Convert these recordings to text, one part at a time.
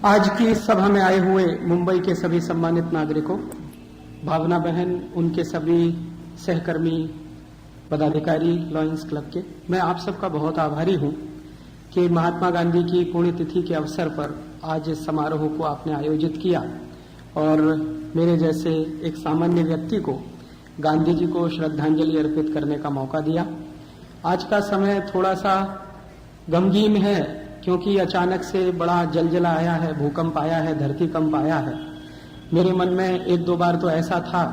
आज की सभा में आए हुए मुंबई के सभी सम्मानित नागरिकों, भावना बहन, उनके सभी सहकर्मी, पदाधिकारी लॉयंस क्लब के, मैं आप सबका बहुत आभारी हूं कि महात्मा गांधी की पुण्यतिथि के अवसर पर आज इस समारोह को आपने आयोजित किया और मेरे जैसे एक सामान्य व्यक्ति को गांधी जी को श्रद्धांजलि अर्पित करने का मौका दिया। आज का समय थोड़ा सा गमगीन है क्योंकि अचानक से बड़ा जलजला आया है, भूकंप आया है, धरतीकंप आया है। मेरे मन में एक दो बार तो ऐसा था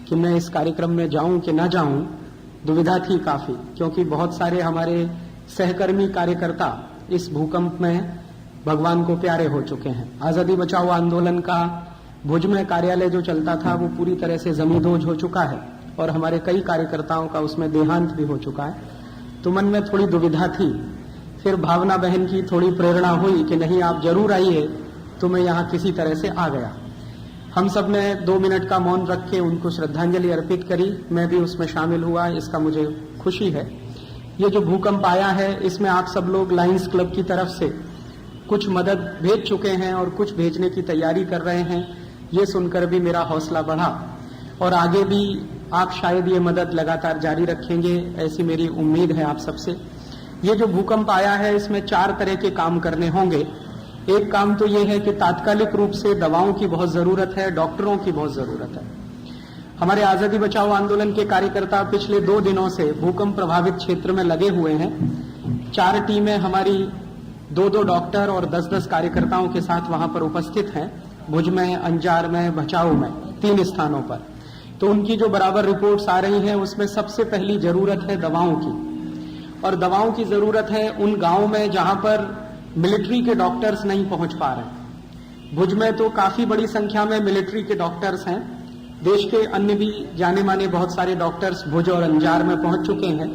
कि मैं इस कार्यक्रम में जाऊं कि ना जाऊं, दुविधा थी काफी, क्योंकि बहुत सारे हमारे सहकर्मी कार्यकर्ता इस भूकंप में भगवान को प्यारे हो चुके हैं। आजादी बचाओ आंदोलन का भुज में कार्यालय जो चलता था वो पूरी तरह से जमींदोज हो चुका है और हमारे कई कार्यकर्ताओं का उसमें देहांत भी हो चुका है। तो मन में थोड़ी दुविधा थी। फिर भावना बहन की थोड़ी प्रेरणा हुई कि नहीं, आप जरूर आइए, तो मैं यहाँ किसी तरह से आ गया। हम सब ने 2 मिनट का मौन रख के उनको श्रद्धांजलि अर्पित करी। मैं भी उसमें शामिल हुआ, इसका मुझे खुशी है। ये जो भूकंप आया है इसमें आप सब लोग लायंस क्लब की तरफ से कुछ मदद भेज चुके हैं और कुछ भेजने की तैयारी कर रहे हैं। ये सुनकर भी मेरा हौसला बढ़ा और आगे भी आप शायद ये मदद लगातार जारी रखेंगे, ऐसी मेरी उम्मीद है आप सबसे। ये जो भूकंप आया है इसमें 4 तरह के काम करने होंगे। एक काम तो ये है कि तात्कालिक रूप से दवाओं की बहुत जरूरत है, डॉक्टरों की बहुत जरूरत है। हमारे आजादी बचाओ आंदोलन के कार्यकर्ता पिछले 2 दिनों से भूकंप प्रभावित क्षेत्र में लगे हुए हैं। 4 टीमें हमारी 2-2 डॉक्टर और 10-10 कार्यकर्ताओं के साथ वहां पर उपस्थित हैं, भुज में, अंजार में, भचाऊ में, 3 स्थानों पर। तो उनकी जो बराबर रिपोर्ट्स आ रही हैं उसमें सबसे पहली जरूरत है दवाओं की, और दवाओं की जरूरत है उन गांवों में जहां पर मिलिट्री के डॉक्टर्स नहीं पहुंच पा रहे। भुज में तो काफी बड़ी संख्या में मिलिट्री के डॉक्टर्स हैं। देश के अन्य भी जाने माने बहुत सारे डॉक्टर्स भुज और अंजार में पहुंच चुके हैं,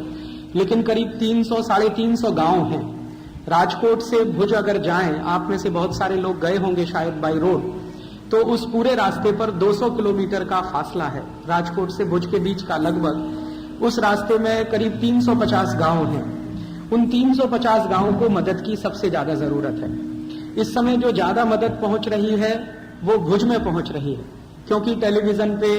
लेकिन करीब 300-350 गांव हैं। राजकोट से भुज अगर जाएं, आप में से बहुत सारे लोग गए होंगे शायद बाई रोड, तो उस पूरे रास्ते पर 200 किलोमीटर का फासला है राजकोट से भुज के बीच का। लगभग उस रास्ते में करीब 350 गांव हैं। उन 350 गांवों को मदद की सबसे ज्यादा जरूरत है। इस समय जो ज्यादा मदद पहुंच रही है वो भुज में पहुंच रही है, क्योंकि टेलीविजन पे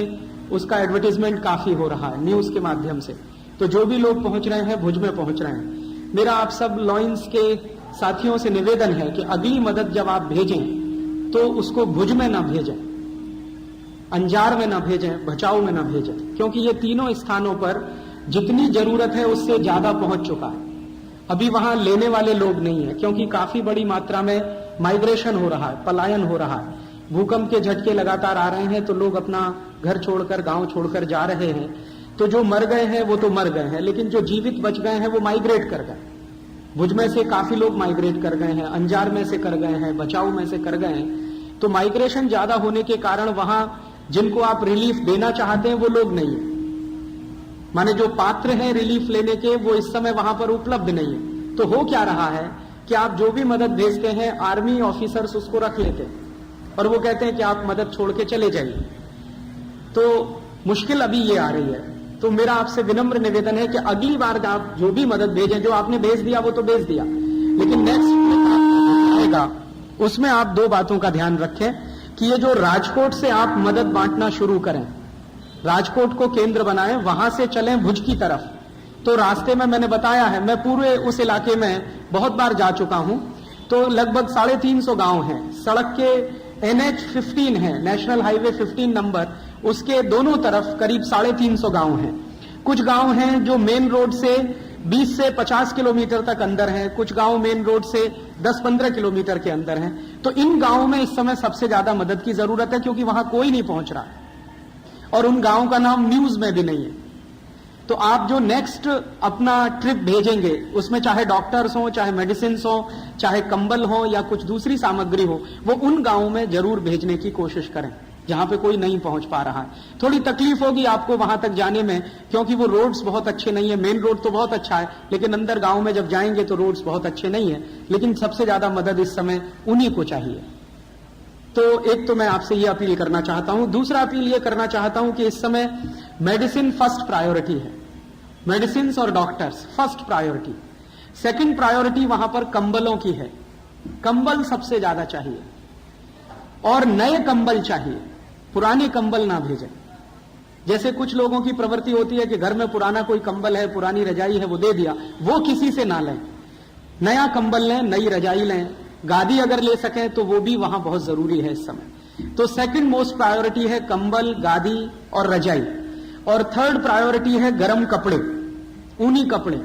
उसका एडवर्टीजमेंट काफी हो रहा है न्यूज के माध्यम से। तो जो भी लोग पहुंच रहे हैं भुज में पहुंच रहे हैं। मेरा आप सब लॉयंस के साथियों से निवेदन है कि अगली मदद जब आप भेजें तो उसको भुज में ना भेजें, अंजार में ना भेजें, भचाऊ में ना भेजें, क्योंकि ये तीनों स्थानों पर जितनी जरूरत है उससे ज्यादा पहुंच चुका है। अभी वहां लेने वाले लोग नहीं है, क्योंकि काफी बड़ी मात्रा में माइग्रेशन हो रहा है, पलायन हो रहा है। भूकंप के झटके लगातार आ रहे हैं तो लोग अपना घर छोड़कर, गांव छोड़कर जा रहे हैं। तो जो मर गए हैं वो तो मर गए हैं, लेकिन जो जीवित बच गए हैं वो माइग्रेट कर गए। भुज में से काफी लोग माइग्रेट कर गए हैं, अंजार में से कर गए हैं, बचाऊ में से कर गए हैं। तो माइग्रेशन ज्यादा होने के कारण वहां जिनको आप रिलीफ देना चाहते हैं वो लोग नहीं है, माने जो पात्र हैं रिलीफ लेने के वो इस समय वहां पर उपलब्ध नहीं है। तो हो क्या रहा है कि आप जो भी मदद भेजते हैं आर्मी ऑफिसर्स उसको रख लेते हैं और वो कहते हैं कि आप मदद छोड़ के चले जाइए। तो मुश्किल अभी ये आ रही है। तो मेरा आपसे विनम्र निवेदन है कि अगली बार आप जो भी मदद भेजें, जो आपने भेज दिया वो तो भेज दिया, लेकिन नेक्स्ट आएगा उसमें आप 2 बातों का ध्यान रखें कि ये जो राजकोट से आप मदद बांटना शुरू करें, राजकोट को केंद्र बनाएं, वहां से चलें भुज की तरफ। तो रास्ते में मैंने बताया है, मैं पूरे उस इलाके में बहुत बार जा चुका हूं। तो लगभग 350 गांव हैं। सड़क के NH-15 है, नेशनल हाईवे 15 नंबर, उसके दोनों तरफ करीब 350 गांव हैं। कुछ गांव हैं जो मेन रोड से 20 से 50 किलोमीटर तक अंदर हैं, कुछ गांव मेन रोड से 10-15 किलोमीटर के अंदर हैं। तो इन गांवों में इस समय सबसे ज्यादा मदद की जरूरत है, क्योंकि वहां कोई नहीं पहुंच रहा है और उन गांवों का नाम न्यूज में भी नहीं है। तो आप जो नेक्स्ट अपना ट्रिप भेजेंगे उसमें चाहे डॉक्टर्स हो, चाहे मेडिसिन हो, चाहे कंबल हो या कुछ दूसरी सामग्री हो, वो उन गांवों में जरूर भेजने की कोशिश करें जहां पे कोई नहीं पहुंच पा रहा है। थोड़ी तकलीफ होगी आपको वहां तक जाने में, क्योंकि वो रोड्स बहुत अच्छे नहीं है। मेन रोड तो बहुत अच्छा है, लेकिन अंदर गांव में जब जाएंगे तो रोड्स बहुत अच्छे नहीं है। लेकिन सबसे ज्यादा मदद इस समय उन्हीं को चाहिए। तो एक तो मैं आपसे ये अपील करना चाहता हूं। दूसरा अपील ये करना चाहता हूं कि इस समय मेडिसिन फर्स्ट प्रायोरिटी है, मेडिसिन और doctors first priority. Second priority वहां पर कंबलों की है, कंबल सबसे ज्यादा चाहिए। और नए कंबल चाहिए, पुराने कंबल ना भेजें। जैसे कुछ लोगों की प्रवृत्ति होती है कि घर में पुराना कोई कंबल है, पुरानी रजाई है, वो दे दिया, वो किसी से ना लें। नया कंबल लें, नई रजाई लें, गादी अगर ले सकें तो वो भी वहां बहुत जरूरी है इस समय। तो सेकंड मोस्ट प्रायोरिटी है कंबल, गादी और रजाई। और थर्ड प्रायोरिटी है गर्म कपड़े, ऊनी कपड़े।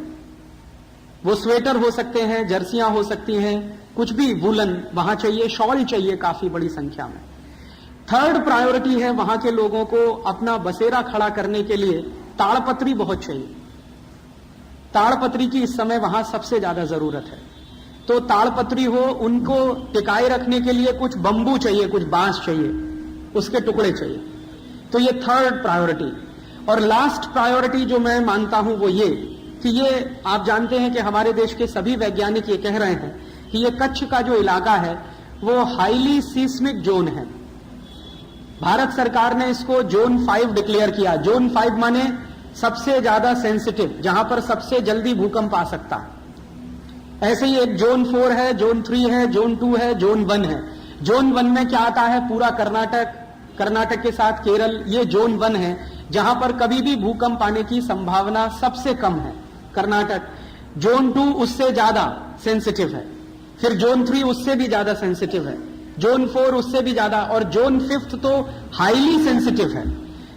वो स्वेटर हो सकते हैं, जर्सियां हो सकती हैं, कुछ भी वुलन वहां चाहिए, शॉल चाहिए काफी बड़ी संख्या में। थर्ड प्रायोरिटी है वहां के लोगों को अपना बसेरा खड़ा करने के लिए ताड़पत्री बहुत चाहिए। ताड़पत्री की इस समय वहां सबसे ज्यादा जरूरत है। तो ताड़पत्री हो, उनको टिकाए रखने के लिए कुछ बंबू चाहिए, कुछ बांस चाहिए, उसके टुकड़े चाहिए। तो ये थर्ड प्रायोरिटी। और लास्ट प्रायोरिटी जो मैं मानता हूं वो ये कि ये आप जानते हैं कि हमारे देश के सभी वैज्ञानिक ये कह रहे हैं कि ये कच्छ का जो इलाका है वो हाईली सीस्मिक जोन है। भारत सरकार ने इसको जोन 5 डिक्लेयर किया। जोन 5 माने सबसे ज्यादा सेंसिटिव, जहां पर सबसे जल्दी भूकंप आ सकता है। ऐसे ही एक जोन 4 है, जोन 3 है, जोन 2 है, जोन 1 है। जोन 1 में क्या आता है? पूरा कर्नाटक के साथ केरल, ये जोन 1 है, जहां पर कभी भी भूकंप आने की संभावना सबसे कम है, कर्नाटक। जोन 2 उससे ज्यादा सेंसिटिव है, फिर जोन 3 उससे भी ज्यादा सेंसिटिव है, जोन 4 उससे भी ज्यादा, और जोन 5 तो हाईली सेंसिटिव है।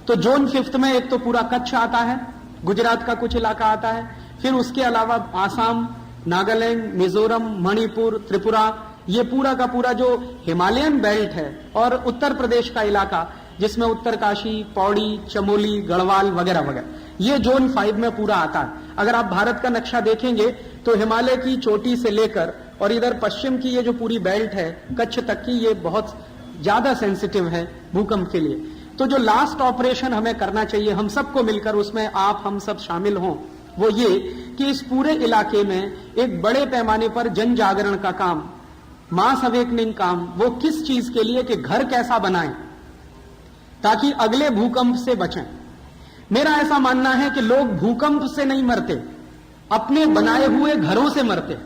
तो जोन 5 में एक तो पूरा कच्छ आता है, गुजरात का कुछ इलाका आता है, फिर उसके अलावा आसाम, नागालैंड, मिजोरम, मणिपुर, त्रिपुरा, ये पूरा का पूरा जो हिमालयन बेल्ट है, और उत्तर प्रदेश का इलाका जिसमें उत्तरकाशी, पौड़ी, चमोली, गढ़वाल वगैरह वगैरह, ये जोन 5 में पूरा आता है। अगर आप भारत का नक्शा देखेंगे तो हिमालय की चोटी से लेकर और इधर पश्चिम की ये जो पूरी बेल्ट है कच्छ तक की, ये बहुत ज्यादा सेंसिटिव है भूकंप के लिए। तो जो लास्ट ऑपरेशन हमें करना चाहिए हम सबको मिलकर, उसमें आप हम सब शामिल हों, वो ये कि इस पूरे इलाके में एक बड़े पैमाने पर जन जागरण का काम, मास अवेकनिंग काम, वो किस चीज के लिए कि घर कैसा बनाएं ताकि अगले भूकंप से बचें। मेरा ऐसा मानना है कि लोग भूकंप से नहीं मरते, अपने बनाए हुए घरों से मरते।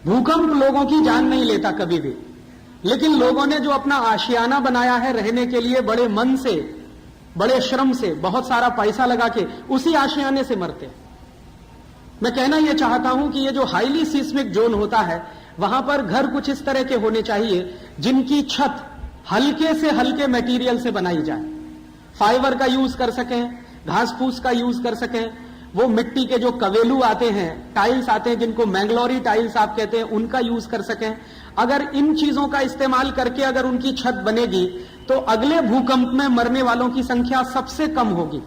भूकंप लोगों की जान नहीं लेता कभी भी, लेकिन लोगों ने जो अपना आशियाना बनाया है रहने के लिए, बड़े मन से, बड़े श्रम से, बहुत सारा पैसा लगा के, उसी आशियाने से मरते। मैं कहना यह चाहता हूं कि ये जो हाईली सीस्मिक जोन होता है, वहां पर घर कुछ इस तरह के होने चाहिए जिनकी छत हल्के से हल्के मटेरियल से बनाई जाए। फाइबर का यूज कर सकें, घास फूस का यूज कर सकें, वो मिट्टी के जो कवेलू आते हैं, टाइल्स आते हैं जिनको मैंगलोरी टाइल्स आप कहते हैं, उनका यूज कर सकें। अगर इन चीजों का इस्तेमाल करके अगर उनकी छत बनेगी तो अगले भूकंप में मरने वालों की संख्या सबसे कम होगी।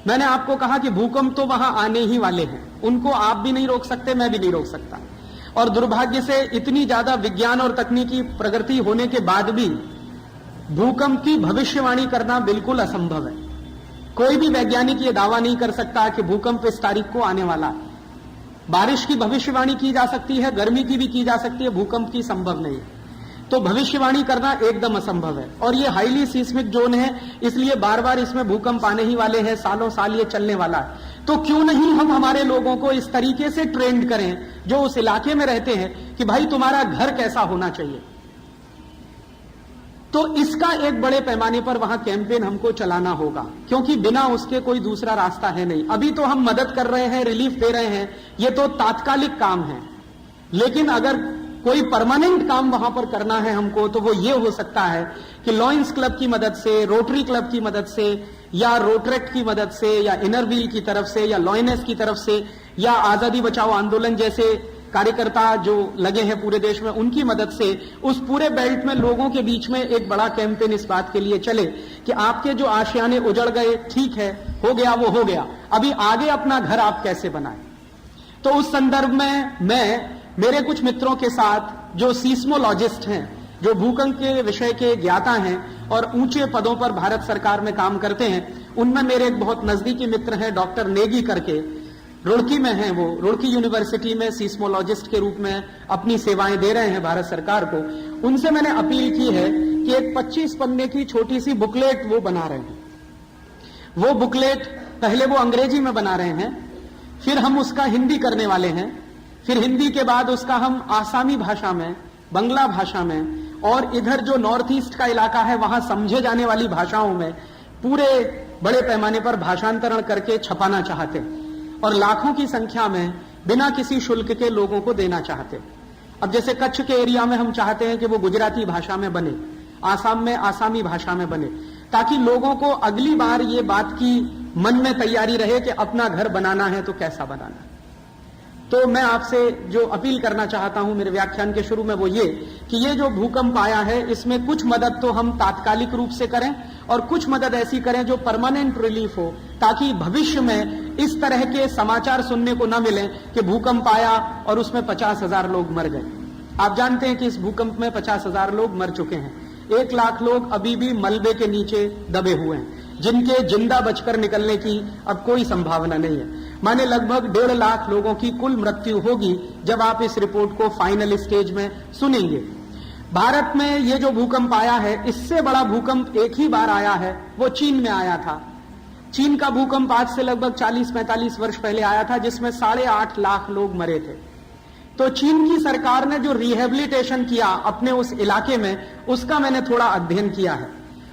मैंने आपको कहा कि भूकंप तो वहां आने ही वाले हैं, उनको आप भी नहीं रोक सकते, मैं भी नहीं रोक सकता। और दुर्भाग्य से इतनी ज्यादा विज्ञान और तकनीकी प्रगति होने के बाद भी भूकंप की भविष्यवाणी करना बिल्कुल असंभव है। कोई भी वैज्ञानिक ये दावा नहीं कर सकता कि भूकंप इस तारीख को आने वाला है। बारिश की भविष्यवाणी की जा सकती है, गर्मी की भी की जा सकती है, भूकंप की संभव नहीं है। तो भविष्यवाणी करना एकदम असंभव है। और ये हाईली सीस्मिक जोन है, इसलिए बार बार इसमें भूकंप आने ही वाले हैं, सालों साल ये चलने वाला है। तो क्यों नहीं हम हमारे लोगों को इस तरीके से ट्रेंड करें जो उस इलाके में रहते हैं कि भाई तुम्हारा घर कैसा होना चाहिए। तो इसका एक बड़े पैमाने पर वहां कैंपेन हमको चलाना होगा, क्योंकि बिना उसके कोई दूसरा रास्ता है नहीं। अभी तो हम मदद कर रहे हैं, रिलीफ दे रहे हैं, ये तो तात्कालिक काम है। लेकिन अगर कोई परमानेंट काम वहां पर करना है हमको, तो वो ये हो सकता है कि लॉयंस क्लब की मदद से, रोटरी क्लब की मदद से, या रोटरेक्ट की मदद से, या इनर व्हील की तरफ से, या लॉयनेस की तरफ से, या आजादी बचाओ आंदोलन जैसे कार्यकर्ता जो लगे हैं पूरे देश में, उनकी मदद से उस पूरे बेल्ट में लोगों के बीच में एक बड़ा कैंपेन इस बात के लिए चले कि आपके जो आशियाने उजड़ गए, ठीक है, हो गया वो हो गया, अभी आगे अपना घर आप कैसे बनाएं। तो उस संदर्भ में मेरे कुछ मित्रों के साथ जो सीस्मोलॉजिस्ट हैं, जो भूकंप के विषय के ज्ञाता हैं और ऊंचे पदों पर भारत सरकार में काम करते हैं, उनमें मेरे एक बहुत नजदीकी मित्र हैं डॉक्टर नेगी करके, रुड़की में हैं वो, रुड़की यूनिवर्सिटी में सीस्मोलॉजिस्ट के रूप में अपनी सेवाएं दे रहे हैं भारत सरकार को। उनसे मैंने अपील की है कि एक 25 पन्ने की छोटी सी बुकलेट वो बना रहे हैं। वो बुकलेट पहले वो अंग्रेजी में बना रहे हैं, फिर हम उसका हिंदी करने वाले हैं, फिर हिंदी के बाद उसका हम आसामी भाषा में बंगला भाषा में और इधर जो नॉर्थ ईस्ट का इलाका है वहां समझे जाने वाली भाषाओं में पूरे बड़े पैमाने पर भाषांतरण करके छपाना चाहते और लाखों की संख्या में बिना किसी शुल्क के लोगों को देना चाहते। अब जैसे कच्छ के एरिया में हम चाहते हैं कि वो गुजराती भाषा में बने, आसाम में आसामी भाषा में बने, ताकि लोगों को अगली बार ये बात की मन में तैयारी रहे कि अपना घर बनाना है तो कैसा बनाना है। तो मैं आपसे जो अपील करना चाहता हूं मेरे व्याख्यान के शुरू में वो ये कि ये जो भूकंप आया है इसमें कुछ मदद तो हम तात्कालिक रूप से करें और कुछ मदद ऐसी करें जो परमानेंट रिलीफ हो, ताकि भविष्य में इस तरह के समाचार सुनने को न मिले कि भूकंप आया और उसमें 50,000 लोग मर गए। आप जानते हैं कि इस भूकंप में 50,000 लोग मर चुके हैं, 1 लाख लोग अभी भी मलबे के नीचे दबे हुए हैं, जिनके जिंदा बचकर निकलने की अब कोई संभावना नहीं है। माने लगभग 1.5 लाख लोगों की कुल मृत्यु होगी जब आप इस रिपोर्ट को फाइनल स्टेज में सुनेंगे। भारत में ये जो भूकंप आया है, इससे बड़ा भूकंप एक ही बार आया है, वो चीन में आया था। चीन का भूकंप आज से लगभग 40-45 वर्ष पहले आया था, जिसमें 8.5 लाख लोग मरे थे। तो चीन की सरकार ने जो रिहेबिलिटेशन किया अपने उस इलाके में, उसका मैंने थोड़ा अध्ययन किया है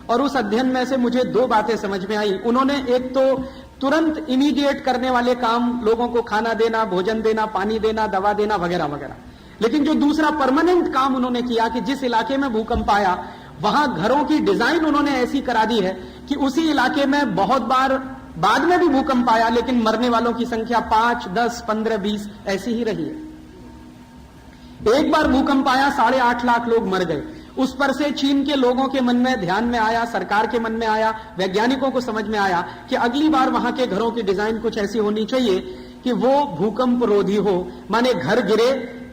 और उस अध्ययन में से मुझे 2 बातें समझ में आई। उन्होंने एक तो तुरंत इमीडिएट करने वाले काम, लोगों को खाना देना, भोजन देना, पानी देना, दवा देना वगैरह वगैरह, लेकिन जो दूसरा परमानेंट काम उन्होंने किया कि जिस इलाके में भूकंप आया वहां घरों की डिजाइन उन्होंने ऐसी करा दी है कि उसी इलाके में बहुत बार बाद में भी भूकंप आया लेकिन मरने वालों की संख्या 5, 10, 15, 20 ऐसी ही रही है। एक बार भूकंप आया, 8.5 लाख लोग मर गए। उस पर से चीन के लोगों के मन में ध्यान में आया, सरकार के मन में आया, वैज्ञानिकों को समझ में आया कि अगली बार वहां के घरों की डिजाइन कुछ ऐसी होनी चाहिए कि वो भूकंप रोधी हो, माने घर गिरे,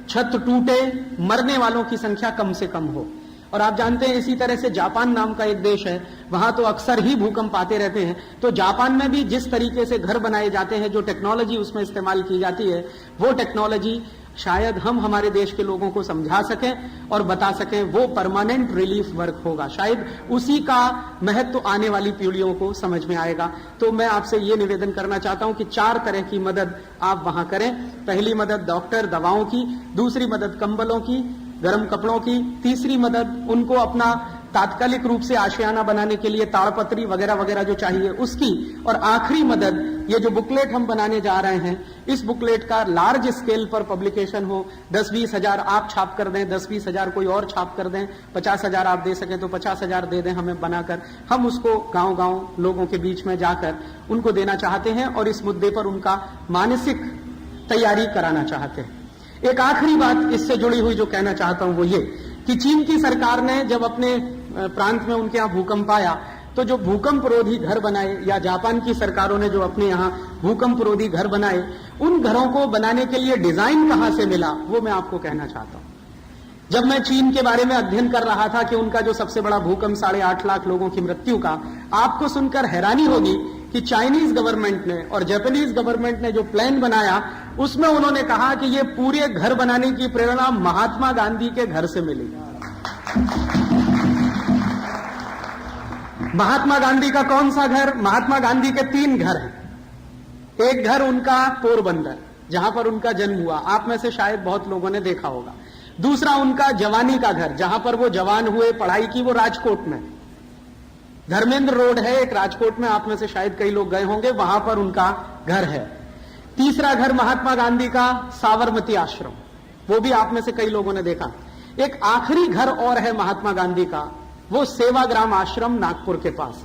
छत टूटे, मरने वालों की संख्या कम से कम हो। और आप जानते हैं इसी तरह से जापान नाम का एक देश है, वहां तो अक्सर ही भूकंप आते रहते हैं। तो जापान में भी जिस तरीके से घर बनाए जाते हैं, जो टेक्नोलॉजी उसमें इस्तेमाल की जाती है, वो टेक्नोलॉजी शायद हम हमारे देश के लोगों को समझा सकें और बता सकें, वो परमानेंट रिलीफ वर्क होगा। शायद उसी का महत्व आने वाली पीढ़ियों को समझ में आएगा। तो मैं आपसे ये निवेदन करना चाहता हूं कि 4 तरह की मदद आप वहां करें। पहली मदद डॉक्टर, दवाओं की, दूसरी मदद कंबलों की, गर्म कपड़ों की, तीसरी मदद उनको अपना तात्कालिक रूप से आशियाना बनाने के लिए ताड़पत्री वगैरह वगैरह जो चाहिए उसकी, और आखिरी मदद ये जो बुकलेट हम बनाने जा रहे हैं, इस बुकलेट का लार्ज स्केल पर पब्लिकेशन हो। 10-20 हजार आप छाप कर दें, 10-20 हजार कोई और छाप कर दें, 50,000 आप दे सकें तो 50,000 दे दें हमें बनाकर। हम उसको गांव-गांव लोगों के बीच में जाकर उनको देना चाहते हैं और इस मुद्दे पर उनका मानसिक तैयारी कराना चाहते हैं। एक आखिरी बात इससे जुड़ी हुई जो कहना चाहता हूं वो ये कि चीन की सरकार ने जब अपने प्रांत में उनके यहां भूकंप आया तो जो भूकंप रोधी घर बनाए, या जापान की सरकारों ने जो अपने यहां भूकंप रोधी घर बनाए, उन घरों को बनाने के लिए डिजाइन कहां से मिला वो मैं आपको कहना चाहता हूं। जब मैं चीन के बारे में अध्ययन कर रहा था कि उनका जो सबसे बड़ा भूकंप 8.5 लाख लोगों की मृत्यु का, आपको सुनकर हैरानी होगी कि चाइनीज गवर्नमेंट ने और जापानीज गवर्नमेंट ने जो प्लान बनाया उसमें उन्होंने कहा कि ये पूरे घर बनाने की प्रेरणा महात्मा गांधी के घर से मिली। महात्मा गांधी का कौन सा घर? महात्मा गांधी के 3 घर हैं। एक घर उनका पोरबंदर, जहां पर उनका जन्म हुआ, आप में से शायद बहुत लोगों ने देखा होगा। दूसरा उनका जवानी का घर, जहां पर वो जवान हुए, पढ़ाई की, वो राजकोट में, धर्मेंद्र रोड है एक राजकोट में, आप में से शायद कई लोग गए होंगे, वहां पर उनका घर है। तीसरा घर महात्मा गांधी का साबरमती आश्रम, वो भी आप में से कई लोगों ने देखा। एक आखिरी घर और है महात्मा गांधी का, वो सेवाग्राम आश्रम नागपुर के पास।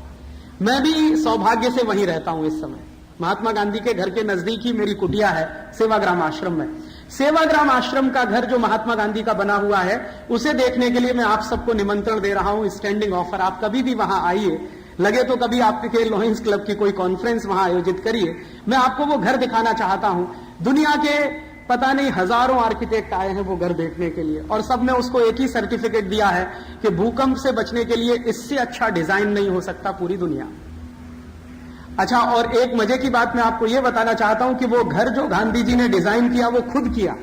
मैं भी सौभाग्य से वहीं रहता हूं इस समय। महात्मा गांधी के घर के नजदीक ही मेरी कुटिया है सेवाग्राम आश्रम में। सेवाग्राम आश्रम का घर जो महात्मा गांधी का बना हुआ है, उसे देखने के लिए मैं आप सबको निमंत्रण दे रहा हूं, स्टैंडिंग ऑफर। आप कभी भी वहां आइए, लगे तो कभी आपके लॉयंस क्लब की कोई कॉन्फ्रेंस वहां आयोजित करिए। मैं आपको वो घर दिखाना चाहता हूं। दुनिया के पता नहीं हजारों आर्किटेक्ट आए हैं वो घर देखने के लिए, और सबने उसको एक ही सर्टिफिकेट दिया है कि भूकंप से बचने के लिए इससे अच्छा डिजाइन नहीं हो सकता पूरी दुनिया। अच्छा, और एक मजे की बात मैं आपको यह बताना चाहता हूं कि वो घर जो गांधी जी ने डिजाइन किया वो खुद किया,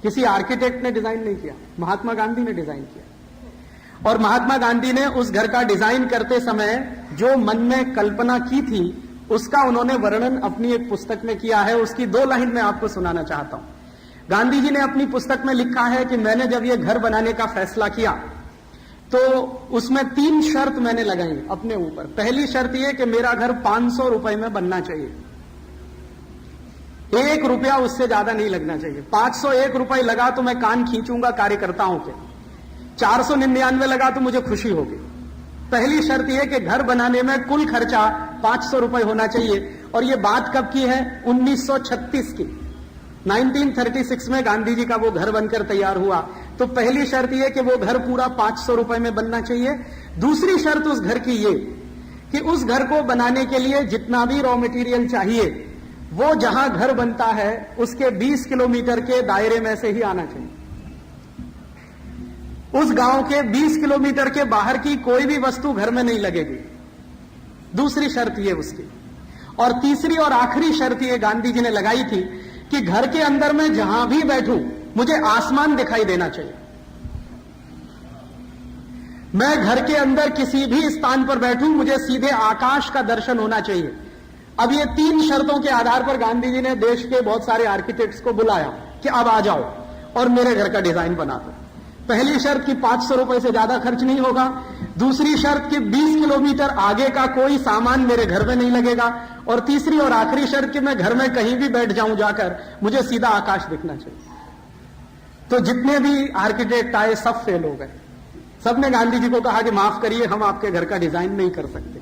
किसी आर्किटेक्ट ने डिजाइन नहीं किया, महात्मा गांधी ने डिजाइन किया। और महात्मा गांधी ने उस घर का डिजाइन करते समय जो मन में कल्पना की थी उसका उन्होंने वर्णन अपनी एक पुस्तक में किया है। उसकी 2 लाइन मैं आपको सुनाना चाहता हूं। गांधी जी ने अपनी पुस्तक में लिखा है कि मैंने जब ये घर बनाने का फैसला किया तो उसमें 3 शर्त मैंने लगाई अपने ऊपर। पहली शर्त यह कि मेरा घर 500 रुपए में बनना चाहिए, 1 रुपया उससे ज्यादा नहीं लगना चाहिए। 501 रुपए लगा तो मैं कान खींचूंगा कार्यकर्ताओं के, 499 लगा तो मुझे खुशी होगी। पहली शर्त यह कि घर बनाने में कुल खर्चा 500 रुपए होना चाहिए। और यह बात कब की है? 1936 की। 1936 में गांधी जी का वो घर बनकर तैयार हुआ। तो पहली शर्त यह कि वो घर पूरा 500 रुपए में बनना चाहिए। दूसरी शर्त उस घर की ये कि उस घर को बनाने के लिए जितना भी रॉ मटेरियल चाहिए वो जहां घर बनता है उसके 20 किलोमीटर के दायरे में से ही आना चाहिए। उस गांव के 20 किलोमीटर के बाहर की कोई भी वस्तु घर में नहीं लगेगी। दूसरी शर्त ये उसकी। और तीसरी और आखिरी शर्त ये गांधी जी ने लगाई थी कि घर के अंदर में जहां भी बैठूं मुझे आसमान दिखाई देना चाहिए। मैं घर के अंदर किसी भी स्थान पर बैठूं मुझे सीधे आकाश का दर्शन होना चाहिए। अब ये 3 शर्तों के आधार पर गांधी जी ने देश के बहुत सारे आर्किटेक्ट्स को बुलाया कि अब आ जाओ और मेरे घर का डिजाइन बना दो। पहली शर्त कि 500 रुपए से ज्यादा खर्च नहीं होगा। दूसरी शर्त कि 20 किलोमीटर आगे का कोई सामान मेरे घर में नहीं लगेगा। और तीसरी और आखिरी शर्त कि मैं घर में कहीं भी बैठ जाऊं जाकर मुझे सीधा आकाश दिखना चाहिए। तो जितने भी आर्किटेक्ट आए सब फेल हो गए। सबने गांधी जी को कहा कि माफ करिए हम आपके घर का डिजाइन नहीं कर सकते।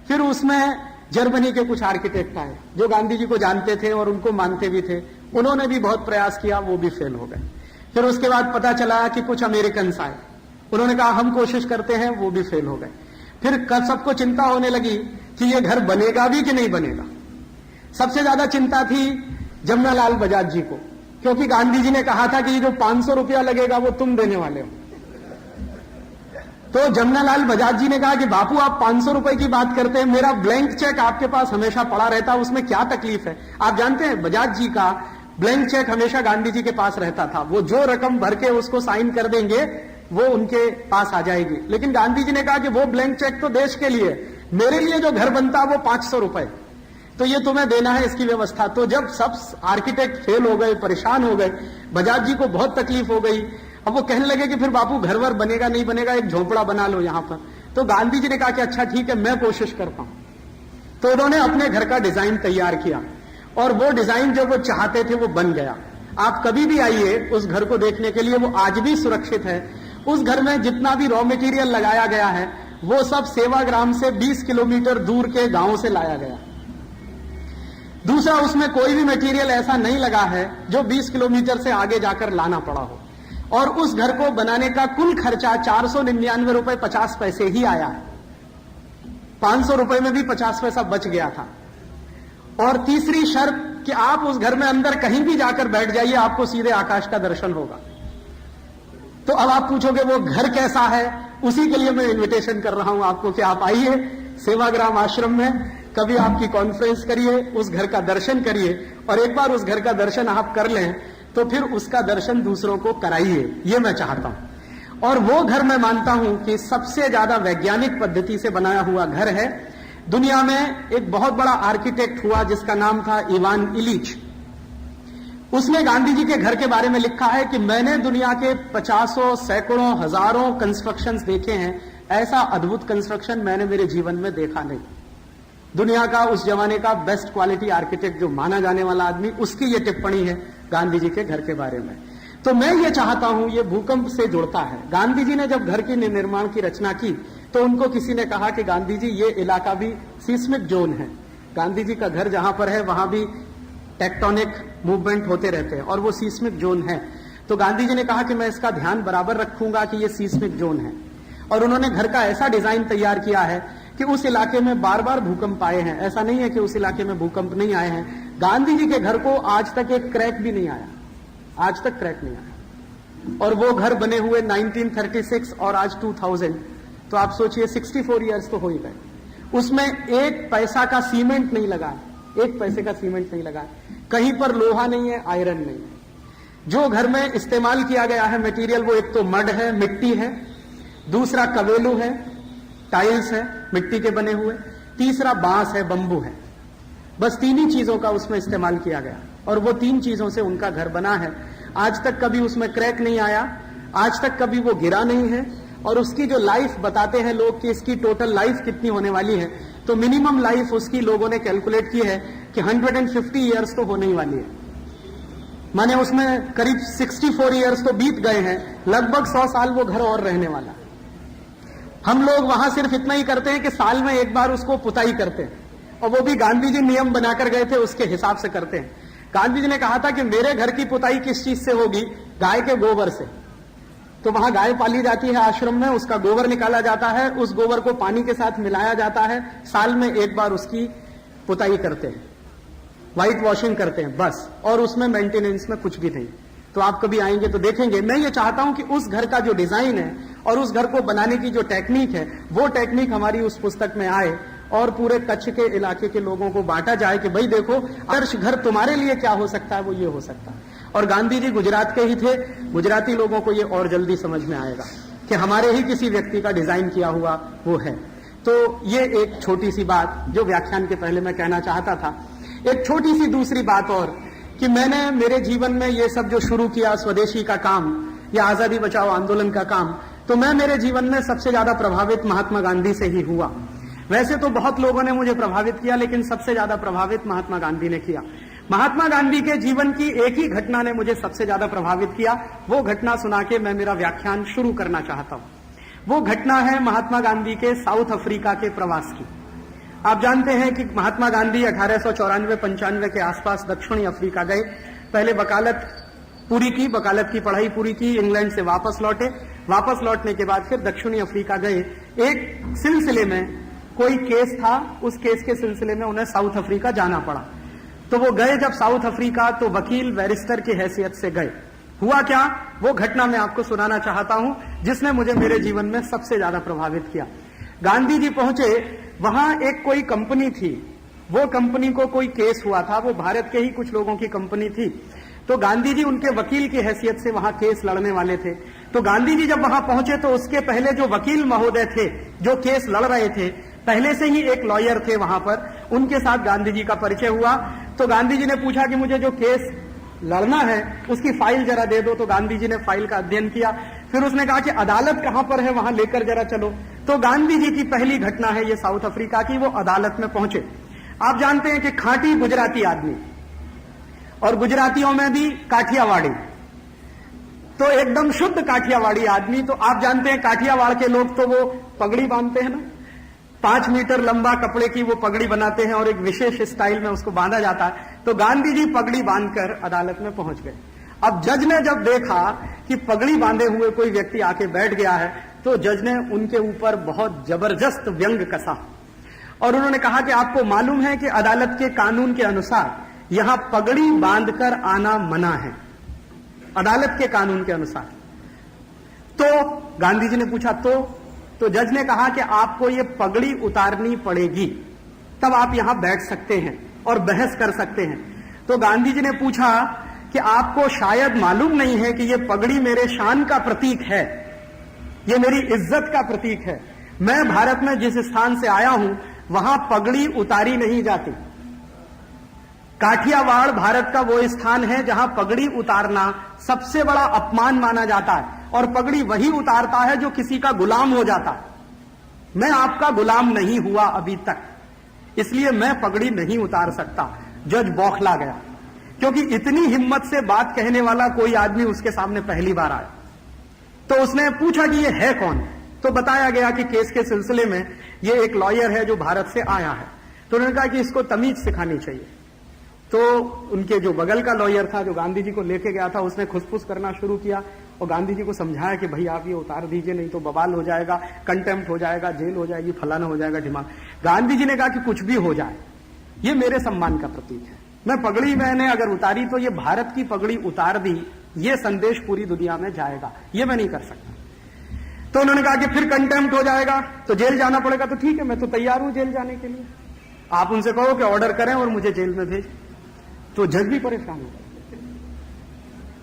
फिर उसमें जर्मनी के कुछ आर्किटेक्ट आए जो गांधी जी को जानते थे और उनको मानते भी थे। उन्होंने भी बहुत प्रयास किया, वो भी फेल हो गए। फिर उसके बाद पता चला कि कुछ अमेरिकन आए, उन्होंने कहा हम कोशिश करते हैं, वो भी फेल हो गए। फिर सबको चिंता होने लगी कि ये घर बनेगा भी कि नहीं बनेगा। सबसे ज्यादा चिंता थी जमनालाल बजाज जी को, क्योंकि गांधी जी ने कहा था कि ये जो 500 रुपया लगेगा वो तुम देने वाले हो। तो जमनालाल बजाज जी ने कहा कि बापू आप 500 रुपए की बात करते हैं, मेरा ब्लैंक चेक आपके पास हमेशा पड़ा रहता, उसमें क्या तकलीफ है? आप जानते हैं बजाज जी का ब्लैंक चेक हमेशा गांधी जी के पास रहता था। वो जो रकम भर के उसको साइन कर देंगे वो उनके पास आ जाएगी। लेकिन गांधी जी ने कहा कि वो ब्लैंक चेक तो देश के लिए, मेरे लिए जो घर बनता वो 500 रुपए, तो ये तुम्हें देना है, इसकी व्यवस्था। तो जब सब आर्किटेक्ट फेल हो गए, परेशान हो गए, बजाज जी को बहुत तकलीफ हो गई। अब वो कहने लगे कि फिर बापू घर वर बनेगा नहीं बनेगा, एक झोपड़ा बना लो यहां पर। तो गांधी जी ने कहा कि अच्छा ठीक है मैं कोशिश करता हूं। तो उन्होंने अपने घर का डिजाइन तैयार किया और वो डिजाइन जो वो चाहते थे वो बन गया। आप कभी भी आइए उस घर को देखने के लिए, वो आज भी सुरक्षित है। उस घर में जितना भी रॉ मटेरियल लगाया गया है वो सब सेवाग्राम से 20 किलोमीटर दूर के गांव से लाया गया। दूसरा, उसमें कोई भी मटेरियल ऐसा नहीं लगा है जो 20 किलोमीटर से आगे जाकर लाना पड़ा हो। और उस घर को बनाने का कुल खर्चा 499 रुपए 50 पैसे ही आया है। 500 रुपए में भी 50 पैसा बच गया था। और तीसरी शर्त कि आप उस घर में अंदर कहीं भी जाकर बैठ जाइए, आपको सीधे आकाश का दर्शन होगा। तो अब आप पूछोगे वो घर कैसा है, उसी के लिए मैं इनविटेशन कर रहा हूं आपको कि आप आइए सेवाग्राम आश्रम में, कभी आपकी कॉन्फ्रेंस करिए, उस घर का दर्शन करिए। और एक बार उस घर का दर्शन आप कर लें तो फिर उसका दर्शन दूसरों को कराइए, ये मैं चाहता हूं। और वो घर मैं मानता हूं कि सबसे ज्यादा वैज्ञानिक पद्धति से बनाया हुआ घर है। दुनिया में एक बहुत बड़ा आर्किटेक्ट हुआ जिसका नाम था इवान इलिच। उसने गांधी जी के घर के बारे में लिखा है कि मैंने दुनिया के 50 सैकड़ों हजारों कंस्ट्रक्शंस देखे हैं, ऐसा अद्भुत कंस्ट्रक्शन मैंने मेरे जीवन में देखा नहीं। दुनिया का उस जमाने का बेस्ट क्वालिटी आर्किटेक्ट जो माना जाने वाला आदमी, उसकी ये टिप्पणी है गांधी जी के घर के बारे में। तो मैं ये चाहता हूं, ये भूकंप से जुड़ता है। गांधी जी ने जब घर के निर्माण की रचना की तो उनको किसी ने कहा कि गांधी जी ये इलाका भी सीस्मिक जोन है। गांधी जी का घर जहां पर है वहां भी टेक्टोनिक मूवमेंट होते रहते हैं और वो सीस्मिक जोन है। तो गांधी जी ने कहा कि मैं इसका ध्यान बराबर रखूंगा कि ये सीस्मिक जोन है। और उन्होंने घर का ऐसा डिजाइन तैयार किया है कि उस इलाके में बार बार भूकंप आए हैं। ऐसा नहीं है कि उस इलाके में भूकंप नहीं आए हैं। गांधी जी के घर को आज तक एक क्रैक भी नहीं आया, आज तक क्रैक नहीं आया। और वो घर बने हुए 1936 और आज 2000, तो आप सोचिए 64 ईयर्स तो हो ही गए। उसमें एक पैसा का सीमेंट नहीं लगा, एक पैसे का सीमेंट नहीं लगा, कहीं पर लोहा नहीं है, आयरन नहीं है। जो घर में इस्तेमाल किया गया है मटेरियल वो एक तो मड है, मिट्टी है, दूसरा कवेलू है, टाइल्स है मिट्टी के बने हुए, तीसरा बांस है, बंबू है। बस 3 ही चीजों का उसमें इस्तेमाल किया गया और वो 3 चीजों से उनका घर बना है। आज तक कभी उसमें क्रैक नहीं आया, आज तक कभी वो गिरा नहीं है। और उसकी जो लाइफ बताते हैं लोग कि इसकी टोटल लाइफ कितनी होने वाली है, तो मिनिमम लाइफ उसकी लोगों ने कैलकुलेट की है कि 150 ईयर्स तो होने ही वाली है। माने उसमें करीब 64 ईयर्स तो बीत गए हैं, लगभग 100 साल वो घर और रहने वाला। हम लोग वहां सिर्फ इतना ही करते हैं कि साल में एक बार उसको पुताई करते हैं, और वो भी गांधी जी नियम बनाकर गए थे उसके हिसाब से करते हैं। गांधी जी ने कहा था कि मेरे घर की पुताई किस चीज से होगी, गाय के गोबर से। तो वहां गाय पाली जाती है आश्रम में, उसका गोबर निकाला जाता है, उस गोबर को पानी के साथ मिलाया जाता है, साल में एक बार उसकी पुताई करते हैं, व्हाइट वॉशिंग करते हैं बस, और उसमें मेंटेनेंस में कुछ भी नहीं। तो आप कभी आएंगे तो देखेंगे। मैं ये चाहता हूं कि उस घर का जो डिजाइन है और उस घर को बनाने की जो टेक्निक है, वो टेक्निक हमारी उस पुस्तक में आए और पूरे कच्छ के इलाके के लोगों को बांटा जाए कि भाई देखो, आदर्श घर तुम्हारे लिए क्या हो सकता है, वो ये हो सकता है। और गांधी जी गुजरात के ही थे, गुजराती लोगों को ये और जल्दी समझ में आएगा कि हमारे ही किसी व्यक्ति का डिजाइन किया हुआ वो है। तो ये एक छोटी सी बात जो व्याख्यान के पहले मैं कहना चाहता था। एक छोटी सी दूसरी बात और, कि मैंने मेरे जीवन में ये सब जो शुरू किया, स्वदेशी का काम या आजादी बचाओ आंदोलन का काम, तो मैं मेरे जीवन में सबसे ज्यादा प्रभावित महात्मा गांधी से ही हुआ। वैसे तो बहुत लोगों ने मुझे प्रभावित किया, लेकिन सबसे ज्यादा प्रभावित महात्मा गांधी ने किया। महात्मा गांधी के जीवन की एक ही घटना ने मुझे सबसे ज्यादा प्रभावित किया। वो घटना सुना के मैं मेरा व्याख्यान शुरू करना चाहता हूं। वो घटना है महात्मा गांधी के साउथ अफ्रीका के प्रवास की। आप जानते हैं कि महात्मा गांधी 1894-95 के आसपास दक्षिणी अफ्रीका गए। पहले वकालत पूरी की, वकालत की पढ़ाई पूरी की, इंग्लैंड से वापस लौटे। वापस लौटने के बाद फिर दक्षिणी अफ्रीका गए। एक सिलसिले में कोई केस था, उस केस के सिलसिले में उन्हें साउथ अफ्रीका जाना पड़ा। तो वो गए जब साउथ अफ्रीका, तो वकील बैरिस्टर की हैसियत से गए। हुआ क्या, वो घटना मैं आपको सुनाना चाहता हूं, जिसने मुझे मेरे जीवन में सबसे ज्यादा प्रभावित किया। गांधी जी पहुंचे, वहां एक कोई कंपनी थी, वो कंपनी को कोई केस हुआ था, वो भारत के ही कुछ लोगों की कंपनी थी। तो गांधी जी उनके वकील की हैसियत से वहां केस लड़ने वाले थे। तो गांधी जी जब वहां पहुंचे तो उसके पहले जो वकील महोदय थे जो केस लड़ रहे थे, पहले से ही एक लॉयर थे वहां पर, उनके साथ गांधी जी का परिचय हुआ। तो गांधी जी ने पूछा कि मुझे जो केस लड़ना है उसकी फाइल जरा दे दो। तो गांधी जी ने फाइल का अध्ययन किया। फिर उसने कहा कि अदालत कहां पर है, वहां लेकर जरा चलो। तो गांधी जी की पहली घटना है ये साउथ अफ्रीका की। वो अदालत में पहुंचे। आप जानते हैं कि खांटी गुजराती आदमी, और गुजरातियों में भी काठियावाड़ी, तो एकदम शुद्ध काठियावाड़ी आदमी। तो आप जानते हैं काठियावाड़ के लोग तो वो पगड़ी बांधते हैं ना, 5 मीटर लंबा कपड़े की वो पगड़ी बनाते हैं और एक विशेष स्टाइल में उसको बांधा जाता है। तो गांधी जी पगड़ी बांधकर अदालत में पहुंच गए। अब जज ने जब देखा कि पगड़ी बांधे हुए कोई व्यक्ति आके बैठ गया है, तो जज ने उनके ऊपर बहुत जबरदस्त व्यंग कसा और उन्होंने कहा कि आपको मालूम है कि अदालत के कानून के अनुसार यहां पगड़ी बांधकर आना मना है, अदालत के कानून के अनुसार। तो गांधी जी ने पूछा तो जज ने कहा कि आपको ये पगड़ी उतारनी पड़ेगी, तब आप यहां बैठ सकते हैं और बहस कर सकते हैं। तो गांधी जी ने पूछा कि आपको शायद मालूम नहीं है कि ये पगड़ी मेरे शान का प्रतीक है, ये मेरी इज्जत का प्रतीक है। मैं भारत में जिस स्थान से आया हूं वहां पगड़ी उतारी नहीं जाती। काठियावाड़ भारत का वो स्थान है जहां पगड़ी उतारना सबसे बड़ा अपमान माना जाता है, और पगड़ी वही उतारता है जो किसी का गुलाम हो जाता है। मैं आपका गुलाम नहीं हुआ अभी तक, इसलिए मैं पगड़ी नहीं उतार सकता। जज बौखला गया, क्योंकि इतनी हिम्मत से बात कहने वाला कोई आदमी उसके सामने पहली बार आया। तो उसने पूछा कि ये है कौन। तो बताया गया कि केस के सिलसिले में ये एक लॉयर है जो भारत से आया है। तो उन्होंने कहा कि इसको तमीज सिखानी चाहिए। तो उनके जो बगल का लॉयर था जो गांधी जी को लेके गया था, उसने खुसफुस करना शुरू किया और गांधी जी को समझाया कि भाई आप ये उतार दीजिए, नहीं तो बवाल हो जाएगा, कंटेम्प्ट हो जाएगा, जेल हो जाएगी, फलाना हो जाएगा, ढिमाक। गांधी जी ने कहा कि कुछ भी हो जाए, ये मेरे सम्मान का प्रतीक है। मैं पगड़ी मैंने अगर उतारी तो ये भारत की पगड़ी उतार दी, ये संदेश पूरी दुनिया में जाएगा, ये मैं नहीं कर सकता। तो उन्होंने कहा कि फिर कंटेम्प्ट हो जाएगा तो जेल जाना पड़ेगा। तो ठीक है, मैं तो तैयार हूं जेल जाने के लिए, आप उनसे कहो कि ऑर्डर करें और मुझे जेल में भेज। तो जज भी परेशान हो गए।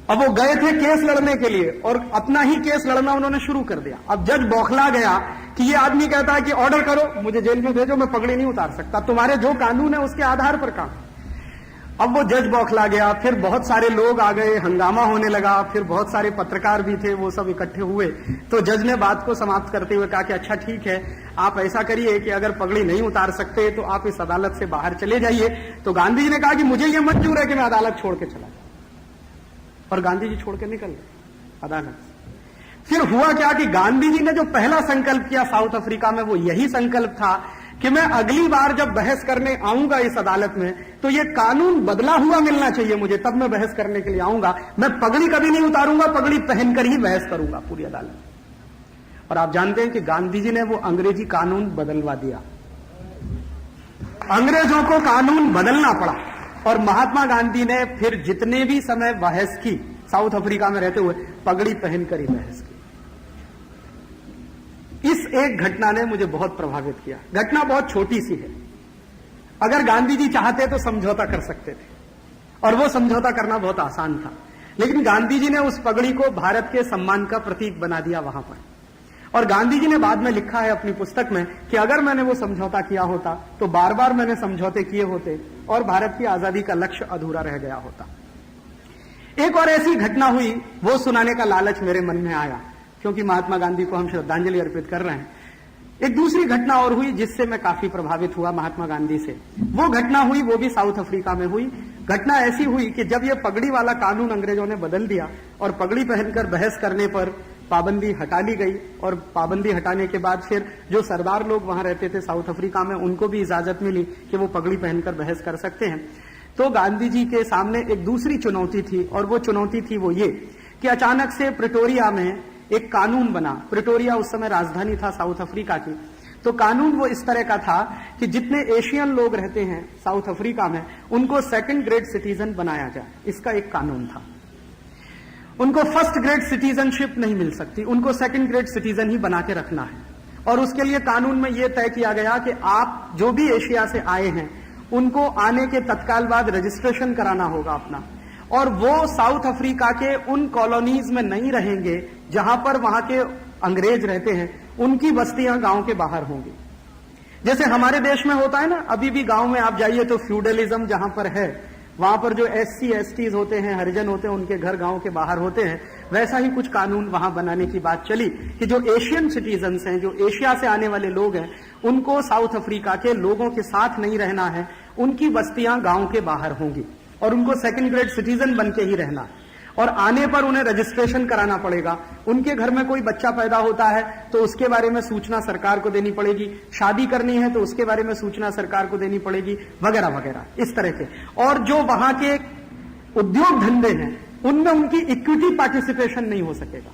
अब वो गए थे केस लड़ने के लिए और अपना ही केस लड़ना उन्होंने शुरू कर दिया। अब जज बौखला गया कि ये आदमी कहता है कि ऑर्डर करो, मुझे जेल में भेजो, मैं पगड़ी नहीं उतार सकता, तुम्हारे जो कानून है उसके आधार पर काम। अब वो जज बौखला गया, फिर बहुत सारे लोग आ गए, हंगामा होने लगा, फिर बहुत सारे पत्रकार भी थे, वो सब इकट्ठे हुए। तो जज ने बात को समाप्त करते हुए कहा कि अच्छा ठीक है, आप ऐसा करिए कि अगर पगड़ी नहीं उतार सकते तो आप इस अदालत से बाहर चले जाइए। तो गांधी जी ने कहा कि मुझे ये मंजूर है कि मैं अदालत छोड़ के चला जाऊं। और गांधी जी छोड़ के निकल गए अदालत से। फिर हुआ क्या कि गांधी जी ने जो पहला संकल्प किया साउथ अफ्रीका में, वो यही संकल्प था कि मैं अगली बार जब बहस करने आऊंगा इस अदालत में तो ये कानून बदला हुआ मिलना चाहिए मुझे, तब मैं बहस करने के लिए आऊंगा। मैं पगड़ी कभी नहीं उतारूंगा, पगड़ी पहनकर ही बहस करूंगा पूरी अदालत में। और आप जानते हैं कि गांधी जी ने वो अंग्रेजी कानून बदलवा दिया। अंग्रेजों को कानून बदलना पड़ा और महात्मा गांधी ने फिर जितने भी समय बहस की साउथ अफ्रीका में रहते हुए, पगड़ी पहनकर ही बहस की। इस एक घटना ने मुझे बहुत प्रभावित किया। घटना बहुत छोटी सी है, अगर गांधी जी चाहते तो समझौता कर सकते थे और वो समझौता करना बहुत आसान था, लेकिन गांधी जी ने उस पगड़ी को भारत के सम्मान का प्रतीक बना दिया वहां पर। और गांधी जी ने बाद में लिखा है अपनी पुस्तक में कि अगर मैंने वो समझौता किया होता तो बार बार मैंने समझौते किए होते और भारत की आजादी का लक्ष्य अधूरा रह गया होता। एक और ऐसी घटना हुई, वो सुनाने का लालच मेरे मन में आया क्योंकि महात्मा गांधी को हम श्रद्धांजलि अर्पित कर रहे हैं। एक दूसरी घटना और हुई जिससे मैं काफी प्रभावित हुआ महात्मा गांधी से। वो घटना हुई, वो भी साउथ अफ्रीका में हुई। घटना ऐसी हुई कि जब ये पगड़ी वाला कानून अंग्रेजों ने बदल दिया और पगड़ी पहनकर बहस करने पर पाबंदी हटा ली गई, और पाबंदी हटाने के बाद फिर जो सरदार लोग वहां रहते थे साउथ अफ्रीका में, उनको भी इजाजत मिली कि वो पगड़ी पहनकर बहस कर सकते हैं। तो गांधी जी के सामने एक दूसरी चुनौती थी, और वो चुनौती थी वो ये कि अचानक से प्रिटोरिया में एक कानून बना। प्रिटोरिया उस समय राजधानी था साउथ अफ्रीका की। तो कानून वो इस तरह का था कि जितने एशियन लोग रहते हैं साउथ अफ्रीका में, उनको सेकंड ग्रेड सिटीजन बनाया जाए, इसका एक कानून था। उनको फर्स्ट ग्रेड सिटीजनशिप नहीं मिल सकती, उनको सेकंड ग्रेड सिटीजन ही बना के रखना है। और उसके लिए कानून में यह तय किया गया कि आप जो भी एशिया से आए हैं उनको आने के तत्काल बाद रजिस्ट्रेशन कराना होगा अपना, और वो साउथ अफ्रीका के उन कॉलोनीज में नहीं रहेंगे जहां पर वहां के अंग्रेज रहते हैं, उनकी बस्तियां गांव के बाहर होंगी। जैसे हमारे देश में होता है ना, अभी भी गांव में आप जाइए तो फ्यूडलिज्म जहां पर है, वहां पर जो SC STs होते हैं, हरिजन होते हैं, उनके घर गांव के बाहर होते हैं। वैसा ही कुछ कानून वहां बनाने की बात चली कि जो एशियन सिटीजन्स हैं, जो एशिया से आने वाले लोग हैं, उनको साउथ अफ्रीका के लोगों के साथ नहीं रहना है, उनकी बस्तियां गांव के बाहर होंगी और उनको सेकंड ग्रेड सिटीजन बन के ही रहना, और आने पर उन्हें रजिस्ट्रेशन कराना पड़ेगा। उनके घर में कोई बच्चा पैदा होता है तो उसके बारे में सूचना सरकार को देनी पड़ेगी, शादी करनी है तो उसके बारे में सूचना सरकार को देनी पड़ेगी, वगैरह वगैरह इस तरह के। और जो वहां के उद्योग धंधे हैं उनमें उनकी इक्विटी पार्टिसिपेशन नहीं हो सकेगा।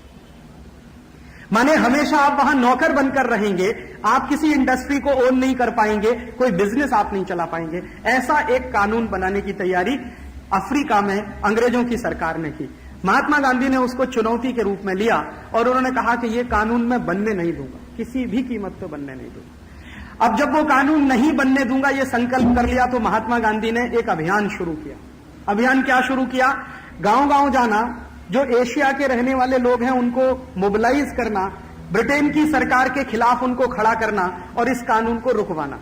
माने हमेशा आप वहां नौकर बनकर रहेंगे, आप किसी इंडस्ट्री को ओन नहीं कर पाएंगे, कोई बिजनेस आप नहीं चला पाएंगे। ऐसा एक कानून बनाने की तैयारी अफ्रीका में अंग्रेजों की सरकार ने की। महात्मा गांधी ने उसको चुनौती के रूप में लिया और उन्होंने कहा कि यह कानून मैं बनने नहीं दूंगा, किसी भी कीमत पे बनने नहीं दूंगा। अब जब वो कानून नहीं बनने दूंगा ये संकल्प कर लिया, तो महात्मा गांधी ने एक अभियान शुरू किया। अभियान क्या शुरू किया? गांव गांव जाना, जो एशिया के रहने वाले लोग हैं उनको मोबिलाइज करना, ब्रिटेन की सरकार के खिलाफ उनको खड़ा करना और इस कानून को रुकवाना।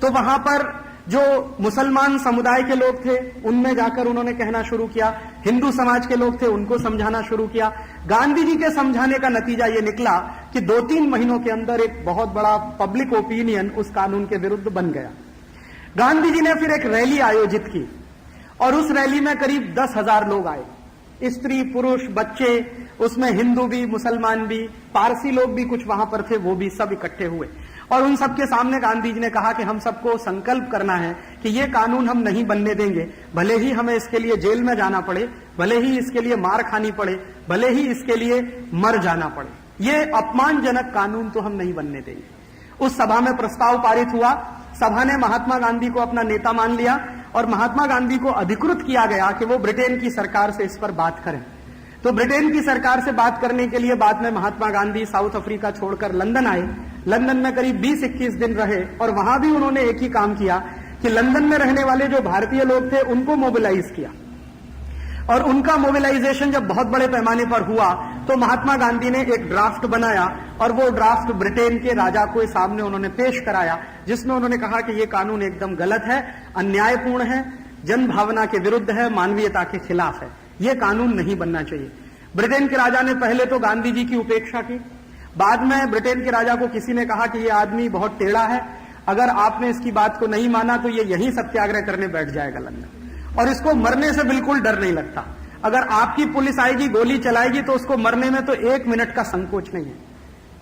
तो वहां पर जो मुसलमान समुदाय के लोग थे उनमें जाकर उन्होंने कहना शुरू किया, हिंदू समाज के लोग थे उनको समझाना शुरू किया। गांधी जी के समझाने का नतीजा ये निकला कि 2-3 महीनों के अंदर एक बहुत बड़ा पब्लिक ओपिनियन उस कानून के विरुद्ध बन गया। गांधी जी ने फिर एक रैली आयोजित की और उस रैली में करीब 10,000 लोग आए, स्त्री पुरुष बच्चे, उसमें हिंदू भी मुसलमान भी, पारसी लोग भी कुछ वहां पर थे, वो भी सब इकट्ठे हुए। और उन सबके सामने गांधी जी ने कहा कि हम सबको संकल्प करना है कि ये कानून हम नहीं बनने देंगे, भले ही हमें इसके लिए जेल में जाना पड़े, भले ही इसके लिए मार खानी पड़े, भले ही इसके लिए मर जाना पड़े, ये अपमानजनक कानून तो हम नहीं बनने देंगे। उस सभा में प्रस्ताव पारित हुआ, सभा ने महात्मा गांधी को अपना नेता मान लिया और महात्मा गांधी को अधिकृत किया गया कि वो ब्रिटेन की सरकार से इस पर बात करें। तो ब्रिटेन की सरकार से बात करने के लिए बाद में महात्मा गांधी साउथ अफ्रीका छोड़कर लंदन आए। लंदन में करीब 20-21 दिन रहे और वहां भी उन्होंने एक ही काम किया कि लंदन में रहने वाले जो भारतीय लोग थे उनको मोबिलाइज किया। और उनका मोबिलाइजेशन जब बहुत बड़े पैमाने पर हुआ तो महात्मा गांधी ने एक ड्राफ्ट बनाया और वो ड्राफ्ट ब्रिटेन के राजा के सामने उन्होंने पेश कराया, जिसमें उन्होंने कहा कि ये कानून एकदम गलत है, अन्यायपूर्ण है, जन भावना के विरुद्ध है, मानवीयता के खिलाफ है। यह कानून नहीं बनना चाहिए। ब्रिटेन के राजा ने पहले तो गांधी जी की उपेक्षा की, बाद में ब्रिटेन के राजा को किसी ने कहा कि यह आदमी बहुत टेढ़ा है, अगर आपने इसकी बात को नहीं माना तो ये यहीं सत्याग्रह करने बैठ जाएगा लंदन, और इसको मरने से बिल्कुल डर नहीं लगता। अगर आपकी पुलिस आएगी, गोली चलाएगी तो उसको मरने में तो 1 मिनट का संकोच नहीं है।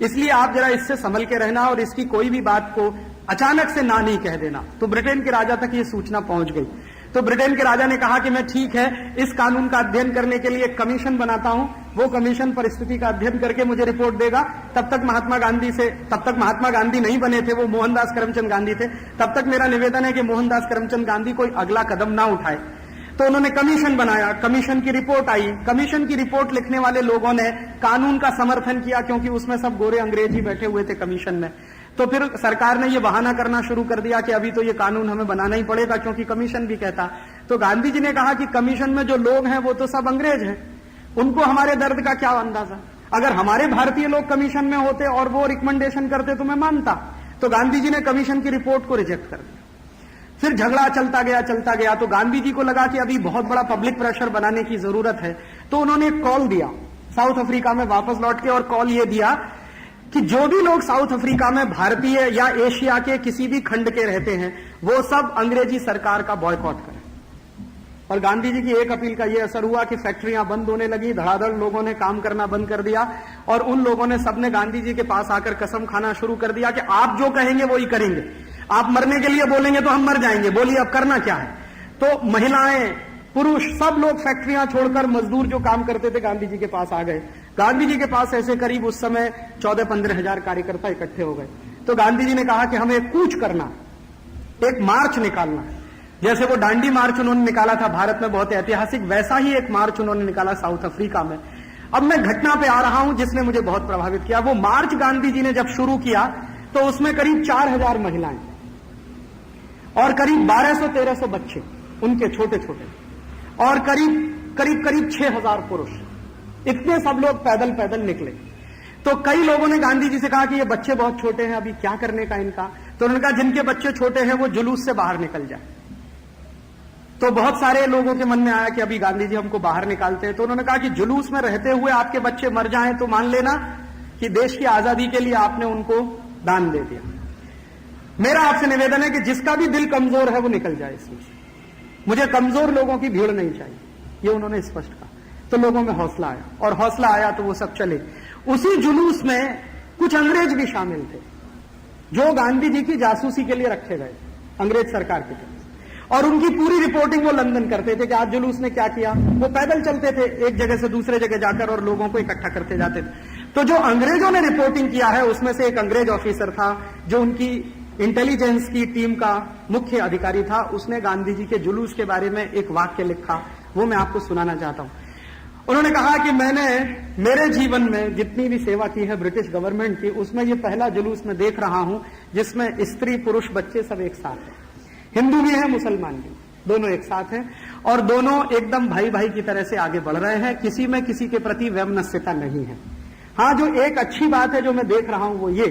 इसलिए आप जरा इससे संभल के रहना और इसकी कोई भी बात को अचानक से ना नहीं कह देना। तो ब्रिटेन के राजा तक ये सूचना पहुंच गई। तो ब्रिटेन के राजा ने कहा कि मैं ठीक है, इस कानून का अध्ययन करने के लिए एक कमीशन बनाता हूं, वो कमीशन परिस्थिति का अध्ययन करके मुझे रिपोर्ट देगा। तब तक महात्मा गांधी नहीं बने थे, वो मोहनदास करमचंद गांधी थे। तब तक मेरा निवेदन है कि मोहनदास करमचंद गांधी कोई अगला कदम ना उठाए। तो उन्होंने कमीशन बनाया, कमीशन की रिपोर्ट आई। कमीशन की रिपोर्ट लिखने वाले लोगों ने कानून का समर्थन किया, क्योंकि उसमें सब गोरे अंग्रेज ही बैठे हुए थे कमीशन में। तो फिर सरकार ने ये बहाना करना शुरू कर दिया कि अभी तो ये कानून हमें बनाना ही पड़ेगा, क्योंकि कमीशन भी कहता। तो गांधी जी ने कहा कि कमीशन में जो लोग हैं वो तो सब अंग्रेज हैं, उनको हमारे दर्द का क्या अंदाजा। अगर हमारे भारतीय लोग कमीशन में होते और वो रिकमेंडेशन करते तो मैं मानता। तो गांधी जी ने कमीशन की रिपोर्ट को रिजेक्ट कर दिया। फिर झगड़ा चलता गया। तो गांधी जी को लगा कि अभी बहुत बड़ा पब्लिक प्रेशर बनाने की जरूरत है। तो उन्होंने एक कॉल दिया साउथ अफ्रीका में वापस लौट के, और कॉल ये दिया कि जो भी लोग साउथ अफ्रीका में भारतीय या एशिया के किसी भी खंड के रहते हैं वो सब अंग्रेजी सरकार का बॉयकॉट करें। और गांधी जी की एक अपील का यह असर हुआ कि फैक्ट्रियां बंद होने लगी, धड़ाधड़ लोगों ने काम करना बंद कर दिया, और उन लोगों ने सबने गांधी जी के पास आकर कसम खाना शुरू कर दिया कि आप जो कहेंगे वो ही करेंगे, आप मरने के लिए बोलेंगे तो हम मर जाएंगे, बोलिए अब करना क्या है। तो महिलाएं, पुरुष, सब लोग फैक्ट्रियां छोड़कर, मजदूर जो काम करते थे गांधी जी के पास आ गए। गांधी जी के पास ऐसे करीब उस समय 14-15 हजार कार्यकर्ता इकट्ठे हो गए। तो गांधी जी ने कहा कि हमें एक कूच करना, एक मार्च निकालना है। जैसे वो दांडी मार्च उन्होंने निकाला था भारत में, बहुत ऐतिहासिक, वैसा ही एक मार्च उन्होंने निकाला साउथ अफ्रीका में। अब मैं घटना पे आ रहा हूं जिसने मुझे बहुत प्रभावित किया। वो मार्च गांधी जी ने जब शुरू किया तो उसमें करीब 4000 महिलाएं और करीब 1200-1300 बच्चे उनके छोटे छोटे, और करीब 6000 पुरुष, इतने सब लोग पैदल पैदल निकले। तो कई लोगों ने गांधी जी से कहा कि ये बच्चे बहुत छोटे हैं, अभी क्या करने का इनका। तो उन्होंने कहा जिनके बच्चे छोटे हैं वो जुलूस से बाहर निकल जाए। तो बहुत सारे लोगों के मन में आया कि अभी गांधी जी हमको बाहर निकालते हैं। तो उन्होंने कहा कि जुलूस में रहते हुए आपके बच्चे मर जाएं तो मान लेना कि देश की आजादी के लिए आपने उनको दान दे दिया। मेरा आपसे निवेदन है कि जिसका भी दिल कमजोर है वो निकल जाए इसमें से। मुझे कमजोर लोगों की भीड़ नहीं चाहिए, ये उन्होंने स्पष्ट कहा। तो लोगों में हौसला आया, और हौसला आया तो वो सब चले। उसी जुलूस में कुछ अंग्रेज भी शामिल थे जो गांधी जी की जासूसी के लिए रखे गए अंग्रेज सरकार की तरफ, और उनकी पूरी रिपोर्टिंग वो लंदन करते थे कि आज जुलूस ने क्या किया। वो पैदल चलते थे एक जगह से दूसरे जगह जाकर और लोगों को इकट्ठा करते जाते थे। तो जो अंग्रेजों ने रिपोर्टिंग किया है उसमें से एक अंग्रेज ऑफिसर था जो उनकी इंटेलिजेंस की टीम का मुख्य अधिकारी था। उसने गांधी जी के जुलूस के बारे में एक वाक्य लिखा, वो मैं आपको सुनाना चाहता हूं। उन्होंने कहा कि मैंने मेरे जीवन में जितनी भी सेवा की है ब्रिटिश गवर्नमेंट की, उसमें ये पहला जुलूस मैं देख रहा हूं जिसमें स्त्री पुरुष बच्चे सब एक साथ हैं, हिंदू भी है मुसलमान भी, दोनों एक साथ हैं, और दोनों एकदम भाई भाई की तरह से आगे बढ़ रहे हैं। किसी में किसी के प्रति वैमनस्यता नहीं है। हाँ, जो एक अच्छी बात है जो मैं देख रहा हूं वो ये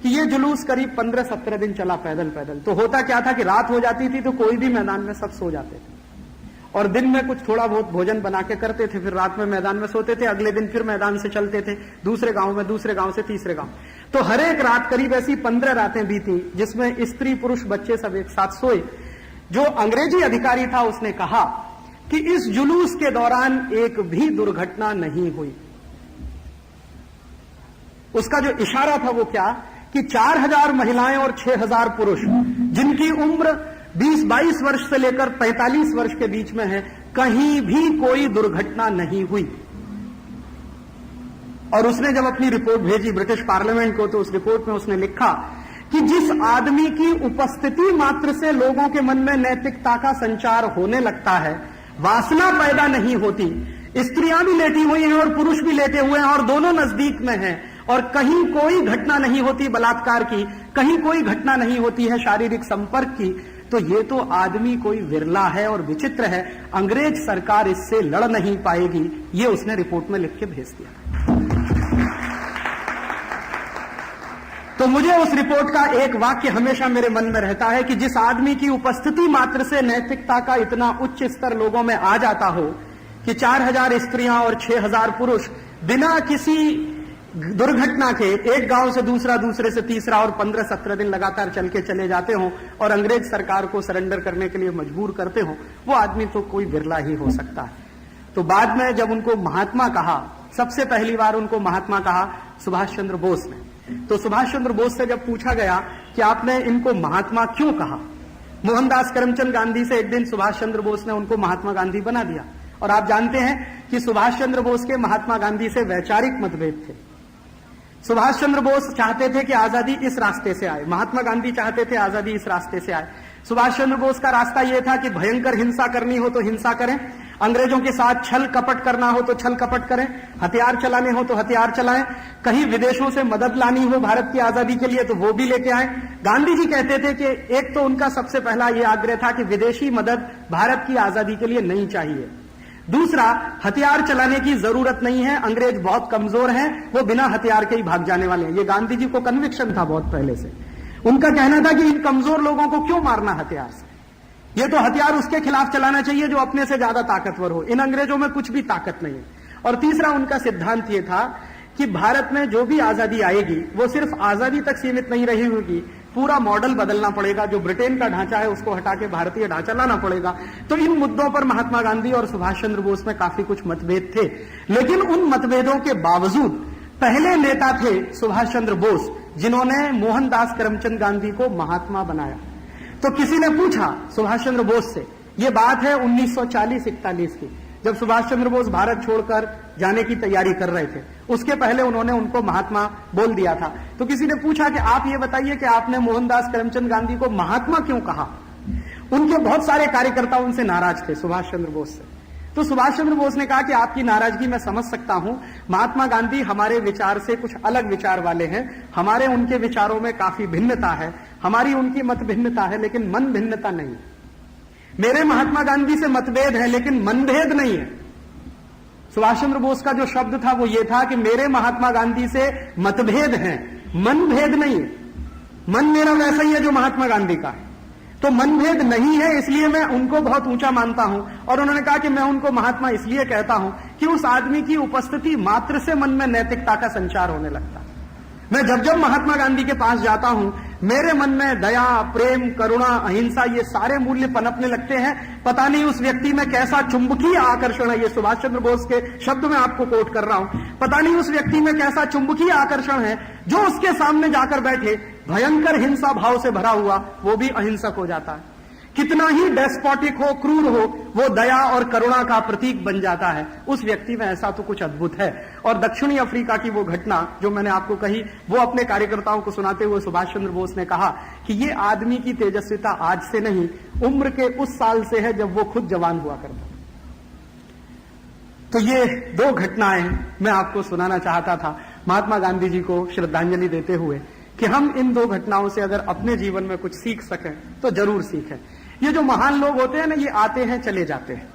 कि ये जुलूस करीब 15-17 दिन चला पैदल पैदल। तो होता क्या था कि रात हो जाती थी तो कोई भी मैदान में सब सो जाते थे, और दिन में कुछ थोड़ा बहुत भोजन बना के करते थे, फिर रात में मैदान में सोते थे, अगले दिन फिर मैदान से चलते थे दूसरे गांव में, दूसरे गांव से तीसरे गांव। तो हर एक रात करीब ऐसी 15 रातें बीती जिसमें स्त्री पुरुष बच्चे सब एक साथ सोए। जो अंग्रेजी अधिकारी था उसने कहा कि इस जुलूस के दौरान एक भी दुर्घटना नहीं हुई। उसका जो इशारा था वो क्या कि 4000 महिलाएं और 6000 पुरुष जिनकी उम्र 20-22 वर्ष से लेकर 45 वर्ष के बीच में है, कहीं भी कोई दुर्घटना नहीं हुई। और उसने जब अपनी रिपोर्ट भेजी ब्रिटिश पार्लियामेंट को तो उस रिपोर्ट में उसने लिखा कि जिस आदमी की उपस्थिति मात्र से लोगों के मन में नैतिकता का संचार होने लगता है, वासना पैदा नहीं होती। स्त्रियां भी लेटी हुई हैं और पुरुष भी लेटे हुए हैं और दोनों नजदीक में हैं, और कहीं कोई घटना नहीं होती बलात्कार की, कहीं कोई घटना नहीं होती है शारीरिक संपर्क की, तो ये तो आदमी कोई विरला है और विचित्र है। अंग्रेज सरकार इससे लड़ नहीं पाएगी, ये उसने रिपोर्ट में लिख के भेज दिया। तो मुझे उस रिपोर्ट का एक वाक्य हमेशा मेरे मन में रहता है कि जिस आदमी की उपस्थिति मात्र से नैतिकता का इतना उच्च स्तर लोगों में आ जाता हो कि 4000 स्त्रियां और 6000 पुरुष बिना किसी दुर्घटना के एक गांव से दूसरा, दूसरे से तीसरा और 15-17 दिन लगातार चल के चले जाते हो और अंग्रेज सरकार को सरेंडर करने के लिए मजबूर करते हो, वो आदमी तो कोई बिरला ही हो सकता है। तो बाद में जब उनको महात्मा कहा, सबसे पहली बार उनको महात्मा कहा सुभाष चंद्र बोस ने। तो सुभाष चंद्र बोस से जब पूछा गया कि आपने इनको महात्मा क्यों कहा, मोहनदास करमचंद गांधी से एक दिन सुभाष चंद्र बोस ने उनको महात्मा गांधी बना दिया। और आप जानते हैं कि सुभाष चंद्र बोस के महात्मा गांधी से वैचारिक मतभेद थे। सुभाष चंद्र बोस चाहते थे कि आजादी इस रास्ते से आए, महात्मा गांधी चाहते थे आजादी इस रास्ते से आए। सुभाष चंद्र बोस का रास्ता यह था कि भयंकर हिंसा करनी हो तो हिंसा करें, अंग्रेजों के साथ छल कपट करना हो तो छल कपट करें, हथियार चलाने हो तो हथियार चलाएं, कहीं विदेशों से मदद लानी हो भारत की आजादी के लिए तो वो भी लेके आए। गांधी जी कहते थे कि एक तो उनका सबसे पहला यह आग्रह था कि विदेशी मदद भारत की आजादी के लिए नहीं चाहिए, दूसरा हथियार चलाने की जरूरत नहीं है, अंग्रेज बहुत कमजोर हैं, वो बिना हथियार के ही भाग जाने वाले हैं। ये गांधी जी को कन्विक्शन था बहुत पहले से। उनका कहना था कि इन कमजोर लोगों को क्यों मारना हथियार से, ये तो हथियार उसके खिलाफ चलाना चाहिए जो अपने से ज्यादा ताकतवर हो, इन अंग्रेजों में कुछ भी ताकत नहीं है। और तीसरा उनका सिद्धांत यह था कि भारत में जो भी आजादी आएगी वो सिर्फ आजादी तक सीमित नहीं रही होगी, पूरा मॉडल बदलना पड़ेगा, जो ब्रिटेन का ढांचा है उसको हटा के भारतीय ढांचा लाना पड़ेगा। तो इन मुद्दों पर महात्मा गांधी और सुभाष चंद्र बोस में काफी कुछ मतभेद थे, लेकिन उन मतभेदों के बावजूद पहले नेता थे सुभाष चंद्र बोस जिन्होंने मोहनदास करमचंद गांधी को महात्मा बनाया। तो किसी ने पूछा सुभाष चंद्र बोस से, यह बात है 1940-41 की, जब सुभाष चंद्र बोस भारत छोड़कर जाने की तैयारी कर रहे थे, उसके पहले उन्होंने उनको महात्मा बोल दिया था। तो किसी ने पूछा कि आप ये बताइए कि आपने मोहनदास करमचंद गांधी को महात्मा क्यों कहा। उनके बहुत सारे कार्यकर्ता उनसे नाराज थे, सुभाष चंद्र बोस से। तो सुभाष चंद्र बोस ने कहा कि आपकी नाराजगी मैं समझ सकता हूं, महात्मा गांधी हमारे विचार से कुछ अलग विचार वाले हैं, हमारे उनके विचारों में काफी भिन्नता है, हमारी उनकी मत भिन्नता है लेकिन मन भिन्नता नहीं। मेरे महात्मा गांधी से मतभेद है लेकिन मनभेद नहीं है। सुभाष चंद्र बोस का जो शब्द था वो ये था कि मेरे महात्मा गांधी से मतभेद है, मनभेद नहीं है। मन मेरा वैसा ही है जो महात्मा गांधी का है, तो मनभेद नहीं है, इसलिए मैं उनको बहुत ऊंचा मानता हूं। और उन्होंने कहा कि मैं उनको महात्मा इसलिए कहता हूं कि उस आदमी की उपस्थिति मात्र से मन में नैतिकता का संचार होने लगता है। मैं जब जब महात्मा गांधी के पास जाता हूं, मेरे मन में दया, प्रेम, करुणा, अहिंसा ये सारे मूल्य पनपने लगते हैं। पता नहीं उस व्यक्ति में कैसा चुंबकीय आकर्षण है, ये सुभाष चंद्र बोस के शब्द मैं आपको कोट कर रहा हूं, पता नहीं उस व्यक्ति में कैसा चुंबकीय आकर्षण है जो उसके सामने जाकर बैठे भयंकर हिंसा भाव से भरा हुआ वो भी अहिंसक हो जाता है। कितना ही डेस्पोटिक हो, क्रूर हो, वो दया और करुणा का प्रतीक बन जाता है। उस व्यक्ति में ऐसा तो कुछ अद्भुत है। और दक्षिणी अफ्रीका की वो घटना जो मैंने आपको कही, वो अपने कार्यकर्ताओं को सुनाते हुए सुभाष चंद्र बोस ने कहा कि ये आदमी की तेजस्विता आज से नहीं, उम्र के उस साल से है जब वो खुद जवान हुआ करता। तो ये दो घटनाएं मैं आपको सुनाना चाहता था महात्मा गांधी जी को श्रद्धांजलि देते हुए, कि हम इन दो घटनाओं से अगर अपने जीवन में कुछ सीख सकें तो जरूर सीखें। ये जो महान लोग होते हैं ना, ये आते हैं चले जाते हैं।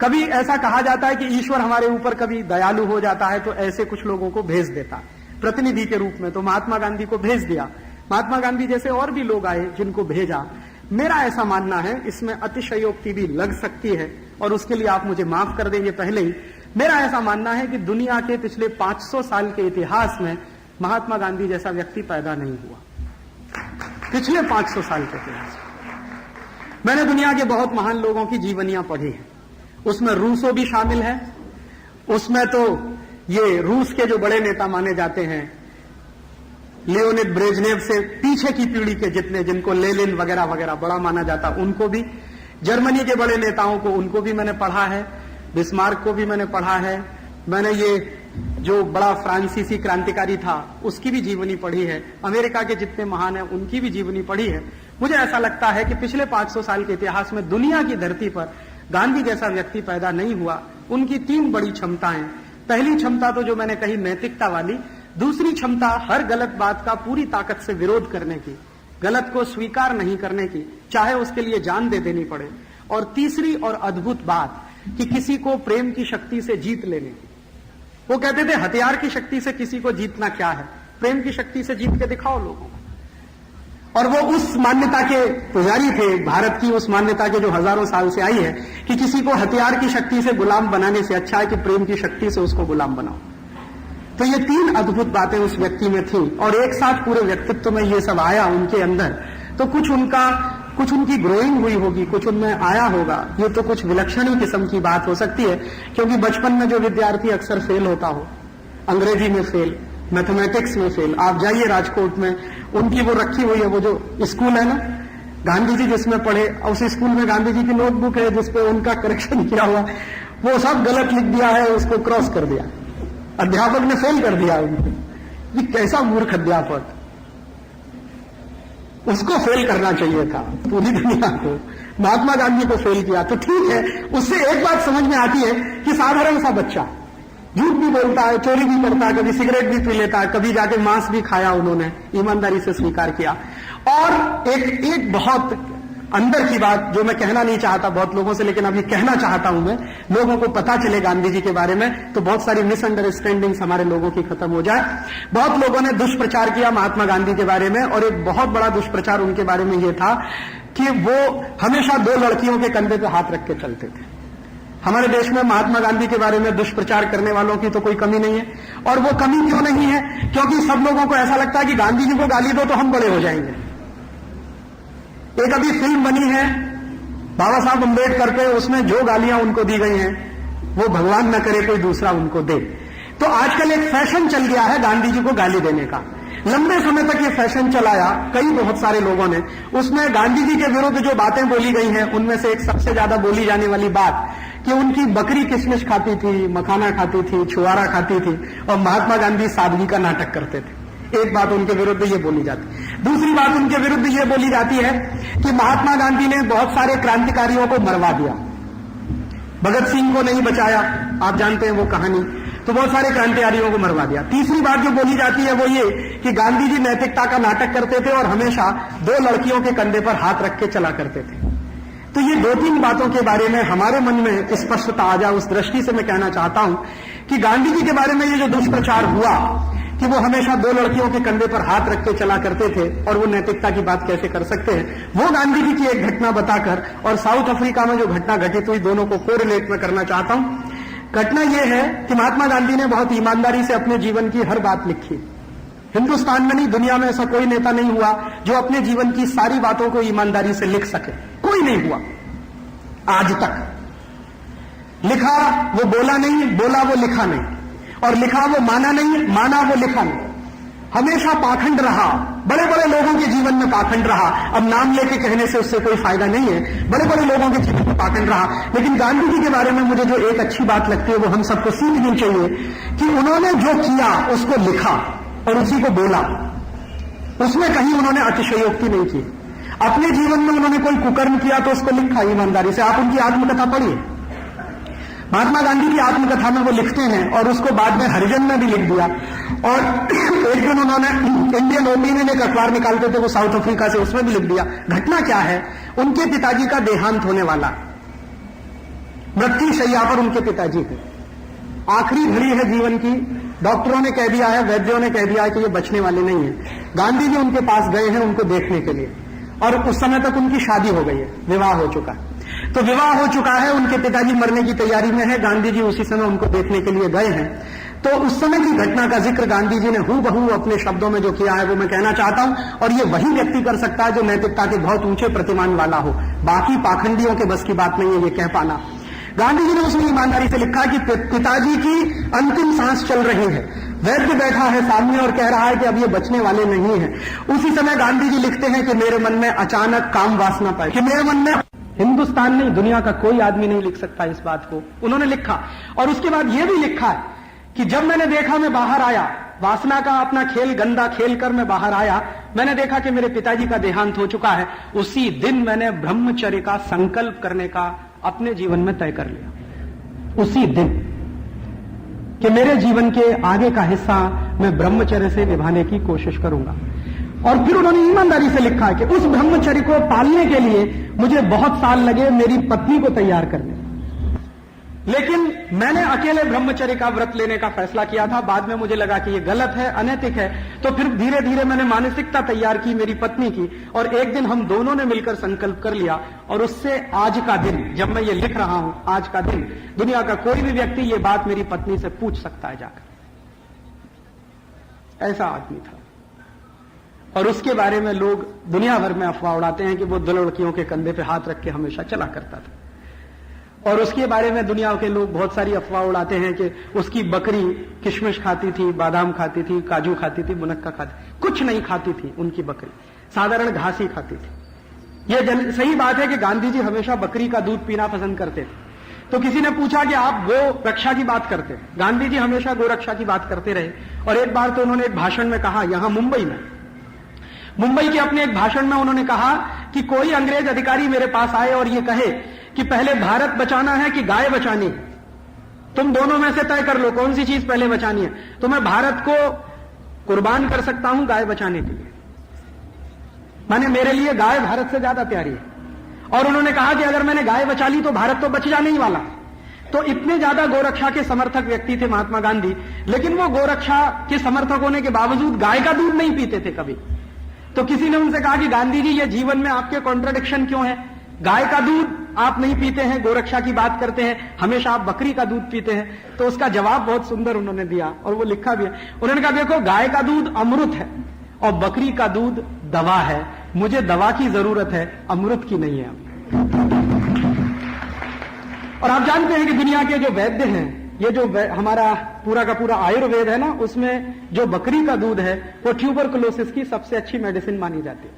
कभी ऐसा कहा जाता है कि ईश्वर हमारे ऊपर कभी दयालु हो जाता है तो ऐसे कुछ लोगों को भेज देता है प्रतिनिधि के रूप में। तो महात्मा गांधी को भेज दिया, महात्मा गांधी जैसे और भी लोग आए जिनको भेजा। मेरा ऐसा मानना है, इसमें अतिशयोक्ति भी लग सकती है और उसके लिए आप मुझे माफ कर देंगे पहले ही, मेरा ऐसा मानना है कि दुनिया के पिछले 500 साल के इतिहास में महात्मा गांधी जैसा व्यक्ति पैदा नहीं हुआ। पिछले 500 साल के इतिहास मैंने दुनिया के बहुत महान लोगों की जीवनियां पढ़ी हैं, उसमें रूसो भी शामिल है। उसमें तो ये रूस के जो बड़े नेता माने जाते हैं, लियोनिड ब्रेजनेव से पीछे की पीढ़ी के जितने, जिनको लेनिन वगैरह वगैरह बड़ा माना जाता, उनको भी, जर्मनी के बड़े नेताओं को, उनको भी मैंने पढ़ा है, बिस्मार्क को भी मैंने पढ़ा है, मैंने ये जो बड़ा फ्रांसीसी क्रांतिकारी था उसकी भी जीवनी पढ़ी है, अमेरिका के जितने महान हैं उनकी भी जीवनी पढ़ी है। मुझे ऐसा लगता है कि पिछले 500 साल के इतिहास में दुनिया की धरती पर गांधी जैसा व्यक्ति पैदा नहीं हुआ। उनकी 3 बड़ी क्षमताएं, पहली क्षमता तो जो मैंने कही नैतिकता वाली, दूसरी क्षमता हर गलत बात का पूरी ताकत से विरोध करने की, गलत को स्वीकार नहीं करने की, चाहे उसके लिए जान दे देनी पड़े, और तीसरी और अद्भुत बात कि किसी को प्रेम की शक्ति से जीत लेने की। वो कहते थे हथियार की शक्ति से किसी को जीतना क्या है, प्रेम की शक्ति से जीत के दिखाओ लोगों को। और वो उस मान्यता के पुजारी थे, भारत की उस मान्यता के जो हजारों साल से आई है कि किसी को हथियार की शक्ति से गुलाम बनाने से अच्छा है कि प्रेम की शक्ति से उसको गुलाम बनाओ। तो ये तीन अद्भुत बातें उस व्यक्ति में थी और एक साथ पूरे व्यक्तित्व में ये सब आया उनके अंदर। तो कुछ उनकी ग्रोइंग हुई होगी, कुछ उनमें आया होगा। ये तो कुछ विलक्षण ही किस्म की बात हो सकती है, क्योंकि बचपन में जो विद्यार्थी अक्सर फेल होता हो, अंग्रेजी में फेल, मैथमेटिक्स में फेल, आप जाइए राजकोट में, उनकी वो रखी हुई है, वो जो स्कूल है ना गांधी जी जिसमें पढ़े, उस स्कूल में गांधी जी की नोटबुक है जिसपे उनका करेक्शन किया हुआ, वो सब गलत लिख दिया है, उसको क्रॉस कर दिया, अध्यापक ने फेल कर दिया उनको। ये कैसा मूर्ख अध्यापक, उसको फेल करना चाहिए था पूरी दुनिया को, महात्मा गांधी को फेल किया। तो ठीक है, उससे एक बात समझ में आती है कि साधारण सा बच्चा झूठ भी बोलता है, चोरी भी करता है, कभी सिगरेट भी पी लेता है, कभी जाके मांस भी खाया, उन्होंने ईमानदारी से स्वीकार किया। और एक बहुत अंदर की बात जो मैं कहना नहीं चाहता बहुत लोगों से, लेकिन अभी कहना चाहता हूं मैं, लोगों को पता चले गांधी जी के बारे में, तो बहुत सारी मिसअंडरस्टैंडिंग्स हमारे लोगों की खत्म हो जाए। बहुत लोगों ने दुष्प्रचार किया महात्मा गांधी के बारे में, और एक बहुत बड़ा दुष्प्रचार उनके बारे में यह था कि वो हमेशा दो लड़कियों के कंधे पे हाथ रख के चलते थे। हमारे देश में महात्मा गांधी के बारे में दुष्प्रचार करने वालों की तो कोई कमी नहीं है। और वो कमी क्यों नहीं है? क्योंकि सब लोगों को ऐसा लगता है कि गांधी जी को गाली दो तो हम बड़े हो जाएंगे। एक अभी फिल्म बनी है बाबा साहब अम्बेडकर पे, उसमें जो गालियां उनको दी गई हैं वो भगवान न करे कोई दूसरा उनको दे। तो आजकल एक फैशन चल गया है गांधी जी को गाली देने का। लंबे समय तक ये फैशन चलाया बहुत सारे लोगों ने। उसमें गांधी जी के विरुद्ध जो बातें बोली गई हैं, उनमें से एक सबसे ज्यादा बोली जाने वाली बात कि उनकी बकरी किशमिश खाती थी, मखाना खाती थी, छुआरा खाती थी, और महात्मा गांधी सादगी का नाटक करते थे। एक बात उनके विरुद्ध ये बोली जाती। दूसरी बात उनके विरुद्ध ये बोली जाती है कि महात्मा गांधी ने बहुत सारे क्रांतिकारियों को मरवा दिया, भगत सिंह को नहीं बचाया, आप जानते हैं वो कहानी। तो बहुत सारे क्रांतिकारियों को मरवा दिया। तीसरी बात जो बोली जाती है वो ये कि गांधी जी नैतिकता का नाटक करते थे और हमेशा दो लड़कियों के कंधे पर हाथ रख के चला करते थे। तो ये दो तीन बातों के बारे में हमारे मन में स्पष्टता आ जाए, उस दृष्टि से मैं कहना चाहता हूं कि गांधी जी के बारे में ये जो दुष्प्रचार हुआ कि वो हमेशा दो लड़कियों के कंधे पर हाथ रख के चला करते थे और वो नैतिकता की बात कैसे कर सकते हैं, वो गांधी जी की एक घटना बताकर और साउथ अफ्रीका में जो घटना घटित हुई, दोनों को कोरिलेट में करना चाहता हूं। घटना यह है कि महात्मा गांधी ने बहुत ईमानदारी से अपने जीवन की हर बात लिखी। हिंदुस्तान में नहीं, दुनिया में ऐसा कोई नेता नहीं हुआ जो अपने जीवन की सारी बातों को ईमानदारी से लिख सके। कोई नहीं हुआ आज तक। लिखा वो बोला नहीं, बोला वो लिखा नहीं, और लिखा वो माना नहीं, माना वो लिखा नहीं। हमेशा पाखंड रहा, बड़े बड़े लोगों के जीवन में पाखंड रहा। अब नाम लेके कहने से उससे कोई फायदा नहीं है, बड़े बड़े लोगों के जीवन में पाखंड रहा। लेकिन गांधी जी के बारे में मुझे जो एक अच्छी बात लगती है वो हम सबको सीखनी चाहिए कि उन्होंने जो किया उसको लिखा और उसी को बोला। उसमें कहीं उन्होंने अतिशयोक्ति नहीं की। अपने जीवन में उन्होंने कोई कुकर्म किया तो उसको लिखा ईमानदारी से। आप उनकी आत्मकथा पढ़िए, महात्मा गांधी की आत्मकथा में वो लिखते हैं और उसको बाद में हरिजन में भी लिख दिया। और एक दिन उन्होंने इंडियन ओपिनियन एक अखबार निकालते थे वो साउथ अफ्रीका से, उसमें भी लिख दिया। घटना क्या है? उनके पिताजी का देहांत होने वाला, मृत्यु शैया पर उनके पिताजी थे, आखिरी घड़ी है जीवन की। डॉक्टरों ने कह दिया है, वैद्यों ने कह दिया है कि ये बचने वाले नहीं है। गांधी जी उनके पास गए हैं उनको देखने के लिए, और उस समय तक उनकी शादी हो गई है, विवाह हो चुका है। तो विवाह हो चुका है, उनके पिताजी मरने की तैयारी में है, गांधी जी उसी समय उनको देखने के लिए गए हैं। तो उस समय की घटना का जिक्र गांधी जी ने हूबहू अपने शब्दों में जो किया है वो मैं कहना चाहता हूं। और ये वही व्यक्ति कर सकता है जो नैतिकता के बहुत ऊंचे प्रतिमान वाला हो। बाकी पाखंडियों के बस की बात नहीं है ये कह पाना। गांधी जी ने उसमें ईमानदारी से लिखा कि पिताजी की अंतिम सांस चल रही है, वैद्य बैठा है सामने और कह रहा है कि अब ये बचने वाले नहीं है। उसी समय गांधी जी लिखते हैं कि मेरे मन में अचानक काम वासना पाई, कि मेरे मन में, हिंदुस्तान नहीं दुनिया का कोई आदमी नहीं लिख सकता इस बात को, उन्होंने लिखा। और उसके बाद यह भी लिखा है कि जब मैंने देखा, मैं बाहर आया, वासना का अपना खेल गंदा खेल कर मैं बाहर आया, मैंने देखा कि मेरे पिताजी का देहांत हो चुका है। उसी दिन मैंने ब्रह्मचर्य का संकल्प करने का अपने जीवन में तय कर लिया। उसी दिन कि मेरे जीवन के आगे का हिस्सा मैं ब्रह्मचर्य से निभाने की कोशिश करूंगा। और फिर उन्होंने ईमानदारी से लिखा कि उस ब्रह्मचर्य को पालने के लिए मुझे बहुत साल लगे मेरी पत्नी को तैयार करने, लेकिन मैंने अकेले ब्रह्मचर्य का व्रत लेने का फैसला किया था। बाद में मुझे लगा कि ये गलत है, अनैतिक है, तो फिर धीरे धीरे मैंने मानसिकता तैयार की मेरी पत्नी की, और एक दिन हम दोनों ने मिलकर संकल्प कर लिया, और उससे आज का दिन, जब मैं ये लिख रहा हूं, आज का दिन दुनिया का कोई भी व्यक्ति ये बात मेरी पत्नी से पूछ सकता है जाकर। ऐसा आदमी था। और उसके बारे में लोग दुनिया भर में अफवाह उड़ाते हैं कि वो 2 लड़कियों के कंधे पे हाथ रख के हमेशा चला करता था। और उसके बारे में दुनिया के लोग बहुत सारी अफवाह उड़ाते हैं कि उसकी बकरी किशमिश खाती थी, बादाम खाती थी, काजू खाती थी, मुनक्का खाती, कुछ नहीं खाती थी उनकी बकरी, साधारण घास ही खाती थी। यह सही बात है कि गांधी जी हमेशा बकरी का दूध पीना पसंद करते थे। तो किसी ने पूछा कि आप गो रक्षा की बात करते हैं? गांधी जी हमेशा गो रक्षा की बात करते रहे। और एक बार तो उन्होंने एक भाषण में कहा, यहां मुंबई के अपने एक भाषण में उन्होंने कहा कि कोई अंग्रेज अधिकारी मेरे पास आए और ये कहे कि पहले भारत बचाना है कि गाय बचानी है, तुम दोनों में से तय कर लो कौन सी चीज पहले बचानी है। तो मैं भारत को कुर्बान कर सकता हूं गाय बचाने के लिए, माने मेरे लिए गाय भारत से ज्यादा प्यारी है। और उन्होंने कहा कि अगर मैंने गाय बचा ली तो भारत तो बच जाने ही वाला। तो इतने ज्यादा गोरक्षा के समर्थक व्यक्ति थे महात्मा गांधी, लेकिन वो गोरक्षा के समर्थक होने के बावजूद गाय का दूध नहीं पीते थे कभी। तो किसी ने उनसे कहा कि गांधी जी ये जीवन में आपके कॉन्ट्रडिक्शन क्यों है? गाय का दूध आप नहीं पीते हैं, गोरक्षा की बात करते हैं, हमेशा आप बकरी का दूध पीते हैं। तो उसका जवाब बहुत सुंदर उन्होंने दिया और वो लिखा भी है। उन्होंने कहा देखो, गाय का दूध अमृत है और बकरी का दूध दवा है, मुझे दवा की जरूरत है, अमृत की नहीं है। और आप जानते हैं कि दुनिया के जो वैद्य हैं, ये जो हमारा पूरा का पूरा आयुर्वेद है ना, उसमें जो बकरी का दूध है वो ट्यूबरकुलोसिस की सबसे अच्छी मेडिसिन मानी जाती है।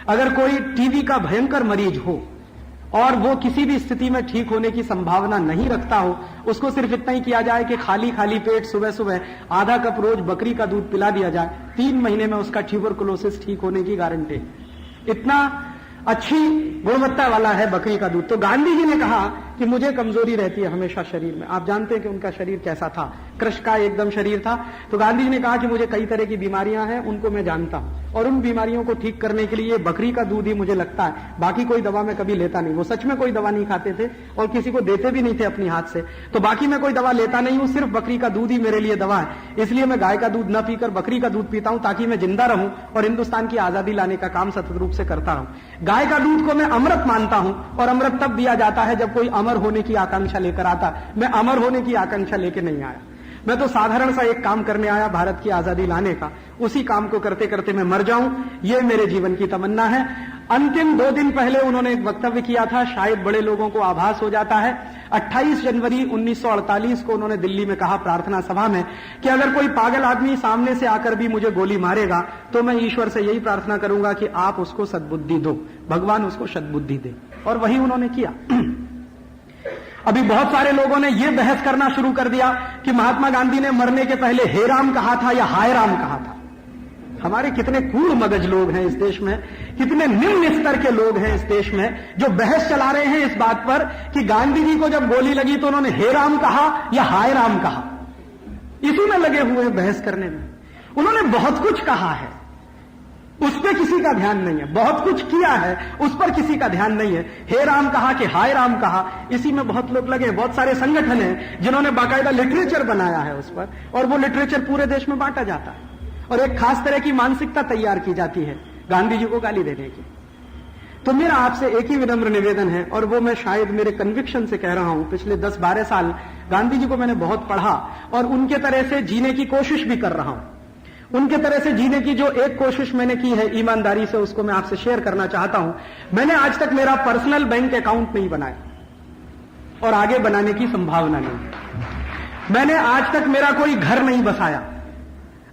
अगर कोई टीबी का भयंकर मरीज हो और वो किसी भी स्थिति में ठीक होने की संभावना नहीं रखता हो, उसको सिर्फ इतना ही किया जाए कि खाली पेट सुबह सुबह आधा कप रोज बकरी का दूध पिला दिया जाए, 3 महीने में उसका ट्यूबरकुलोसिस ठीक होने की गारंटी। इतना अच्छी गुणवत्ता वाला है बकरी का दूध। तो गांधी जी ने कहा कि मुझे कमजोरी रहती है हमेशा शरीर में। आप जानते हैं कि उनका शरीर कैसा था, कृष का एकदम शरीर था। तो गांधी जी ने कहा कि मुझे कई तरह की बीमारियां हैं, उनको मैं जानता हूं, और उन बीमारियों को ठीक करने के लिए बकरी का दूध ही मुझे लगता है, बाकी कोई दवा मैं कभी लेता नहीं। वो सच में कोई दवा नहीं खाते थे और किसी को देते भी नहीं थे अपनी हाथ से। तो बाकी मैं कोई दवा लेता नहीं हूं, सिर्फ बकरी का दूध ही मेरे लिए दवा है। इसलिए मैं गाय का दूध न पीकर बकरी का दूध पीता हूं, ताकि मैं जिंदा रहूं और हिंदुस्तान की आजादी लाने का काम सतत रूप से करता रहूं। गाय का दूध को मैं अमृत मानता हूं, और अमृत तब दिया जाता है जब कोई अमर होने की आकांक्षा लेकर आता। मैं अमर होने की आकांक्षा लेकर नहीं आया, मैं तो साधारण सा एक काम करने आया, भारत की आजादी लाने का। उसी काम को करते करते मैं मर जाऊं, ये मेरे जीवन की तमन्ना है। अंतिम 2 दिन पहले उन्होंने एक वक्तव्य किया था, शायद बड़े लोगों को आभास हो जाता है। 28 जनवरी 1948 को उन्होंने दिल्ली में कहा प्रार्थना सभा में कि अगर कोई पागल आदमी सामने से आकर भी मुझे गोली मारेगा तो मैं ईश्वर से यही प्रार्थना करूंगा कि आप उसको सद्बुद्धि दो, भगवान उसको सद्बुद्धि दे। और वही उन्होंने किया। अभी बहुत सारे लोगों ने यह बहस करना शुरू कर दिया कि महात्मा गांधी ने मरने के पहले हे राम कहा था या हाय राम कहा था। हमारे कितने कूड़ मगज लोग हैं इस देश में, कितने निम्न स्तर के लोग हैं इस देश में, जो बहस चला रहे हैं इस बात पर कि गांधी जी को जब गोली लगी तो उन्होंने हे राम कहा या हाय राम कहा। इसी में लगे हुए हैं बहस करने में। उन्होंने बहुत कुछ कहा है, उस पर किसी का ध्यान नहीं है। बहुत कुछ किया है, उस पर किसी का ध्यान नहीं है। हे राम कहा कि हाय राम कहा, इसी में बहुत लोग लगे। बहुत सारे संगठन हैं जिन्होंने बाकायदा लिटरेचर बनाया है उस पर, और वो लिटरेचर पूरे देश में बांटा जाता है, और एक खास तरह की मानसिकता तैयार की जाती है गांधी जी को गाली देने की। तो मेरा आपसे एक ही विनम्र निवेदन है, और वो मैं शायद मेरे कन्विक्शन से कह रहा हूं। पिछले 10-12 साल गांधी जी को मैंने बहुत पढ़ा और उनके तरह से जीने की कोशिश भी कर रहा हूं। उनके तरह से जीने की जो एक कोशिश मैंने की है ईमानदारी से, उसको मैं आपसे शेयर करना चाहता हूं। मैंने आज तक मेरा पर्सनल बैंक अकाउंट नहीं बनाया और आगे बनाने की संभावना नहीं। मैंने आज तक मेरा कोई घर नहीं बसाया।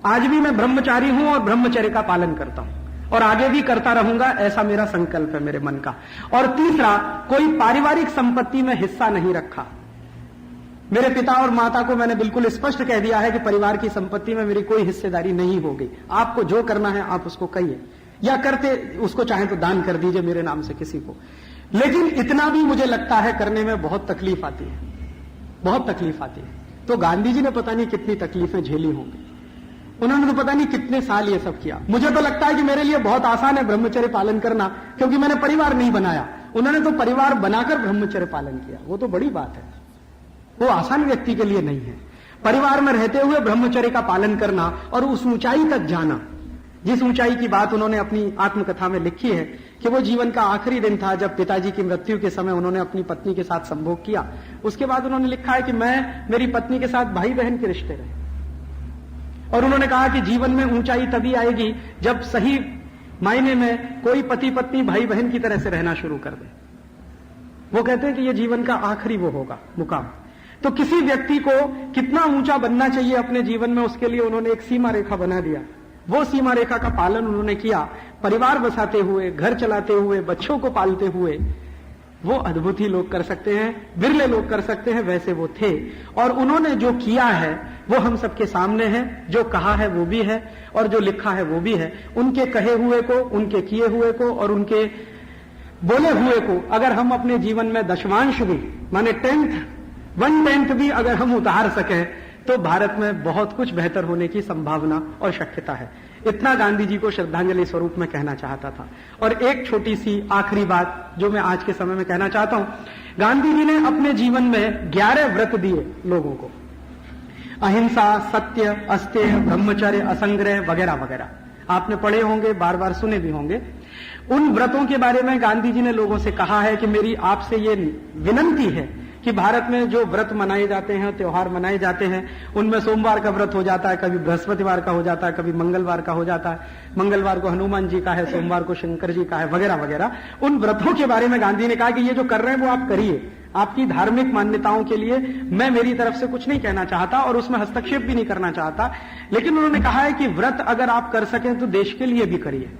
आज भी मैं ब्रह्मचारी हूं और ब्रह्मचर्य का पालन करता हूं और आगे भी करता रहूंगा, ऐसा मेरा संकल्प है मेरे मन का। और तीसरा, कोई पारिवारिक संपत्ति में हिस्सा नहीं रखा। मेरे पिता और माता को मैंने बिल्कुल स्पष्ट कह दिया है कि परिवार की संपत्ति में मेरी कोई हिस्सेदारी नहीं होगी। आपको जो करना है आप उसको कहिए, या करते उसको चाहे तो दान कर दीजिए मेरे नाम से किसी को। लेकिन इतना भी मुझे लगता है करने में बहुत तकलीफ आती है, बहुत तकलीफ आती है। तो गांधी जी ने पता नहीं कितनी तकलीफें झेली होंगी, उन्होंने तो पता नहीं कितने साल ये सब किया। मुझे तो लगता है कि मेरे लिए बहुत आसान है ब्रह्मचर्य पालन करना, क्योंकि मैंने परिवार नहीं बनाया। उन्होंने तो परिवार बनाकर ब्रह्मचर्य पालन किया, वो तो बड़ी बात है, वो आसान व्यक्ति के लिए नहीं है। परिवार में रहते हुए ब्रह्मचर्य का पालन करना और उस ऊंचाई तक जाना, जिस ऊंचाई की बात उन्होंने अपनी आत्मकथा में लिखी है कि वो जीवन का आखिरी दिन था जब पिताजी की मृत्यु के समय उन्होंने अपनी पत्नी के साथ संभोग किया। उसके बाद उन्होंने लिखा है कि मैं मेरी पत्नी के साथ भाई बहन के रिश्ते रहे, और उन्होंने कहा कि जीवन में ऊंचाई तभी आएगी जब सही मायने में कोई पति पत्नी भाई बहन की तरह से रहना शुरू कर दे। वो कहते हैं कि ये जीवन का आखिरी वो होगा मुकाम। तो किसी व्यक्ति को कितना ऊंचा बनना चाहिए अपने जीवन में, उसके लिए उन्होंने एक सीमा रेखा बना दिया। वो सीमा रेखा का पालन उन्होंने किया, परिवार बसाते हुए, घर चलाते हुए, बच्चों को पालते हुए। वो अद्भुत ही लोग कर सकते हैं, बिरले लोग कर सकते हैं, वैसे वो थे। और उन्होंने जो किया है वो हम सबके सामने है, जो कहा है वो भी है और जो लिखा है वो भी है। उनके कहे हुए को, उनके किए हुए को और उनके बोले हुए को अगर हम अपने जीवन में दशमांश भी, माने 1/10 भी अगर हम उतार सकें तो भारत में बहुत कुछ बेहतर होने की संभावना और शक्यता है। इतना गांधी जी को श्रद्धांजलि स्वरूप में कहना चाहता था। और एक छोटी सी आखिरी बात जो मैं आज के समय में कहना चाहता हूं, गांधी जी ने अपने जीवन में 11 व्रत दिए लोगों को, अहिंसा, सत्य, अस्तेय, ब्रह्मचर्य, असंग्रह वगैरह वगैरह। आपने पढ़े होंगे, बार बार सुने भी होंगे। उन व्रतों के बारे में गांधी जी ने लोगों से कहा है कि मेरी आपसे ये विनंती है कि भारत में जो व्रत मनाए जाते हैं, त्योहार मनाए जाते हैं, उनमें सोमवार का व्रत हो जाता है, कभी बृहस्पतिवार का हो जाता है, कभी मंगलवार का हो जाता है। मंगलवार को हनुमान जी का है, सोमवार को शंकर जी का है, वगैरह वगैरह। उन व्रतों के बारे में गांधी ने कहा कि ये जो कर रहे हैं वो आप करिए, आपकी धार्मिक मान्यताओं के लिए मैं मेरी तरफ से कुछ नहीं कहना चाहता और उसमें हस्तक्षेप भी नहीं करना चाहता। लेकिन उन्होंने कहा है कि व्रत अगर आप कर सकें तो देश के लिए भी करिए।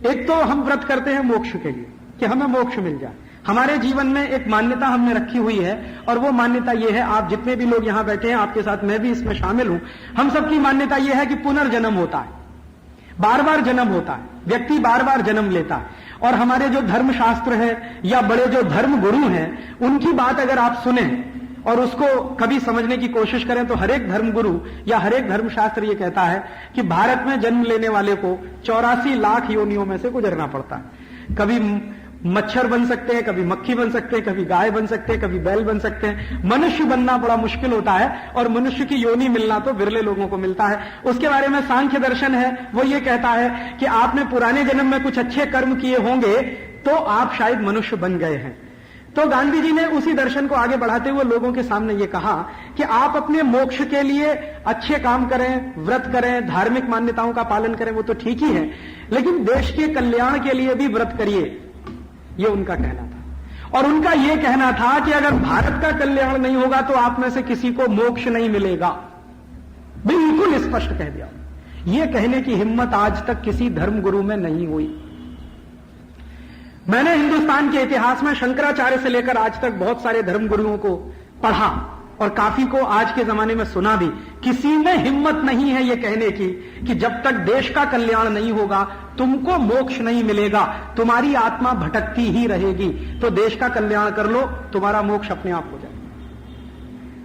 एक तो हम व्रत करते हैं मोक्ष के लिए कि हमें मोक्ष मिल जाए। हमारे जीवन में एक मान्यता हमने रखी हुई है और वो मान्यता ये है, आप जितने भी लोग यहां बैठे हैं, आपके साथ मैं भी इसमें शामिल हूं, हम सबकी मान्यता ये है कि पुनर्जन्म होता है, बार बार जन्म होता है, व्यक्ति बार बार जन्म लेता है। और हमारे जो धर्मशास्त्र है या बड़े जो धर्म गुरु हैं, उनकी बात अगर आप सुने और उसको कभी समझने की कोशिश करें तो हर एक धर्मगुरु या हर एक धर्मशास्त्र ये कहता है कि भारत में जन्म लेने वाले को 84 लाख योनियों में से गुजरना पड़ता है। कभी मच्छर बन सकते हैं, कभी मक्खी बन सकते हैं, कभी गाय बन सकते हैं, कभी बैल बन सकते हैं। मनुष्य बनना बड़ा मुश्किल होता है और मनुष्य की योनि मिलना तो बिरले लोगों को मिलता है। उसके बारे में सांख्य दर्शन है, वो ये कहता है कि आपने पुराने जन्म में कुछ अच्छे कर्म किए होंगे तो आप शायद मनुष्य बन गए हैं। तो गांधी जी ने उसी दर्शन को आगे बढ़ाते हुए लोगों के सामने ये कहा कि आप अपने मोक्ष के लिए अच्छे काम करें, व्रत करें, धार्मिक मान्यताओं का पालन करें, वो तो ठीक ही है, लेकिन देश के कल्याण के लिए भी व्रत करिए, ये उनका कहना था। और उनका यह कहना था कि अगर भारत का कल्याण नहीं होगा तो आप में से किसी को मोक्ष नहीं मिलेगा। बिल्कुल स्पष्ट कह दिया। यह कहने की हिम्मत आज तक किसी धर्मगुरु में नहीं हुई। मैंने हिंदुस्तान के इतिहास में शंकराचार्य से लेकर आज तक बहुत सारे धर्मगुरुओं को पढ़ा और काफी को आज के जमाने में सुना भी। किसी में हिम्मत नहीं है यह कहने की कि जब तक देश का कल्याण नहीं होगा तुमको मोक्ष नहीं मिलेगा, तुम्हारी आत्मा भटकती ही रहेगी। तो देश का कल्याण कर लो, तुम्हारा मोक्ष अपने आप हो जाए।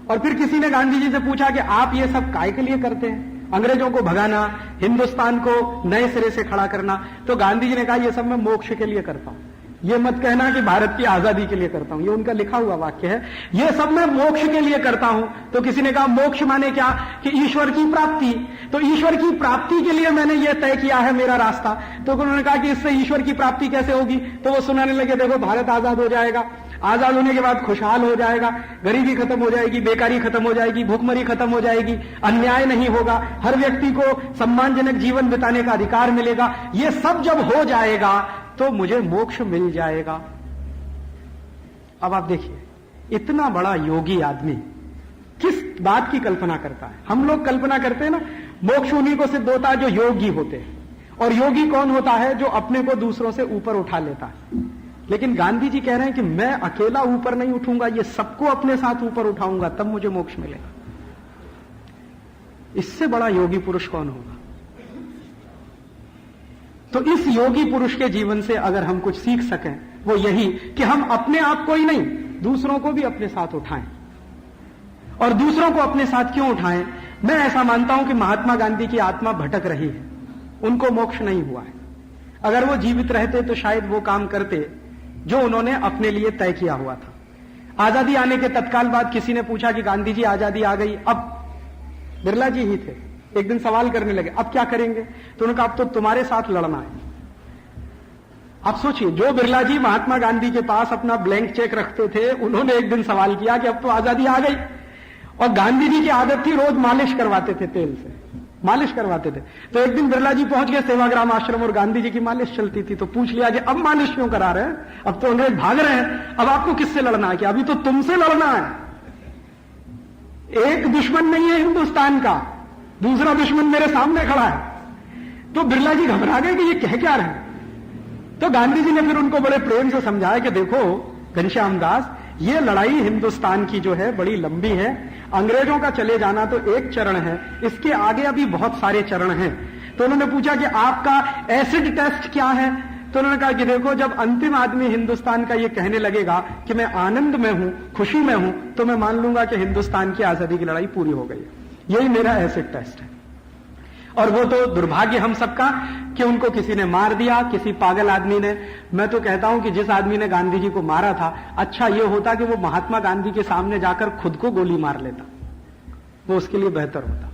और फिर किसी ने गांधी जी से पूछा कि आप ये सब काय के लिए करते हैं, अंग्रेजों को भगाना, हिंदुस्तान को नए सिरे से खड़ा करना। तो गांधी जी ने कहा यह सब मैं मोक्ष के लिए करता हूं, ये मत कहना कि भारत की आजादी के लिए करता हूं। ये उनका लिखा हुआ वाक्य है, ये सब मैं मोक्ष के लिए करता हूं। तो किसी ने कहा मोक्ष माने क्या, कि ईश्वर की प्राप्ति। तो ईश्वर की प्राप्ति के लिए मैंने ये तय किया है मेरा रास्ता। तो उन्होंने कहा कि इससे ईश्वर की प्राप्ति कैसे होगी। तो वो सुनाने लगे, देखो भारत आजाद हो जाएगा, आजाद होने के बाद खुशहाल हो जाएगा, गरीबी खत्म हो जाएगी, बेकारी खत्म हो जाएगी, भूखमरी खत्म हो जाएगी, अन्याय नहीं होगा, हर व्यक्ति को सम्मानजनक जीवन बिताने का अधिकार मिलेगा। ये सब जब हो जाएगा तो मुझे मोक्ष मिल जाएगा। अब आप देखिए, इतना बड़ा योगी आदमी किस बात की कल्पना करता है। हम लोग कल्पना करते हैं ना, मोक्ष उन्हीं को सिद्ध होता है जो योगी होते हैं। और योगी कौन होता है, जो अपने को दूसरों से ऊपर उठा लेता है। लेकिन गांधी जी कह रहे हैं कि मैं अकेला ऊपर नहीं उठूंगा, ये सबको अपने साथ ऊपर उठाऊंगा, तब मुझे मोक्ष मिलेगा। इससे बड़ा योगी पुरुष कौन होगा। तो इस योगी पुरुष के जीवन से अगर हम कुछ सीख सकें वो यही कि हम अपने आप को ही नहीं, दूसरों को भी अपने साथ उठाएं। और दूसरों को अपने साथ क्यों उठाएं, मैं ऐसा मानता हूं कि महात्मा गांधी की आत्मा भटक रही है, उनको मोक्ष नहीं हुआ है। अगर वो जीवित रहते तो शायद वो काम करते जो उन्होंने अपने लिए तय किया हुआ था। आजादी आने के तत्काल बाद किसी ने पूछा कि गांधी जी आजादी आ गई, अब बिरला जी ही थे, एक दिन सवाल करने लगे अब क्या करेंगे, तो उन्होंने कहा अब तो तुम्हारे साथ लड़ना है। आप सोचिए, जो बिरला जी महात्मा गांधी के पास अपना ब्लैंक चेक रखते थे, उन्होंने एक दिन सवाल किया कि अब तो आजादी आ गई, और गांधी जी की आदत थी रोज मालिश करवाते थे, तेल से मालिश करवाते थे। तो एक दिन बिरला जी पहुंच गए सेवाग्राम आश्रम और गांधी जी की मालिश चलती थी, तो पूछ लिया कि अब मालिश क्यों करा रहे हैं, अब तो अंग्रेज भाग रहे हैं, अब आपको किससे लड़ना है, कि अभी तो तुमसे लड़ना है। एक दुश्मन नहीं है हिंदुस्तान का, दूसरा दुश्मन मेरे सामने खड़ा है। तो बिरला जी घबरा गए कि ये कह क्या रहे हैं। तो गांधी जी ने फिर उनको बड़े प्रेम से समझाया कि देखो घनश्याम दास, ये लड़ाई हिंदुस्तान की जो है बड़ी लंबी है, अंग्रेजों का चले जाना तो एक चरण है, इसके आगे अभी बहुत सारे चरण हैं। तो उन्होंने पूछा कि आपका एसिड टेस्ट क्या है, तो उन्होंने कहा कि देखो जब अंतिम आदमी हिंदुस्तान का ये कहने लगेगा कि मैं आनंद में हूं, खुशी में हूं, तो मैं मान लूंगा कि हिंदुस्तान की आजादी की लड़ाई पूरी हो गई। यही मेरा एसिड टेस्ट है। और वो तो दुर्भाग्य हम सबका कि उनको किसी ने मार दिया, किसी पागल आदमी ने। मैं तो कहता हूं कि जिस आदमी ने गांधी जी को मारा था, अच्छा ये होता कि वो महात्मा गांधी के सामने जाकर खुद को गोली मार लेता, वो उसके लिए बेहतर होता।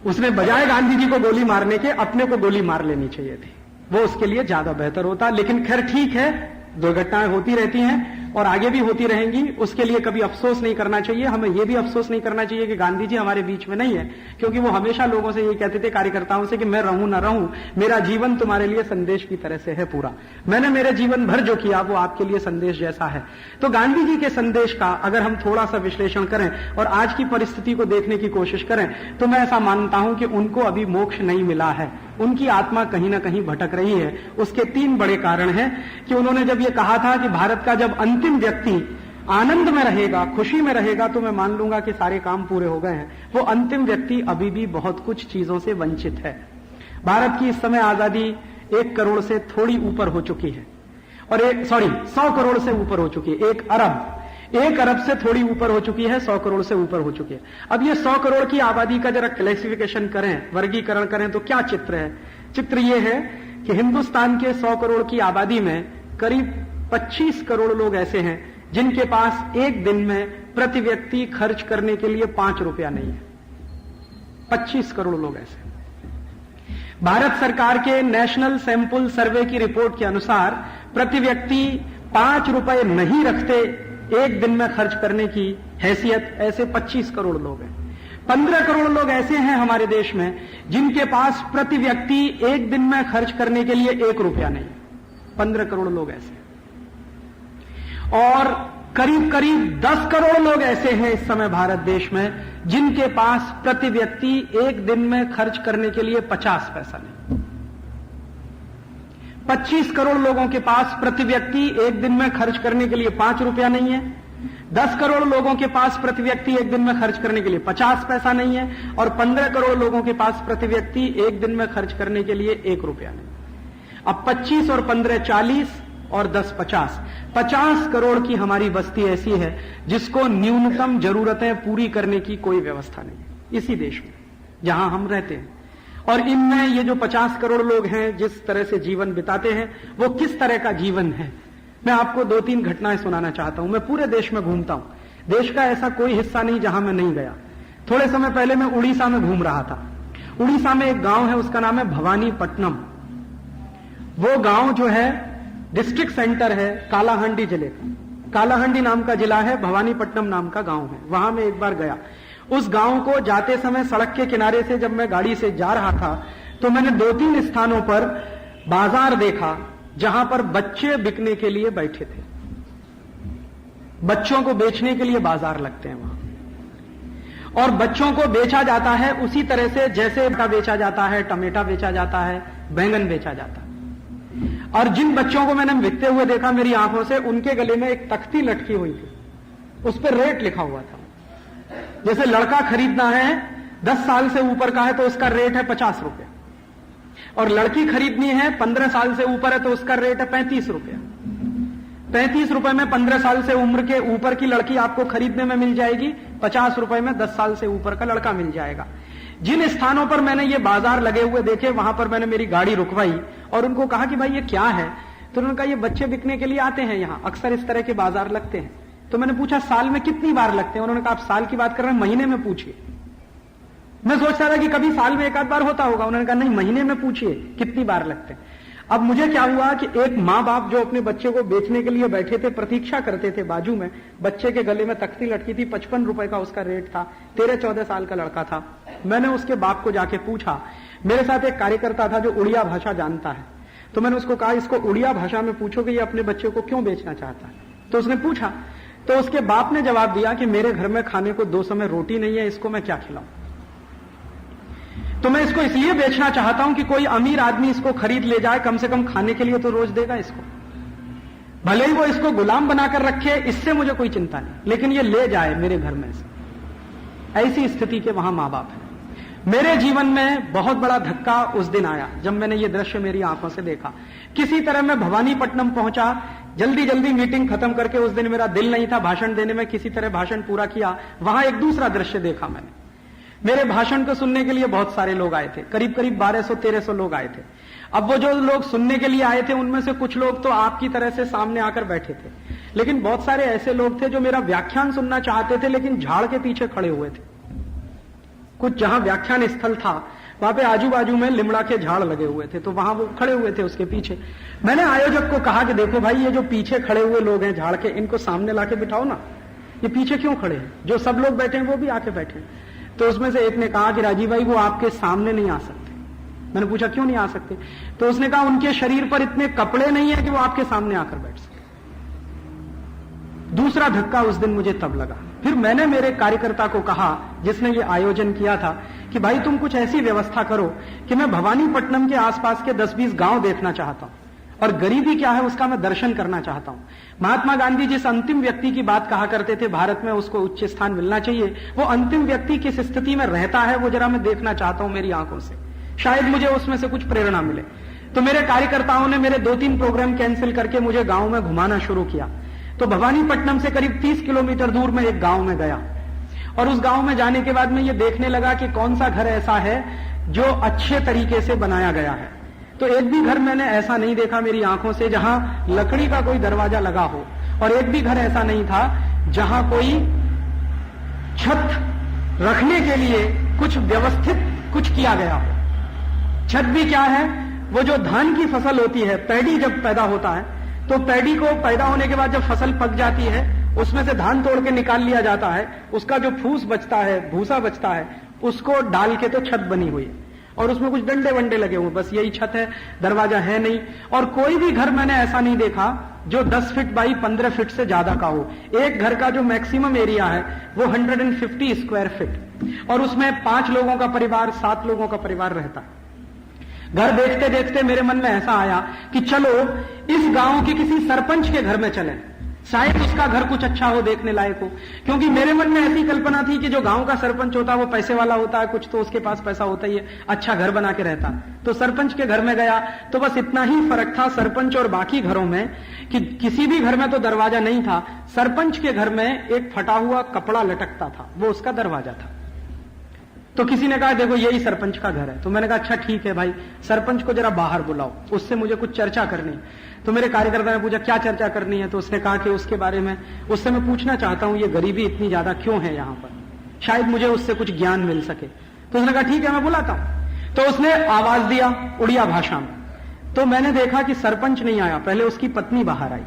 उसने बजाय गांधी जी को गोली मारने के अपने को गोली मार लेनी चाहिए थी, वो उसके लिए ज्यादा बेहतर होता। लेकिन खैर ठीक है, दुर्घटनाएं होती रहती हैं और आगे भी होती रहेंगी, उसके लिए कभी अफसोस नहीं करना चाहिए। हमें यह भी अफसोस नहीं करना चाहिए कि गांधी जी हमारे बीच में नहीं है, क्योंकि वो हमेशा लोगों से ये कहते थे, कार्यकर्ताओं से, कि मैं रहूं ना रहूं, मेरा जीवन तुम्हारे लिए संदेश की तरह से है पूरा। मैंने मेरे जीवन भर जो किया वो आपके लिए संदेश जैसा है। तो गांधी जी के संदेश का अगर हम थोड़ा सा विश्लेषण करें और आज की परिस्थिति को देखने की कोशिश करें, तो मैं ऐसा मानता हूं कि उनको अभी मोक्ष नहीं मिला है, उनकी आत्मा कहीं ना कहीं भटक रही है। उसके 3 बड़े कारण हैं कि उन्होंने जब ये कहा था कि भारत का जब अंतिम व्यक्ति आनंद में रहेगा, खुशी में रहेगा, तो मैं मान लूंगा कि सारे काम पूरे हो गए हैं। वो अंतिम व्यक्ति अभी भी बहुत कुछ चीजों से वंचित है। भारत की इस समय आजादी 1 करोड़ से थोड़ी ऊपर हो चुकी है, और 100 करोड़ से ऊपर हो चुकी है। 1 अरब से थोड़ी ऊपर हो चुकी है, 100 करोड़ से ऊपर हो चुकी है। अब ये 100 करोड़ की आबादी का जरा क्लासिफिकेशन करें, वर्गीकरण करें, तो क्या चित्र है? चित्र ये है कि हिंदुस्तान के 100 करोड़ की आबादी में करीब 25 करोड़ लोग ऐसे हैं जिनके पास एक दिन में प्रति व्यक्ति खर्च करने के लिए 5 रुपया नहीं है। 25 करोड़ लोग ऐसे। भारत सरकार के नेशनल सैंपल सर्वे की रिपोर्ट के अनुसार प्रति व्यक्ति 5 रुपए नहीं रखते एक दिन में खर्च करने की हैसियत ऐसे 25 करोड़ लोग हैं। 15 करोड़ लोग ऐसे हैं हमारे देश में जिनके पास प्रति व्यक्ति एक दिन में खर्च करने के लिए 1 रुपया नहीं। 15 करोड़ लोग ऐसे, और करीब करीब 10 करोड़ लोग ऐसे हैं इस समय भारत देश में जिनके पास प्रति व्यक्ति एक दिन में खर्च करने के लिए 50 पैसा नहीं। 25 करोड़ लोगों के पास प्रति व्यक्ति एक दिन में खर्च करने के लिए 5 रुपया नहीं है। 10 करोड़ लोगों के पास प्रति व्यक्ति एक दिन में खर्च करने के लिए 50 पैसा नहीं है, और 15 करोड़ लोगों के पास प्रति व्यक्ति एक दिन में खर्च करने के लिए 1 रुपया नहीं। अब 25 और 15 40 और 10 50, 50 करोड़ की हमारी बस्ती ऐसी है जिसको न्यूनतम जरूरतें पूरी करने की कोई व्यवस्था नहीं इसी देश में जहां हम रहते हैं। और इनमें ये जो 50 करोड़ लोग हैं जिस तरह से जीवन बिताते हैं, वो किस तरह का जीवन है, मैं आपको 2-3 घटनाएं सुनाना चाहता हूं। मैं पूरे देश में घूमता हूं, देश का ऐसा कोई हिस्सा नहीं जहां मैं नहीं गया। थोड़े समय पहले मैं उड़ीसा में घूम रहा था। उड़ीसा में एक गांव है, उसका नाम है भवानीपट्टनम। वो गांव जो है डिस्ट्रिक्ट सेंटर है कालाहांडी जिले का। कालाहांडी नाम का जिला है, भवानीपट्टनम नाम का गांव है। वहां मैं एक बार गया। उस गांव को जाते समय सड़क के किनारे से जब मैं गाड़ी से जा रहा था, तो मैंने 2-3 स्थानों पर बाजार देखा जहां पर बच्चे बिकने के लिए बैठे थे। बच्चों को बेचने के लिए बाजार लगते हैं वहां, और बच्चों को बेचा जाता है उसी तरह से जैसे का बेचा जाता है, टमेटा बेचा जाता है, बैंगन बेचा जाता है। और जिन बच्चों को मैंने बिकते हुए देखा मेरी आंखों से, उनके गले में एक तख्ती लटकी हुई थी, उस पर रेट लिखा हुआ था। जैसे लड़का खरीदना है 10 साल से ऊपर का है तो उसका रेट है 50 रुपए, और लड़की खरीदनी है 15 साल से ऊपर है तो उसका रेट है 35 रुपया। 35 रुपए में 15 साल से उम्र के ऊपर की लड़की आपको खरीदने में मिल जाएगी, 50 रुपए में 10 साल से ऊपर का लड़का मिल जाएगा। जिन स्थानों पर मैंने ये बाजार लगे हुए देखे, वहां पर मैंने मेरी गाड़ी रुकवाई और उनको कहा कि भाई ये क्या है? तो उन्होंने कहा ये बच्चे बिकने के लिए आते हैं यहाँ, अक्सर इस तरह के बाजार लगते हैं। तो मैंने पूछा साल में कितनी बार लगते हैं? उन्होंने कहा आप साल की बात कर रहे हैं, महीने में पूछिए। मैं सोच रहा था कि कभी साल में एक आध बार होता होगा। उन्होंने कहा नहीं, महीने में पूछिए कितनी बार लगते हैं। अब मुझे क्या हुआ कि एक माँ बाप जो अपने बच्चे को बेचने के लिए बैठे थे, प्रतीक्षा करते थे, बाजू में बच्चे के गले में तख्ती लटकी थी, 55 रुपए का उसका रेट था, 13-14 साल का लड़का था। मैंने उसके बाप को जाके पूछा, मेरे साथ एक कार्यकर्ता था जो उड़िया भाषा जानता है, तो मैंने उसको कहा इसको उड़िया भाषा में पूछो कि ये अपने बच्चे को क्यों बेचना चाहता है। तो उसने पूछा, तो उसके बाप ने जवाब दिया कि मेरे घर में खाने को 2 समय रोटी नहीं है, इसको मैं क्या खिलाऊं। तो मैं इसको इसलिए बेचना चाहता हूं कि कोई अमीर आदमी इसको खरीद ले जाए, कम से कम खाने के लिए तो रोज देगा इसको, भले ही वो इसको गुलाम बनाकर रखे, इससे मुझे कोई चिंता नहीं, लेकिन ये ले जाए मेरे घर में से। ऐसी स्थिति के वहां मां बाप है। मेरे जीवन में बहुत बड़ा धक्का उस दिन आया जब मैंने ये दृश्य मेरी आंखों से देखा। किसी तरह मैं भवानीपट्टनम पहुंचा, जल्दी जल्दी मीटिंग खत्म करके, उस दिन मेरा दिल नहीं था भाषण देने में, किसी तरह भाषण पूरा किया। वहां एक दूसरा दृश्य देखा मैंने। मेरे भाषण को सुनने के लिए बहुत सारे लोग आए थे, करीब करीब 1200-1300 लोग आए थे। अब वो जो लोग सुनने के लिए आए थे उनमें से कुछ लोग तो आपकी तरह से सामने आकर बैठे थे, लेकिन बहुत सारे ऐसे लोग थे जो मेरा व्याख्यान सुनना चाहते थे लेकिन झाड़ के पीछे खड़े हुए थे। कुछ जहां व्याख्यान स्थल था वहां पे आजू बाजू में लिमड़ा के झाड़ लगे हुए थे, तो वहां वो खड़े हुए थे उसके पीछे। मैंने आयोजक को कहा कि देखो भाई, ये जो पीछे खड़े हुए लोग हैं झाड़ के, इनको सामने लाके बिठाओ ना, ये पीछे क्यों खड़े हैं? जो सब लोग बैठे हैं वो भी आके बैठे हैं। तो उसमें से एक ने कहा कि राजीव भाई वो आपके सामने नहीं आ सकते। मैंने पूछा क्यों नहीं आ सकते? तो उसने कहा उनके शरीर पर इतने कपड़े नहीं है कि वो आपके सामने आकर बैठ सके। दूसरा धक्का उस दिन मुझे तब लगा। फिर मैंने मेरे कार्यकर्ता को कहा जिसने ये आयोजन किया था कि भाई तुम कुछ ऐसी व्यवस्था करो कि मैं भवानीपट्टनम के आसपास के 10-20 गांव देखना चाहता हूं, और गरीबी क्या है उसका मैं दर्शन करना चाहता हूं। महात्मा गांधी जिस अंतिम व्यक्ति की बात कहा करते थे भारत में उसको उच्च स्थान मिलना चाहिए, वो अंतिम व्यक्ति किस स्थिति में रहता है वो जरा मैं देखना चाहता हूं मेरी आंखों से, शायद मुझे उसमें से कुछ प्रेरणा मिले। तो मेरे कार्यकर्ताओं ने मेरे 2-3 प्रोग्राम कैंसिल करके मुझे गांव में घुमाना शुरू किया। तो भवानीपट्टनम से करीब 30 किलोमीटर दूर में एक गांव में गया, और उस गांव में जाने के बाद मैं ये देखने लगा कि कौन सा घर ऐसा है जो अच्छे तरीके से बनाया गया है। तो एक भी घर मैंने ऐसा नहीं देखा मेरी आंखों से जहां लकड़ी का कोई दरवाजा लगा हो, और एक भी घर ऐसा नहीं था जहां कोई छत रखने के लिए कुछ व्यवस्थित कुछ किया गया हो। छत भी क्या है, वो जो धान की फसल होती है, पैडी जब पैदा होता है तो पैडी को पैदा होने के बाद जब फसल पक जाती है उसमें से धान तोड़ के निकाल लिया जाता है, उसका जो फूस बचता है, भूसा बचता है, उसको डाल के तो छत बनी हुई है, और उसमें कुछ डंडे वंडे लगे हुए, बस यही छत है, दरवाजा है नहीं। और कोई भी घर मैंने ऐसा नहीं देखा जो 10 फीट बाई 15 फीट से ज्यादा का हो। एक घर का जो मैक्सिमम एरिया है वो 150 स्क्वायर फीट, और उसमें 5 लोगों का परिवार, 7 लोगों का परिवार रहता है। घर देखते देखते मेरे मन में ऐसा आया कि चलो इस गांव के किसी सरपंच के घर में चलें, शायद उसका घर कुछ अच्छा हो, देखने लायक हो। क्योंकि मेरे मन में ऐसी कल्पना थी कि जो गांव का सरपंच होता है वो पैसे वाला होता है, कुछ तो उसके पास पैसा होता ही है, अच्छा घर बना के रहता। तो सरपंच के घर में गया तो बस इतना ही फर्क था सरपंच और बाकी घरों में कि किसी भी घर में तो दरवाजा नहीं था, सरपंच के घर में एक फटा हुआ कपड़ा लटकता था, वो उसका दरवाजा था। तो किसी ने कहा देखो यही सरपंच का घर है। तो मैंने कहा अच्छा ठीक है भाई, सरपंच को जरा बाहर बुलाओ, उससे मुझे कुछ चर्चा करनी है। तो मेरे कार्यकर्ता ने पूछा क्या चर्चा करनी है? तो उसने कहा कि उसके बारे में उससे मैं पूछना चाहता हूं ये गरीबी इतनी ज्यादा क्यों है यहां पर, शायद मुझे उससे कुछ ज्ञान मिल सके। तो उसने कहा ठीक है मैं बुलाता हूं। तो उसने आवाज दिया उड़िया भाषा में। तो मैंने देखा कि सरपंच नहीं आया, पहले उसकी पत्नी बाहर आई,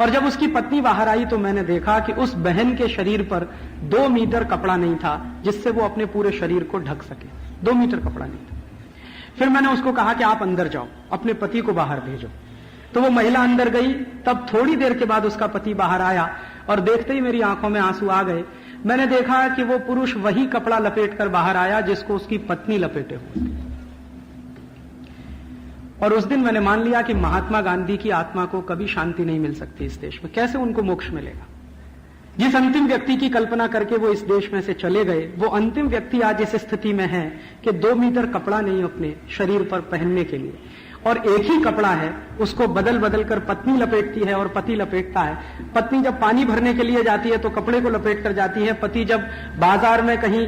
और जब उसकी पत्नी बाहर आई तो मैंने देखा कि उस बहन के शरीर पर 2 मीटर कपड़ा नहीं था जिससे वो अपने पूरे शरीर को ढक सके। 2 मीटर कपड़ा नहीं था। फिर मैंने उसको कहा कि आप अंदर जाओ, अपने पति को बाहर भेजो। तो वो महिला अंदर गई। तब थोड़ी देर के बाद उसका पति बाहर आया, और देखते ही मेरी आंखों में आंसू आ गए। मैंने देखा कि वो पुरुष वही कपड़ा लपेट कर बाहर आया जिसको उसकी पत्नी लपेटे हुए थे। और उस दिन मैंने मान लिया कि महात्मा गांधी की आत्मा को कभी शांति नहीं मिल सकती इस देश में। कैसे उनको मोक्ष मिलेगा? जिस अंतिम व्यक्ति की कल्पना करके वो इस देश में से चले गए, वो अंतिम व्यक्ति आज इस स्थिति में है कि 2 मीटर कपड़ा नहीं अपने शरीर पर पहनने के लिए, और एक ही कपड़ा है, उसको बदल बदल कर पत्नी लपेटती है और पति लपेटता है। पत्नी जब पानी भरने के लिए जाती है तो कपड़े को लपेट कर जाती है, पति जब बाजार में कहीं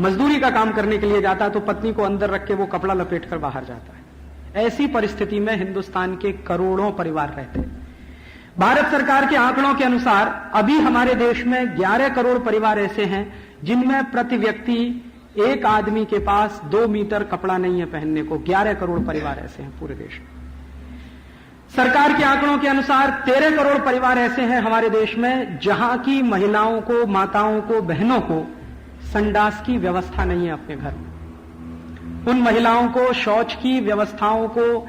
मजदूरी का काम करने के लिए जाता है तो पत्नी को अंदर रख के वो कपड़ा लपेट कर बाहर जाता है। ऐसी परिस्थिति में हिंदुस्तान के करोड़ों परिवार रहते हैं। भारत सरकार के आंकड़ों के अनुसार अभी हमारे देश में 11 करोड़ परिवार ऐसे हैं जिनमें प्रति व्यक्ति एक आदमी के पास 2 मीटर कपड़ा नहीं है पहनने को। 11 करोड़ परिवार ऐसे हैं पूरे देश में। सरकार के आंकड़ों के अनुसार 13 करोड़ परिवार ऐसे हैं हमारे देश में जहां की महिलाओं को, माताओं को, बहनों को संडास की व्यवस्था नहीं है अपने घर में। उन महिलाओं को शौच की व्यवस्थाओं को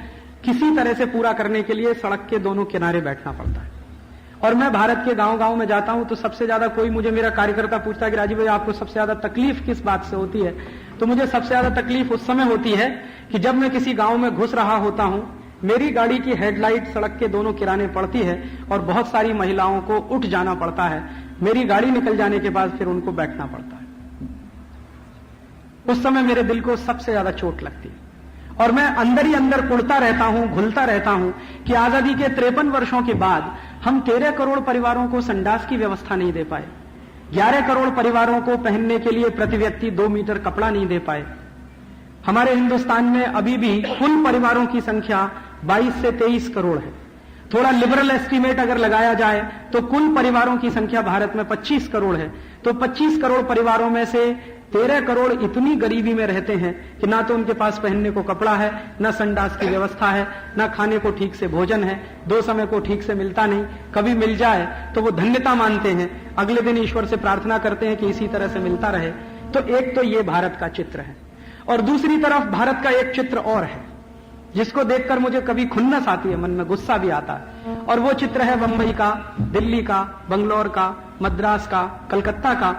किसी तरह से पूरा करने के लिए सड़क के दोनों किनारे बैठना पड़ता है। और मैं भारत के गांव-गांव में जाता हूं तो सबसे ज्यादा कोई मुझे, मेरा कार्यकर्ता पूछता है कि राजीव भाई आपको सबसे ज्यादा तकलीफ किस बात से होती है, तो मुझे सबसे ज्यादा तकलीफ उस समय होती है कि जब मैं किसी गांव में घुस रहा होता हूं, मेरी गाड़ी की हेडलाइट सड़क के दोनों किनारे पड़ती है और बहुत सारी महिलाओं को उठ जाना पड़ता है। मेरी गाड़ी निकल जाने के बाद फिर उनको बैठना पड़ता है। उस समय मेरे दिल को सबसे ज्यादा चोट लगती है और मैं अंदर ही अंदर कुड़ता रहता हूं, घुलता रहता हूं कि आजादी के 53 वर्षों के बाद हम 13 करोड़ परिवारों को संडास की व्यवस्था नहीं दे पाए, 11 करोड़ परिवारों को पहनने के लिए प्रति व्यक्ति 2 मीटर कपड़ा नहीं दे पाए। हमारे हिंदुस्तान में अभी भी कुल परिवारों की संख्या 22 से 23 करोड़ है। थोड़ा लिबरल एस्टीमेट अगर लगाया जाए तो कुल परिवारों की संख्या भारत में 25 करोड़ है। तो 25 करोड़ परिवारों में से 13 करोड़ इतनी गरीबी में रहते हैं कि ना तो उनके पास पहनने को कपड़ा है, ना संडास की व्यवस्था है, ना खाने को ठीक से भोजन है, 2 समय को ठीक से मिलता नहीं। कभी मिल जाए तो वो धन्यता मानते हैं, अगले दिन ईश्वर से प्रार्थना करते हैं कि इसी तरह से मिलता रहे। तो एक तो ये भारत का चित्र है और दूसरी तरफ भारत का एक चित्र और है जिसको देखकर मुझे कभी खुन्नस आती है, मन में गुस्सा भी आता है, और वो चित्र है बंबई का, दिल्ली का, बंगलौर का, मद्रास का, कलकत्ता का।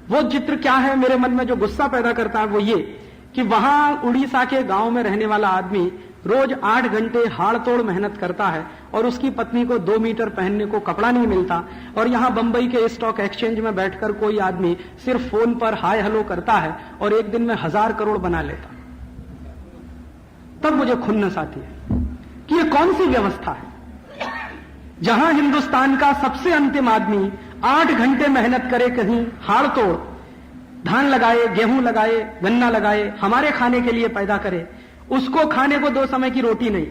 वो चित्र क्या है मेरे मन में जो गुस्सा पैदा करता है वो ये कि वहां उड़ीसा के गांव में रहने वाला आदमी रोज 8 घंटे हाड़ तोड़ मेहनत करता है और उसकी पत्नी को 2 मीटर पहनने को कपड़ा नहीं मिलता, और यहां बंबई के स्टॉक एक्सचेंज में बैठकर कोई आदमी सिर्फ फोन पर हाय हेलो करता है और एक दिन में 1000 करोड़ बना लेता। तब मुझे खुन्नस आती है कि ये कौन सी व्यवस्था है जहां हिंदुस्तान का सबसे अंतिम आदमी 8 घंटे मेहनत करे, कहीं हाड़ तोड़ धान लगाए, गेहूं लगाए, गन्ना लगाए, हमारे खाने के लिए पैदा करे, उसको खाने को 2 समय की रोटी नहीं।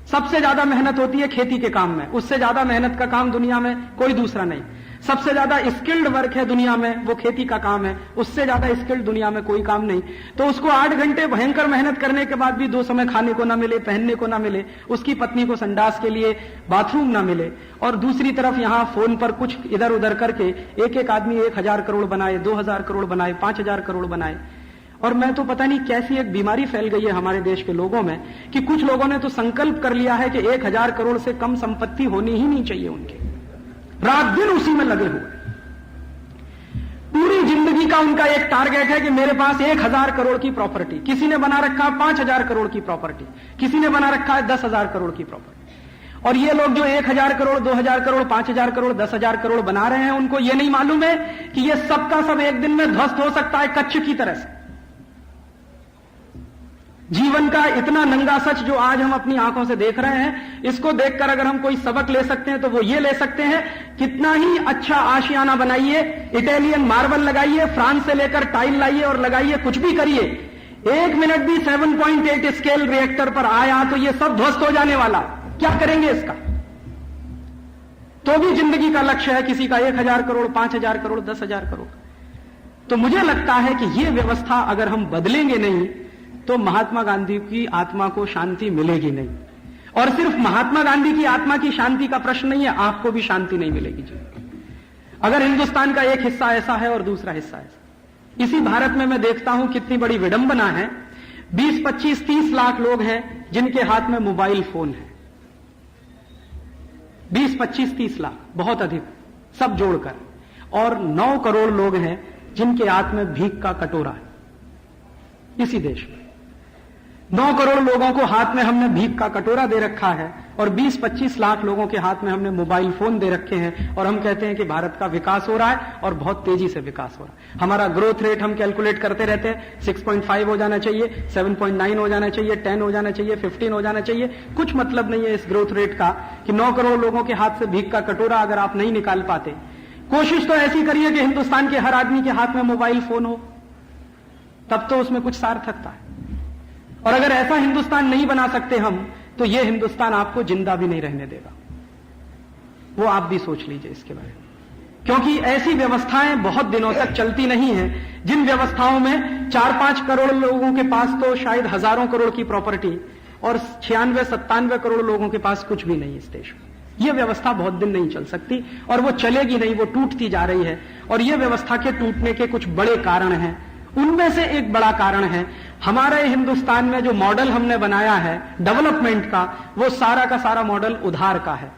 सबसे ज्यादा मेहनत होती है खेती के काम में, उससे ज्यादा मेहनत का काम दुनिया में कोई दूसरा नहीं। सबसे ज्यादा स्किल्ड वर्क है दुनिया में वो खेती का काम है, उससे ज्यादा स्किल्ड दुनिया में कोई काम नहीं। तो उसको 8 घंटे भयंकर मेहनत करने के बाद भी 2 समय खाने को ना मिले, पहनने को ना मिले, उसकी पत्नी को संडास के लिए बाथरूम ना मिले, और दूसरी तरफ यहां फोन पर कुछ इधर उधर करके एक आदमी 1000 करोड़ बनाए, 2000 करोड़ बनाए, 5000 करोड़ बनाए। और मैं तो पता नहीं कैसी एक बीमारी फैल गई है हमारे देश के लोगों में कि कुछ लोगों ने तो संकल्प कर लिया है कि 1000 करोड़ से कम संपत्ति होनी ही नहीं चाहिए उनके, रात दिन उसी में लगे हुए। पूरी जिंदगी का उनका एक टारगेट है कि मेरे पास 1000 करोड़ की प्रॉपर्टी, किसी ने बना रखा है 5000 करोड़ की प्रॉपर्टी, किसी ने बना रखा है 10,000 करोड़ की प्रॉपर्टी। और ये लोग जो 1000 करोड़, 2000 करोड़, 5000 करोड़, 10,000 करोड़ बना रहे हैं, उनको ये नहीं मालूम है कि ये सबका सब एक दिन में ध्वस्त हो सकता है कच्छ की तरह से। जीवन का इतना नंगा सच जो आज हम अपनी आंखों से देख रहे हैं, इसको देखकर अगर हम कोई सबक ले सकते हैं तो वो ये ले सकते हैं, कितना ही अच्छा आशियाना बनाइए, इटालियन मार्बल लगाइए, फ्रांस से लेकर टाइल लाइए और लगाइए, कुछ भी करिए, 1 मिनट भी 7.8 स्केल रिएक्टर पर आया तो ये सब ध्वस्त हो जाने वाला। क्या करेंगे इसका? तो भी जिंदगी का लक्ष्य है किसी का 1000 करोड़, 5000 करोड़, 10,000 करोड़। तो मुझे लगता है कि ये व्यवस्था अगर हम बदलेंगे नहीं तो महात्मा गांधी की आत्मा को शांति मिलेगी नहीं। और सिर्फ महात्मा गांधी की आत्मा की शांति का प्रश्न नहीं है, आपको भी शांति नहीं मिलेगी जी, अगर हिंदुस्तान का एक हिस्सा ऐसा है और दूसरा हिस्सा ऐसा। इसी भारत में मैं देखता हूं कितनी बड़ी विडंबना है, 20, 25, 30 लाख लोग हैं जिनके हाथ में मोबाइल फोन है। 20, 25, 30 लाख, बहुत अधिक सब जोड़कर, और 9 करोड़ लोग हैं जिनके हाथ में भीख का कटोरा है। इसी देश में 9 करोड़ लोगों को हाथ में हमने भीख का कटोरा दे रखा है और 20-25 लाख लोगों के हाथ में हमने मोबाइल फोन दे रखे हैं, और हम कहते हैं कि भारत का विकास हो रहा है और बहुत तेजी से विकास हो रहा है। हमारा ग्रोथ रेट हम कैलकुलेट करते रहते हैं, 6.5 हो जाना चाहिए, 7.9 हो जाना चाहिए, 10 हो जाना चाहिए, 15 हो जाना चाहिए। कुछ मतलब नहीं है इस ग्रोथ रेट का कि 9 करोड़ लोगों के हाथ से भीख का कटोरा अगर आप नहीं निकाल पाते। कोशिश तो ऐसी करिए कि हिंदुस्तान के हर आदमी के हाथ में मोबाइल फोन हो, तब तो उसमें कुछ सार्थकता है। और अगर ऐसा हिंदुस्तान नहीं बना सकते हम, तो यह हिंदुस्तान आपको जिंदा भी नहीं रहने देगा। वो आप भी सोच लीजिए इसके बारे में, क्योंकि ऐसी व्यवस्थाएं बहुत दिनों तक चलती नहीं हैं, जिन व्यवस्थाओं में 4-5 करोड़ लोगों के पास तो शायद हजारों करोड़ की प्रॉपर्टी और 96-97 करोड़ लोगों के पास कुछ भी नहीं इस देश में। यह व्यवस्था बहुत दिन नहीं चल सकती और वो चलेगी नहीं, वो टूटती जा रही है। और यह व्यवस्था के टूटने के कुछ बड़े कारण हैं। उनमें से एक बड़ा कारण है हमारे हिंदुस्तान में जो मॉडल हमने बनाया है डेवलपमेंट का, वो सारा का सारा मॉडल उधार का है।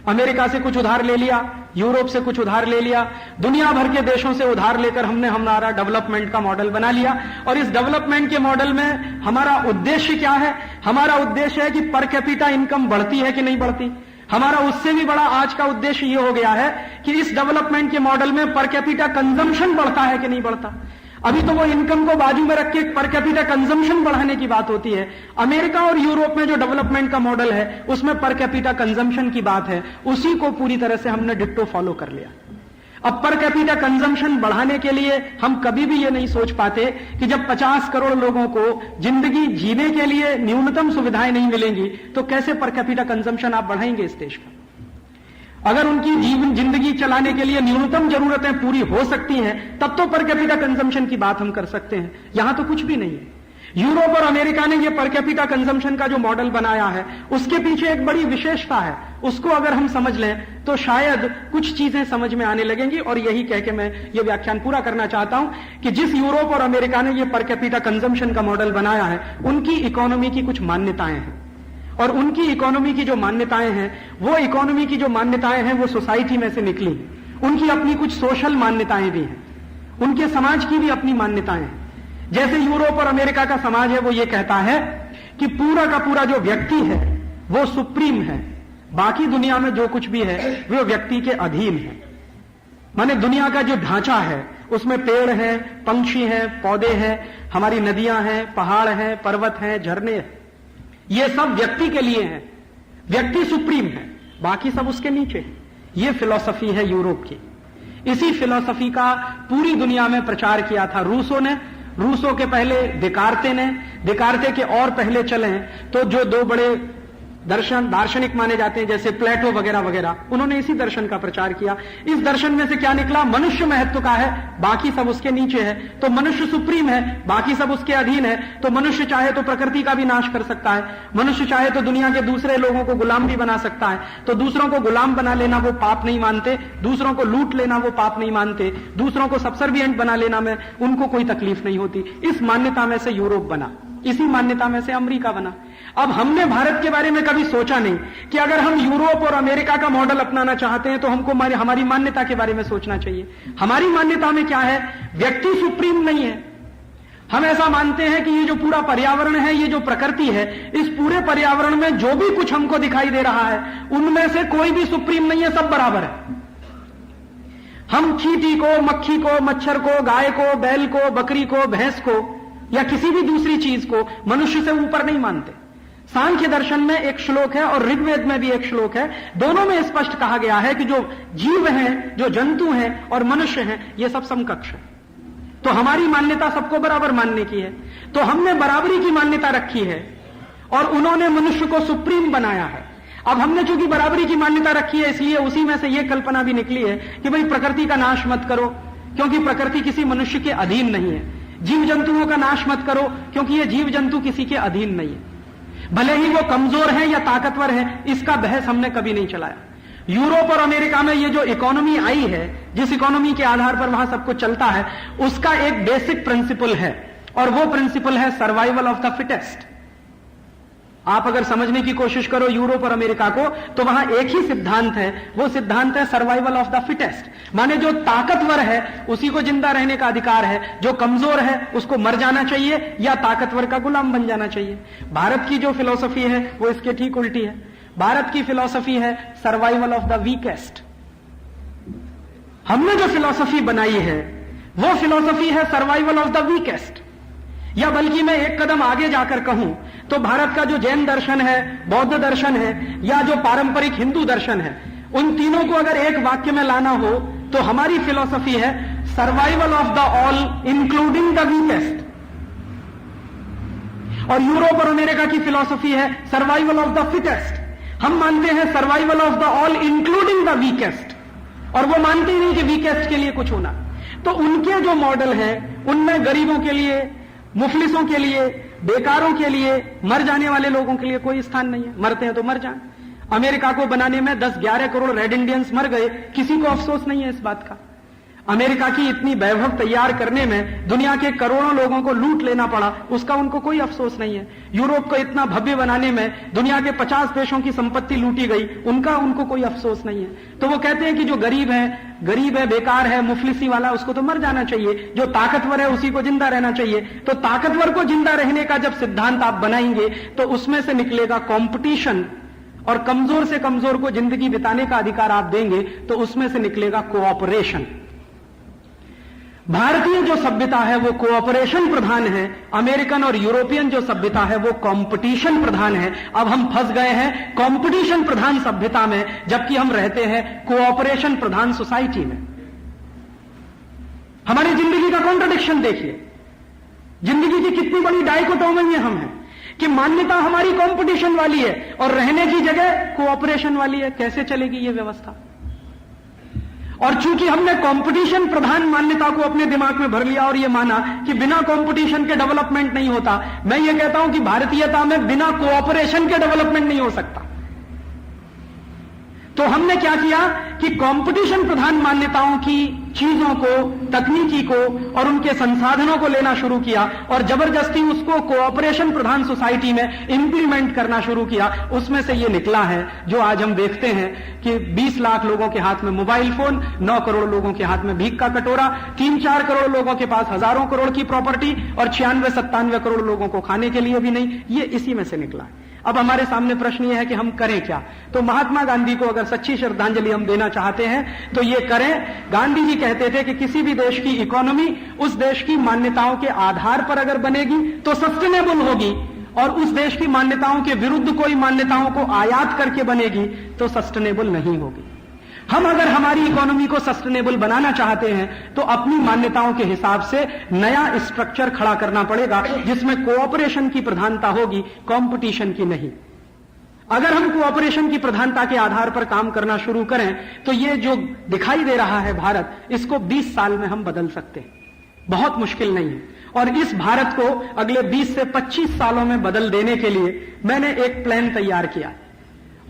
अमेरिका से कुछ उधार ले लिया, यूरोप से कुछ उधार ले लिया, दुनिया भर के देशों से उधार लेकर हमने हमारा डेवलपमेंट का मॉडल बना लिया। और इस डेवलपमेंट के मॉडल में हमारा उद्देश्य क्या है? हमारा उद्देश्य है कि पर कैपिटा इनकम बढ़ती है कि नहीं बढ़ती। हमारा उससे भी बड़ा आज का उद्देश्य यह हो गया है कि इस डेवलपमेंट के मॉडल में पर कैपिटा कंजम्पशन बढ़ता है कि नहीं बढ़ता। अभी तो वो इनकम को बाजू में रख के पर कैपिटा कंजम्पशन बढ़ाने की बात होती है। अमेरिका और यूरोप में जो डेवलपमेंट का मॉडल है उसमें पर कैपिटा कंजम्पशन की बात है, उसी को पूरी तरह से हमने डिट्टो फॉलो कर लिया। अब पर कैपिटा कंजम्पशन बढ़ाने के लिए हम कभी भी ये नहीं सोच पाते कि जब 50 करोड़ लोगों को जिंदगी जीने के लिए न्यूनतम सुविधाएं नहीं मिलेंगी तो कैसे पर कैपिटा कंजम्पशन आप बढ़ाएंगे इस देश का। अगर उनकी जीवन जिंदगी चलाने के लिए न्यूनतम जरूरतें पूरी हो सकती हैं तब तो पर कैपिटा कंजम्पशन की बात हम कर सकते हैं। यहां तो कुछ भी नहीं है। यूरोप और अमेरिका ने यह पर कैपिटा कंजम्पशन का जो मॉडल बनाया है उसके पीछे एक बड़ी विशेषता है, उसको अगर हम समझ लें तो शायद कुछ चीजें समझ में आने लगेंगी। और यही कह के मैं ये व्याख्यान पूरा करना चाहता हूं कि जिस यूरोप और अमेरिका ने यह पर कैपिटा कंजम्पशन का मॉडल बनाया है उनकी इकोनॉमी की कुछ मान्यताएं हैं। और उनकी इकोनॉमी की जो मान्यताएं हैं, वो इकोनॉमी की जो मान्यताएं हैं वो सोसाइटी में से निकली। उनकी अपनी कुछ सोशल मान्यताएं भी हैं, उनके समाज की भी अपनी मान्यताएं हैं। जैसे यूरोप और अमेरिका का समाज है वो ये कहता है कि पूरा का पूरा जो व्यक्ति है वो सुप्रीम है, बाकी दुनिया में जो कुछ भी है वो व्यक्ति के अधीन है। माने दुनिया का जो ढांचा है उसमें पेड़ है, पंछी हैं, पौधे हैं, हमारी नदियां हैं, पहाड़ हैं, पर्वत हैं, झरने हैं, ये सब व्यक्ति के लिए हैं। व्यक्ति सुप्रीम है, बाकी सब उसके नीचे है। ये फिलॉसफी है यूरोप की। इसी फिलॉसफी का पूरी दुनिया में प्रचार किया था रूसों ने। रूसों के पहले देकार्ते ने, देकार्ते के और पहले चले तो जो दो बड़े दार्शनिक माने जाते हैं जैसे प्लेटो वगैरह वगैरह, उन्होंने इसी दर्शन का प्रचार किया। इस दर्शन में से क्या निकला? मनुष्य महत्व का है, बाकी सब उसके नीचे है। तो मनुष्य सुप्रीम है, बाकी सब उसके अधीन है। तो मनुष्य चाहे तो प्रकृति का भी नाश कर सकता है, मनुष्य चाहे तो दुनिया के दूसरे लोगों को गुलाम भी बना सकता है। तो दूसरों को गुलाम बना लेना वो पाप नहीं मानते, दूसरों को लूट लेना वो पाप नहीं मानते, दूसरों को सबसर्विएंट बना लेना में उनको कोई तकलीफ नहीं होती। इस मान्यता में से यूरोप बना, इसी मान्यता में से अमेरिका बना। अब हमने भारत के बारे में कभी सोचा नहीं कि अगर हम यूरोप और अमेरिका का मॉडल अपनाना चाहते हैं तो हमको हमारी मान्यता के बारे में सोचना चाहिए। हमारी मान्यता में क्या है? व्यक्ति सुप्रीम नहीं है। हम ऐसा मानते हैं कि ये जो पूरा पर्यावरण है, ये जो प्रकृति है, इस पूरे पर्यावरण में जो भी कुछ हमको दिखाई दे रहा है उनमें से कोई भी सुप्रीम नहीं है, सब बराबर है। हम चींटी को, मक्खी को, मच्छर को, गाय को, बैल को, बकरी को, भैंस को या किसी भी दूसरी चीज को मनुष्य से ऊपर नहीं मानते। सांख्य दर्शन में एक श्लोक है और ऋग्वेद में भी एक श्लोक है, दोनों में स्पष्ट कहा गया है कि जो जीव हैं, जो जंतु हैं और मनुष्य हैं, ये सब समकक्ष है। तो हमारी मान्यता सबको बराबर मानने की है। तो हमने बराबरी की मान्यता रखी है और उन्होंने मनुष्य को सुप्रीम बनाया है। अब हमने चूंकि बराबरी की मान्यता रखी है इसलिए उसी में से यह कल्पना भी निकली है कि भाई प्रकृति का नाश मत करो क्योंकि प्रकृति किसी मनुष्य के अधीन नहीं है। जीव जंतुओं का नाश मत करो क्योंकि ये जीव जंतु किसी के अधीन नहीं है। भले ही वो कमजोर है या ताकतवर है, इसका बहस हमने कभी नहीं चलाया। यूरोप और अमेरिका में ये जो इकोनॉमी आई है, जिस इकोनॉमी के आधार पर वहां सब कुछ चलता है, उसका एक बेसिक प्रिंसिपल है और वो प्रिंसिपल है सर्वाइवल ऑफ द फिटेस्ट। आप अगर समझने की कोशिश करो यूरोप और अमेरिका को तो वहां एक ही सिद्धांत है, वो सिद्धांत है सर्वाइवल ऑफ द फिटेस्ट। माने जो ताकतवर है उसी को जिंदा रहने का अधिकार है, जो कमजोर है उसको मर जाना चाहिए या ताकतवर का गुलाम बन जाना चाहिए। भारत की जो फिलॉसफी है वो इसके ठीक उल्टी है। भारत की फिलॉसफी है सर्वाइवल ऑफ द वीकेस्ट। हमने जो फिलॉसफी बनाई है वो फिलॉसफी है सर्वाइवल ऑफ द वीकेस्ट। या बल्कि मैं एक कदम आगे जाकर कहूं तो भारत का जो जैन दर्शन है, बौद्ध दर्शन है या जो पारंपरिक हिंदू दर्शन है, उन तीनों को अगर एक वाक्य में लाना हो तो हमारी फिलॉसफी है survival of the all including the weakest. और यूरोप और अमेरिका की फिलॉसफी है सर्वाइवल ऑफ द फिटेस्ट। हम मानते हैं survival of the all including the weakest, और वो मानते ही नहीं कि वीकेस्ट के लिए कुछ होना। तो उनके जो मॉडल है उनमें गरीबों के लिए, मुफलिसों के लिए, बेकारों के लिए, मर जाने वाले लोगों के लिए कोई स्थान नहीं है। मरते हैं तो मर जाएं। अमेरिका को बनाने में 10-11 करोड़ रेड इंडियंस मर गए, किसी को अफसोस नहीं है इस बात का। अमेरिका की इतनी वैभव तैयार करने में दुनिया के करोड़ों लोगों को लूट लेना पड़ा, उसका उनको कोई अफसोस नहीं है। यूरोप को इतना भव्य बनाने में दुनिया के 50 देशों की संपत्ति लूटी गई, उनको कोई अफसोस नहीं है। तो वो कहते हैं कि जो गरीब है, बेकार है, मुफलिसी वाला, उसको तो मर जाना चाहिए, जो ताकतवर है उसी को जिंदा रहना चाहिए। तो ताकतवर को जिंदा रहने का जब सिद्धांत आप बनाएंगे तो उसमें से निकलेगा कॉम्पिटिशन, और कमजोर से कमजोर को जिंदगी बिताने का अधिकार आप देंगे तो उसमें से निकलेगा कोऑपरेशन। भारतीय जो सभ्यता है वो कोऑपरेशन प्रधान है, अमेरिकन और यूरोपियन जो सभ्यता है वो कंपटीशन प्रधान है। अब हम फंस गए हैं कंपटीशन प्रधान सभ्यता में, जबकि हम रहते हैं कोऑपरेशन प्रधान सोसाइटी में। हमारी जिंदगी का कॉन्ट्रडिक्शन देखिए, जिंदगी की कितनी बड़ी डाइकोटोमी में हम हैं कि मान्यता हमारी कंपटीशन वाली है और रहने की जगह कोऑपरेशन वाली है। कैसे चलेगी ये व्यवस्था? और चूंकि हमने कंपटीशन प्रधान मान्यता को अपने दिमाग में भर लिया और यह माना कि बिना कंपटीशन के डेवलपमेंट नहीं होता, मैं ये कहता हूं कि भारतीयता में बिना कोऑपरेशन के डेवलपमेंट नहीं हो सकता। तो हमने क्या किया कि कंपटीशन प्रधान मान्यताओं की चीजों को, तकनीकी को और उनके संसाधनों को लेना शुरू किया और जबरदस्ती उसको कोऑपरेशन प्रधान सोसाइटी में इंप्लीमेंट करना शुरू किया। उसमें से ये निकला है जो आज हम देखते हैं कि 20 लाख लोगों के हाथ में मोबाइल फोन, 9 करोड़ लोगों के हाथ में भीख का कटोरा, 3-4 करोड़ लोगों के पास हजारों करोड़ की प्रॉपर्टी और 96-97 करोड़ लोगों को खाने के लिए भी नहीं। ये इसी में से निकला है। अब हमारे सामने प्रश्न यह है कि हम करें क्या? तो महात्मा गांधी को अगर सच्ची श्रद्धांजलि हम देना चाहते हैं तो ये करें। गांधी जी कहते थे कि किसी भी देश की इकोनॉमी उस देश की मान्यताओं के आधार पर अगर बनेगी तो सस्टेनेबल होगी, और उस देश की मान्यताओं के विरुद्ध कोई मान्यताओं को आयात करके बनेगी तो सस्टेनेबल नहीं होगी। हम अगर हमारी इकोनॉमी को सस्टेनेबल बनाना चाहते हैं तो अपनी मान्यताओं के हिसाब से नया स्ट्रक्चर खड़ा करना पड़ेगा जिसमें कोऑपरेशन की प्रधानता होगी, कंपटीशन की नहीं। अगर हम कोऑपरेशन की प्रधानता के आधार पर काम करना शुरू करें तो ये जो दिखाई दे रहा है भारत, इसको 20 साल में हम बदल सकते हैं। बहुत मुश्किल नहीं है। और इस भारत को अगले 20 से 25 सालों में बदल देने के लिए मैंने एक प्लान तैयार किया,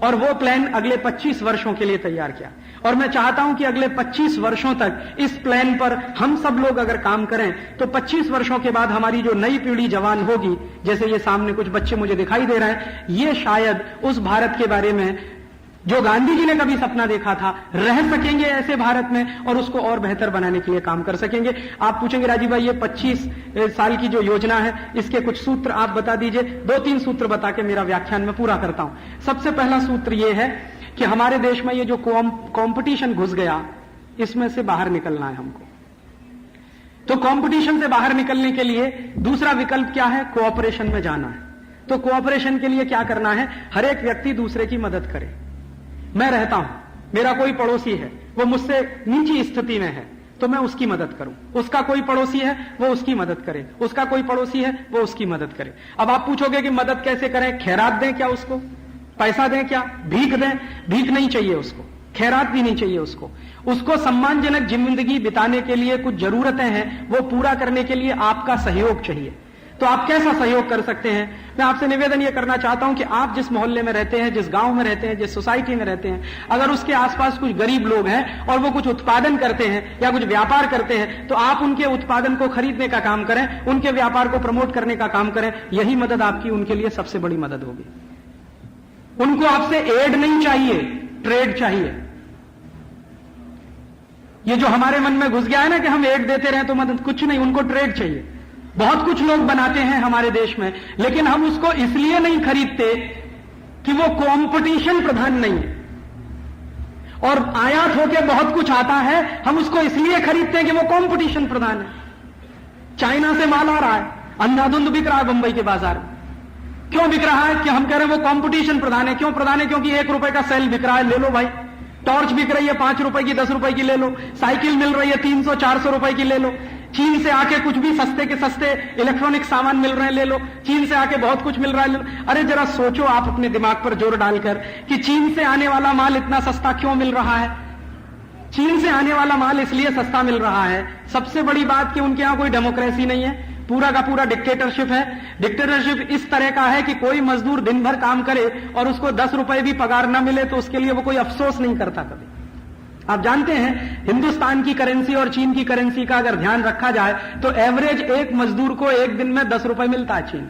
और वो प्लान अगले 25 वर्षों के लिए तैयार किया। और मैं चाहता हूं कि अगले 25 वर्षों तक इस प्लान पर हम सब लोग अगर काम करें तो 25 वर्षों के बाद हमारी जो नई पीढ़ी जवान होगी, जैसे ये सामने कुछ बच्चे मुझे दिखाई दे रहे हैं, ये शायद उस भारत के बारे में जो गांधी जी ने कभी सपना देखा था रह सकेंगे ऐसे भारत में, और उसको और बेहतर बनाने के लिए काम कर सकेंगे। आप पूछेंगे राजीव भाई ये 25 साल की जो योजना है इसके कुछ सूत्र आप बता दीजिए। 2-3 सूत्र बता के मेरा व्याख्यान में पूरा करता हूं। सबसे पहला सूत्र ये है कि हमारे देश में ये जो कंपटीशन घुस गया, इसमें से बाहर निकलना है हमको। तो कंपटीशन से बाहर निकलने के लिए दूसरा विकल्प क्या है? कोऑपरेशन में जाना है। तो कोऑपरेशन के लिए क्या करना है? हर एक व्यक्ति दूसरे की मदद करे। मैं रहता हूं, मेरा कोई पड़ोसी है, वो मुझसे नीची स्थिति में है, तो मैं उसकी मदद करूं। उसका कोई पड़ोसी है, वो उसकी मदद करे। उसका कोई पड़ोसी है, वो उसकी मदद करे। अब आप पूछोगे कि मदद कैसे करें? खैरात दें क्या उसको? पैसा दें क्या? भीख दें? भीख नहीं चाहिए उसको, खैरात भी नहीं चाहिए उसको। उसको सम्मानजनक जिंदगी बिताने के लिए कुछ जरूरतें हैं, वो पूरा करने के लिए आपका सहयोग चाहिए। तो आप कैसा सहयोग कर सकते हैं? मैं आपसे निवेदन यह करना चाहता हूं कि आप जिस मोहल्ले में रहते हैं, जिस गांव में रहते हैं, जिस सोसाइटी में रहते हैं, अगर उसके आसपास कुछ गरीब लोग हैं और वो कुछ उत्पादन करते हैं या कुछ व्यापार करते हैं, तो आप उनके उत्पादन को खरीदने का काम करें, उनके व्यापार को प्रमोट करने का काम करें। यही मदद आपकी उनके लिए सबसे बड़ी मदद होगी। उनको आपसे एड नहीं चाहिए, ट्रेड चाहिए। ये जो हमारे मन में घुस गया है ना कि हम एड देते रहे तो मदद, कुछ नहीं, उनको ट्रेड चाहिए। बहुत कुछ लोग बनाते हैं हमारे देश में, लेकिन हम उसको इसलिए नहीं खरीदते कि वो कंपटीशन प्रधान नहीं है। और आयात होके बहुत कुछ आता है, हम उसको इसलिए खरीदते हैं कि वो कंपटीशन प्रधान है। चाइना से माल आ रहा है, अंधाधुंध बिक रहा है बंबई के बाजार में। क्यों बिक रहा है? कि हम कह रहे हैं वो कंपटीशन प्रधान है। क्यों प्रधान है? क्योंकि 1 रुपए का सेल बिक रहा है, ले लो भाई। टॉर्च बिक रही है 5 रुपए की, 10 रुपए की ले लो। साइकिल मिल रही है 300-400 रुपए की, ले लो। चीन से आके कुछ भी सस्ते के सस्ते इलेक्ट्रॉनिक सामान मिल रहे हैं ले लो, चीन से आके बहुत कुछ मिल रहा है ले लो। अरे जरा सोचो आप अपने दिमाग पर जोर डालकर कि चीन से आने वाला माल इतना सस्ता क्यों मिल रहा है। चीन से आने वाला माल इसलिए सस्ता मिल रहा है, सबसे बड़ी बात कि उनके यहां कोई डेमोक्रेसी नहीं है, पूरा का पूरा डिक्टेटरशिप है। डिक्टेटरशिप इस तरह का है कि कोई मजदूर दिन भर काम करे और उसको 10 रुपए भी पगार न मिले तो उसके लिए वो कोई अफसोस नहीं करता कभी। आप जानते हैं हिंदुस्तान की करेंसी और चीन की करेंसी का अगर ध्यान रखा जाए तो एवरेज एक मजदूर को एक दिन में 10 रुपए मिलता है चीन।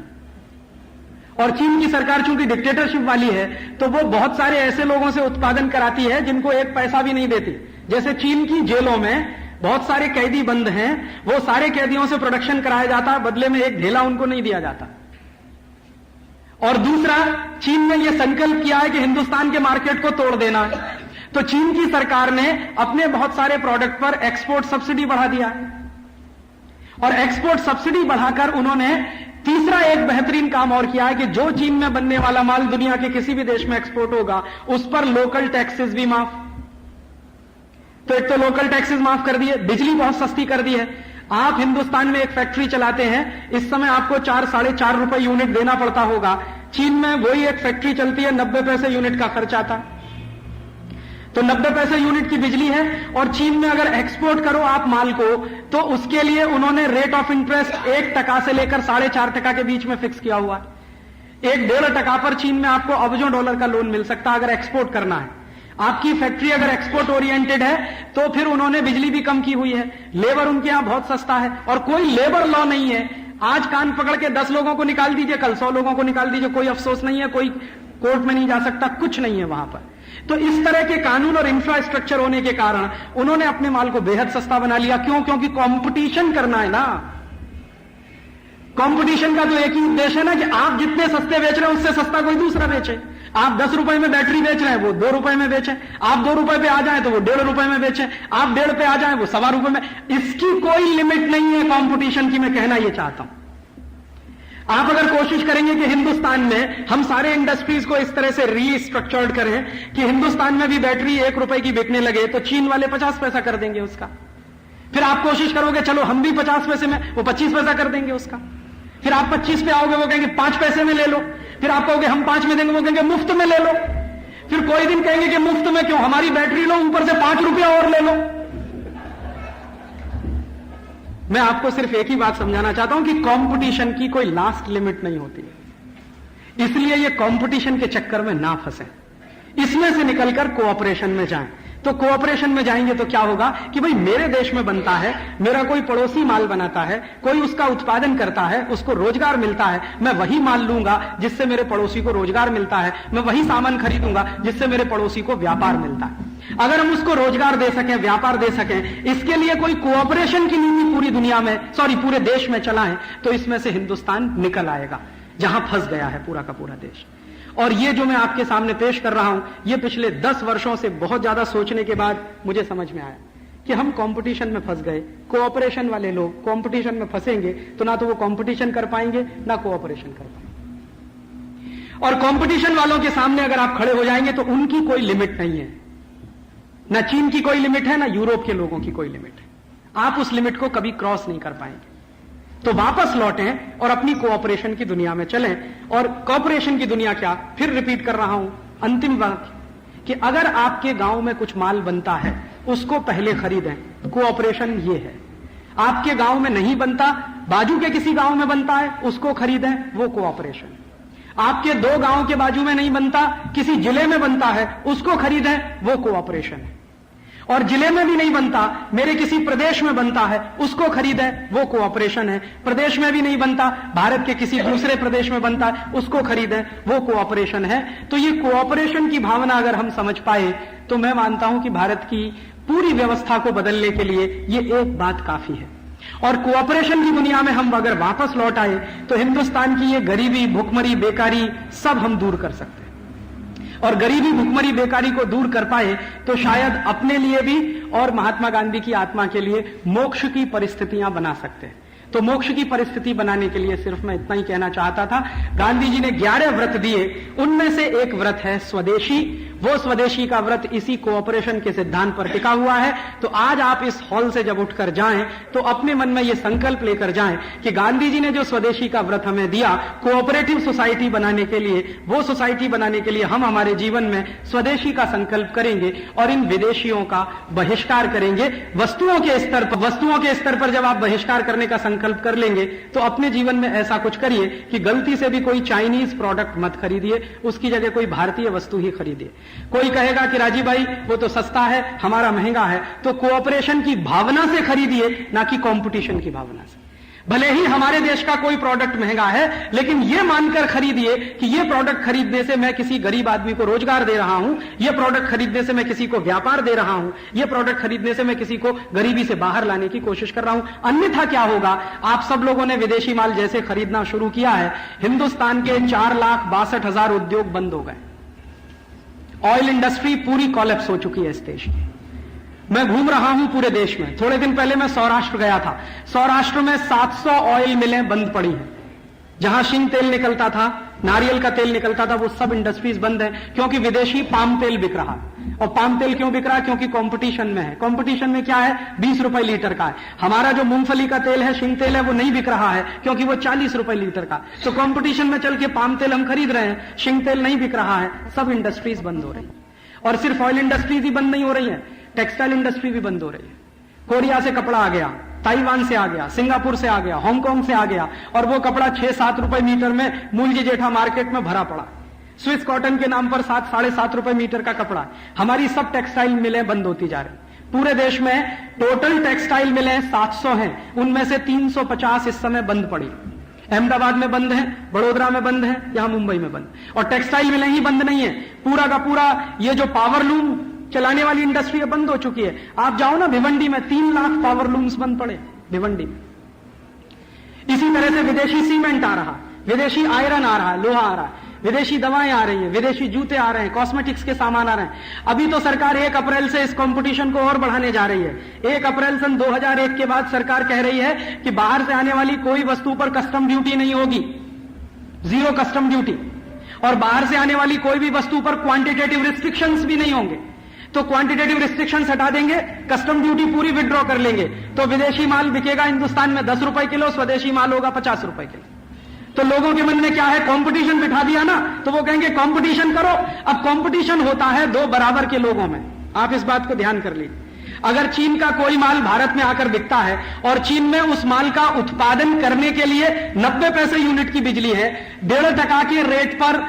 और चीन की सरकार चूंकि डिक्टेटरशिप वाली है तो वो बहुत सारे ऐसे लोगों से उत्पादन कराती है जिनको एक पैसा भी नहीं देती। जैसे चीन की जेलों में बहुत सारे कैदी बंद हैं, वो सारे कैदियों से प्रोडक्शन कराया जाता है, बदले में एक ढेला उनको नहीं दिया जाता। और दूसरा, चीन ने यह संकल्प किया है कि हिंदुस्तान के मार्केट को तोड़ देना है, तो चीन की सरकार ने अपने बहुत सारे प्रोडक्ट पर एक्सपोर्ट सब्सिडी बढ़ा दिया और एक्सपोर्ट सब्सिडी बढ़ाकर उन्होंने तीसरा एक बेहतरीन काम और किया है कि जो चीन में बनने वाला माल दुनिया के किसी भी देश में एक्सपोर्ट होगा उस पर लोकल टैक्सेस भी माफ। तो एक तो लोकल टैक्सेस माफ कर दिए, बिजली बहुत सस्ती कर दी है। आप हिंदुस्तान में एक फैक्ट्री चलाते हैं, इस समय आपको 4-4.5 रुपए यूनिट देना पड़ता होगा, चीन में वही एक फैक्ट्री चलती है 90 पैसे यूनिट का खर्च आता। तो 90 पैसे यूनिट की बिजली है और चीन में अगर एक्सपोर्ट करो आप माल को तो उसके लिए उन्होंने रेट ऑफ इंटरेस्ट 1% से लेकर 4.5% के बीच में फिक्स किया हुआ है। 1-1.5% पर चीन में आपको अरबों डॉलर का लोन मिल सकता है अगर एक्सपोर्ट करना है। आपकी फैक्ट्री अगर एक्सपोर्ट ओरिएंटेड है तो फिर उन्होंने बिजली भी कम की हुई है, लेबर उनके यहां बहुत सस्ता है और कोई लेबर लॉ नहीं है। आज कान पकड़ के 10 लोगों को निकाल दीजिए, कल 100 लोगों को निकाल दीजिए, कोई अफसोस नहीं है, कोई कोर्ट में नहीं जा सकता, कुछ नहीं है वहां पर। तो इस तरह के कानून और इंफ्रास्ट्रक्चर होने के कारण उन्होंने अपने माल को बेहद सस्ता बना लिया। क्यों? क्योंकि कंपटीशन करना है ना। कंपटीशन का तो एक ही उद्देश्य है ना कि आप जितने सस्ते बेच रहे हैं उससे सस्ता कोई दूसरा बेचे। आप 10 रुपए में बैटरी बेच रहे हैं, वो 2 रुपए में बेचे। आप 2 रुपए पे आ जाए तो वो 1.5 रुपए में बेचे। आप 1.5 पे आ जाए वो 1.25 रुपए में। इसकी कोई लिमिट नहीं है कंपटीशन की, मैं कहना यह चाहता हूं। आप अगर कोशिश करेंगे कि हिंदुस्तान में हम सारे इंडस्ट्रीज को इस तरह से रीस्ट्रक्चर्ड करें कि हिंदुस्तान में भी बैटरी 1 रुपए की बिकने लगे तो चीन वाले 50 पैसा कर देंगे उसका। फिर आप कोशिश करोगे चलो हम भी 50 पैसे में, वो 25 पैसा कर देंगे उसका। फिर आप 25 पे आओगे, वो कहेंगे 5 पैसे में ले लो। फिर आप कहोगे हम 5 में देंगे, वो कहेंगे मुफ्त में ले लो। फिर कोई दिन कहेंगे कि मुफ्त में क्यों, हमारी बैटरी लो, ऊपर से 5 रुपया और ले लो। मैं आपको सिर्फ एक ही बात समझाना चाहता हूं कि कंपटीशन की कोई लास्ट लिमिट नहीं होती है। इसलिए ये कंपटीशन के चक्कर में ना फंसे, इसमें से निकलकर कोऑपरेशन में जाएं। तो कोऑपरेशन में जाएंगे तो क्या होगा कि भाई मेरे देश में बनता है, मेरा कोई पड़ोसी माल बनाता है, कोई उसका उत्पादन करता है, उसको रोजगार मिलता है, मैं वही माल लूंगा जिससे मेरे पड़ोसी को रोजगार मिलता है, मैं वही सामान खरीदूंगा जिससे मेरे पड़ोसी को व्यापार मिलता है। अगर हम उसको रोजगार दे सकें, व्यापार दे सकें, इसके लिए कोई कोऑपरेशन की नीति पूरी दुनिया में, पूरे देश में चलाएं तो इसमें से हिंदुस्तान निकल आएगा जहां फंस गया है पूरा का पूरा देश। और ये जो मैं आपके सामने पेश कर रहा हूं, ये पिछले 10 वर्षों से बहुत ज्यादा सोचने के बाद मुझे समझ में आया कि हम कंपटीशन में फंस गए। कोऑपरेशन वाले लोग कंपटीशन में फंसेंगे तो ना तो वो कंपटीशन कर पाएंगे ना कोऑपरेशन कर पाएंगे। और कंपटीशन वालों के सामने अगर आप खड़े हो जाएंगे तो उनकी कोई लिमिट नहीं है, ना चीन की कोई लिमिट है, ना यूरोप के लोगों की कोई लिमिट है। आप उस लिमिट को कभी क्रॉस नहीं कर पाएंगे। तो वापस लौटें और अपनी कोऑपरेशन की दुनिया में चलें। और कोऑपरेशन की दुनिया क्या, फिर रिपीट कर रहा हूं अंतिम बात, कि अगर आपके गांव में कुछ माल बनता है उसको पहले खरीदें, कोऑपरेशन ये है। आपके गांव में नहीं बनता, बाजू के किसी गांव में बनता है, उसको खरीदें, वो कोऑपरेशन। आपके 2 गांव के बाजू में नहीं बनता, किसी जिले में बनता है, उसको खरीदें, वो कोऑपरेशन है। और जिले में भी नहीं बनता, मेरे किसी प्रदेश में बनता है, उसको खरीदें, वो कोऑपरेशन है। प्रदेश में भी नहीं बनता, भारत के किसी दूसरे प्रदेश में बनता है, उसको खरीदें, वो कोऑपरेशन है। तो ये कोऑपरेशन की भावना अगर हम समझ पाए तो मैं मानता हूं कि भारत की पूरी व्यवस्था को बदलने के लिए ये एक बात काफी है। और कोऑपरेशन की दुनिया में हम अगर वापस लौट आए तो हिंदुस्तान की ये गरीबी, भुखमरी, बेकारी सब हम दूर कर सकते हैं। और गरीबी, भुखमरी, बेकारी को दूर कर पाए तो शायद अपने लिए भी और महात्मा गांधी की आत्मा के लिए मोक्ष की परिस्थितियां बना सकते हैं। तो मोक्ष की परिस्थिति बनाने के लिए सिर्फ मैं इतना ही कहना चाहता था। गांधी जी ने 11 व्रत दिए, उनमें से एक व्रत है स्वदेशी। वो स्वदेशी का व्रत इसी कोऑपरेशन के सिद्धांत पर टिका हुआ है। तो आज आप इस हॉल से जब उठकर जाएं तो अपने मन में ये संकल्प लेकर जाएं कि गांधी जी ने जो स्वदेशी का व्रत हमें दिया कोऑपरेटिव सोसाइटी बनाने के लिए, वो सोसाइटी बनाने के लिए हम हमारे जीवन में स्वदेशी का संकल्प करेंगे और इन विदेशियों का बहिष्कार करेंगे। वस्तुओं के स्तर पर जब आप बहिष्कार करने का संकल्प कर लेंगे तो अपने जीवन में ऐसा कुछ करिए कि गलती से भी कोई चाइनीज प्रोडक्ट मत खरीदिए, उसकी जगह कोई भारतीय वस्तु ही खरीदिए। कोई कहेगा कि राजीव भाई वो तो सस्ता है, हमारा महंगा है, तो कोऑपरेशन की भावना से खरीदिए, ना कि कंपटीशन की भावना से। भले ही हमारे देश का कोई प्रोडक्ट महंगा है, लेकिन यह मानकर खरीदिए कि यह प्रोडक्ट खरीदने से मैं किसी गरीब आदमी को रोजगार दे रहा हूं, यह प्रोडक्ट खरीदने से मैं किसी को व्यापार दे रहा हूं, यह प्रोडक्ट खरीदने से मैं किसी को गरीबी से बाहर लाने की कोशिश कर रहा हूं। अन्यथा क्या होगा, आप सब लोगों ने विदेशी माल जैसे खरीदना शुरू किया है, हिंदुस्तान के 4,62,000 उद्योग बंद हो गए। ऑयल इंडस्ट्री पूरी कोलैप्स हो चुकी है इस देश की। मैं घूम रहा हूं पूरे देश में। थोड़े दिन पहले मैं सौराष्ट्र गया था। सौराष्ट्र में 700 ऑयल मिलें बंद पड़ी हैं। जहां शिंग तेल निकलता था, नारियल का तेल निकलता था, वो सब इंडस्ट्रीज बंद है क्योंकि विदेशी पाम तेल बिक रहा है। और पाम तेल क्यों बिक रहा है? क्योंकि कंपटीशन में है। कंपटीशन में क्या है? 20 रुपए लीटर का है। हमारा जो मूंगफली का तेल है, शिंग तेल है, वो नहीं बिक रहा है क्योंकि वो 40 रुपए लीटर का। तो कंपटीशन में चल के पाम तेल हम खरीद रहे हैं, शिंग तेल नहीं बिक रहा है। सब इंडस्ट्रीज बंद हो रही है। और सिर्फ ऑयल इंडस्ट्रीज ही बंद नहीं हो रही है, टेक्सटाइल इंडस्ट्री भी बंद हो रही है। कोरिया से कपड़ा आ गया, ताइवान से आ गया, सिंगापुर से आ गया, हांगकांग से आ गया, और वो कपड़ा 6-7 रुपए मीटर में मूलजी जेठा मार्केट में भरा पड़ा। स्विस कॉटन के नाम पर 7-7.5 रुपए मीटर का कपड़ा। हमारी सब टेक्सटाइल मिलें बंद होती जा रही। पूरे देश में टोटल टेक्सटाइल मिलें 700 हैं, उनमें से 350 इस समय बंद पड़ी। अहमदाबाद में बंद है, बड़ोदरा में बंद है, यहां मुंबई में बंद। और टेक्सटाइल मिलें ही बंद नहीं है, पूरा का पूरा ये जो पावर लूम चलाने वाली इंडस्ट्री बंद हो चुकी है। आप जाओ ना भिवंडी में, 3 लाख पावर लूम्स बंद पड़े भिवंडी में। इसी तरह से विदेशी सीमेंट आ रहा, विदेशी आयरन आ रहा है, लोहा आ रहा है, विदेशी दवाएं आ रही हैं, विदेशी जूते आ रहे हैं, कॉस्मेटिक्स के सामान आ रहे हैं। अभी तो सरकार 1 अप्रैल से इस कंपटीशन को और बढ़ाने जा रही है। 1 अप्रैल सन 2001 के बाद सरकार कह रही है कि बाहर से आने वाली कोई वस्तु पर कस्टम ड्यूटी नहीं होगी, 0 कस्टम ड्यूटी। और बाहर से आने वाली कोई भी वस्तु पर क्वांटिटेटिव रिस्ट्रिक्शंस भी नहीं होंगे। तो क्वांटिटेटिव रिस्ट्रिक्शंस हटा देंगे, कस्टम ड्यूटी पूरी विड्रॉ कर लेंगे, तो विदेशी माल बिकेगा हिंदुस्तान में 10 रुपए किलो, स्वदेशी माल होगा 50 रुपए किलो। तो लोगों के मन में क्या है? कंपटीशन बिठा दिया ना, तो वो कहेंगे कंपटीशन करो। अब कंपटीशन होता है 2 बराबर के लोगों में। आप इस बात को ध्यान कर लीजिए। अगर चीन का कोई माल भारत में आकर बिकता है और चीन में उस माल का उत्पादन करने के लिए 90 पैसे यूनिट की बिजली है, 1.5% के रेट पर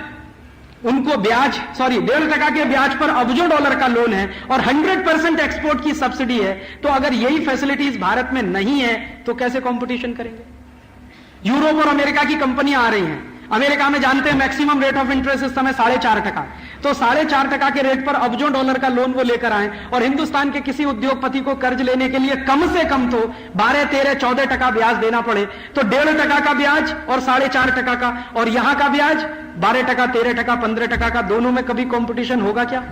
उनको 1.5% के ब्याज पर अरबों डॉलर का लोन है और 100% एक्सपोर्ट की सब्सिडी है, तो अगर यही फैसिलिटीज भारत में नहीं है तो कैसे कंपटीशन करेंगे? यूरोप और अमेरिका की कंपनियां आ रही हैं। अमेरिका में जानते हैं मैक्सिमम रेट ऑफ इंटरेस्ट इस समय 4.5%। तो 4.5% के रेट पर अरबों डॉलर का लोन वो लेकर आए और हिंदुस्तान के किसी उद्योगपति को कर्ज लेने के लिए कम से कम तो 12, 13, 14% ब्याज देना पड़े, तो 1.5% का ब्याज और 4.5% का, और यहां का ब्याज 12%, 13%, 15% का, दोनों में कभी कंपटीशन होगा क्या?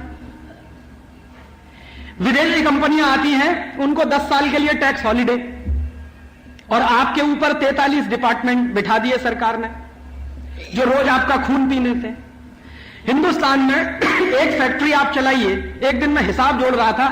विदेशी कंपनियां आती हैं, उनको 10 साल के लिए टैक्स हॉलिडे, और आपके ऊपर 43 डिपार्टमेंट बिठा दिए सरकार ने जो रोज आपका खून पीने थे। हिंदुस्तान में एक फैक्ट्री आप चलाइए, एक दिन मैं हिसाब जोड़ रहा था,